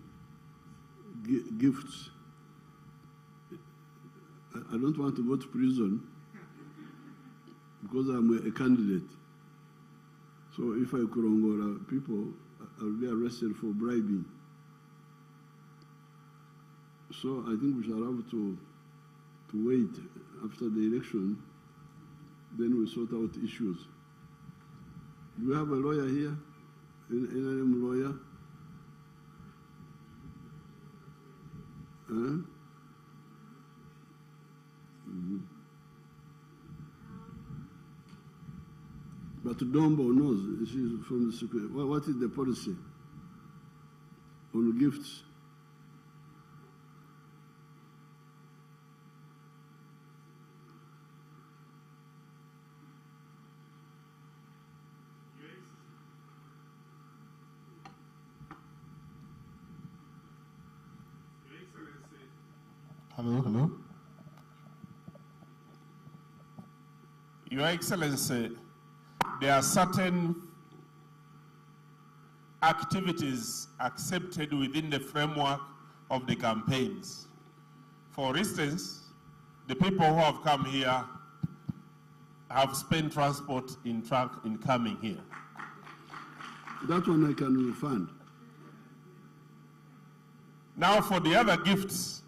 gifts. I don't want to go to prison because I'm a candidate. So if I Korongora people, I'll be arrested for bribing. So I think we shall have to wait after the election, then we sort out issues. Do we have a lawyer here? NRM lawyer? Huh? Mm-hmm. But Dombo knows, she's from the security. What is the policy on gifts? Hello. Your Excellency, there are certain activities accepted within the framework of the campaigns. For instance, the people who have come here have spent transport in truck in coming here. That one I can refund. Now for the other gifts,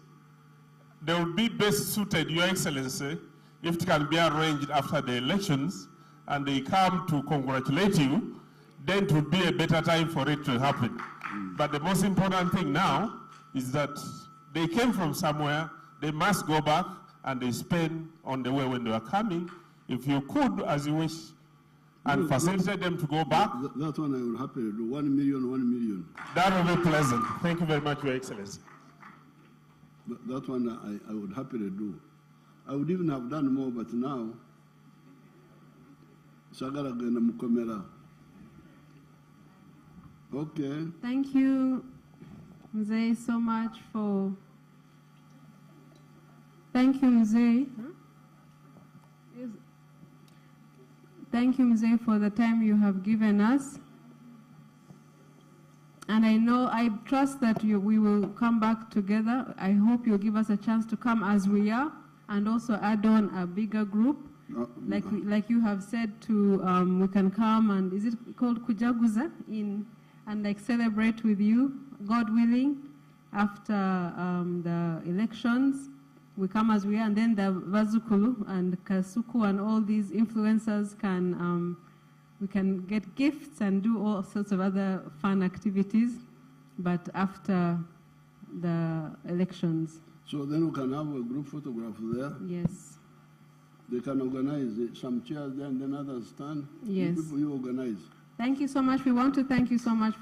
they will be best suited, Your Excellency, if it can be arranged after the elections and they come to congratulate you, then it would be a better time for it to happen. But the most important thing now is that they came from somewhere, they must go back and they spend on the way when they are coming. If you could, as you wish, and facilitate them to go back. That one I will happily do. 1 million, 1 million. That will be pleasant. Thank you very much, Your Excellency. That one I would happily do. I would even have done more, but now, Sagara Gena Mukomera. Okay. Thank you, Mzee, so much for. Thank you, Mzee. Thank you, Mzee, for the time you have given us. And I trust that we will come back together. I hope you'll give us a chance to come as we are and also add on a bigger group. Like you have said, we can come and, is it called Kujaguza? And like celebrate with you, God willing, after the elections. We come as we are, and then the Vazukulu and Kasuku and all these influencers can, we can get gifts and do all sorts of other fun activities, but after the elections. So then we can have a group photograph there? Yes. They can organize it. Some chairs there and then others stand? Yes. You people you organize. Thank you so much. We want to thank you so much for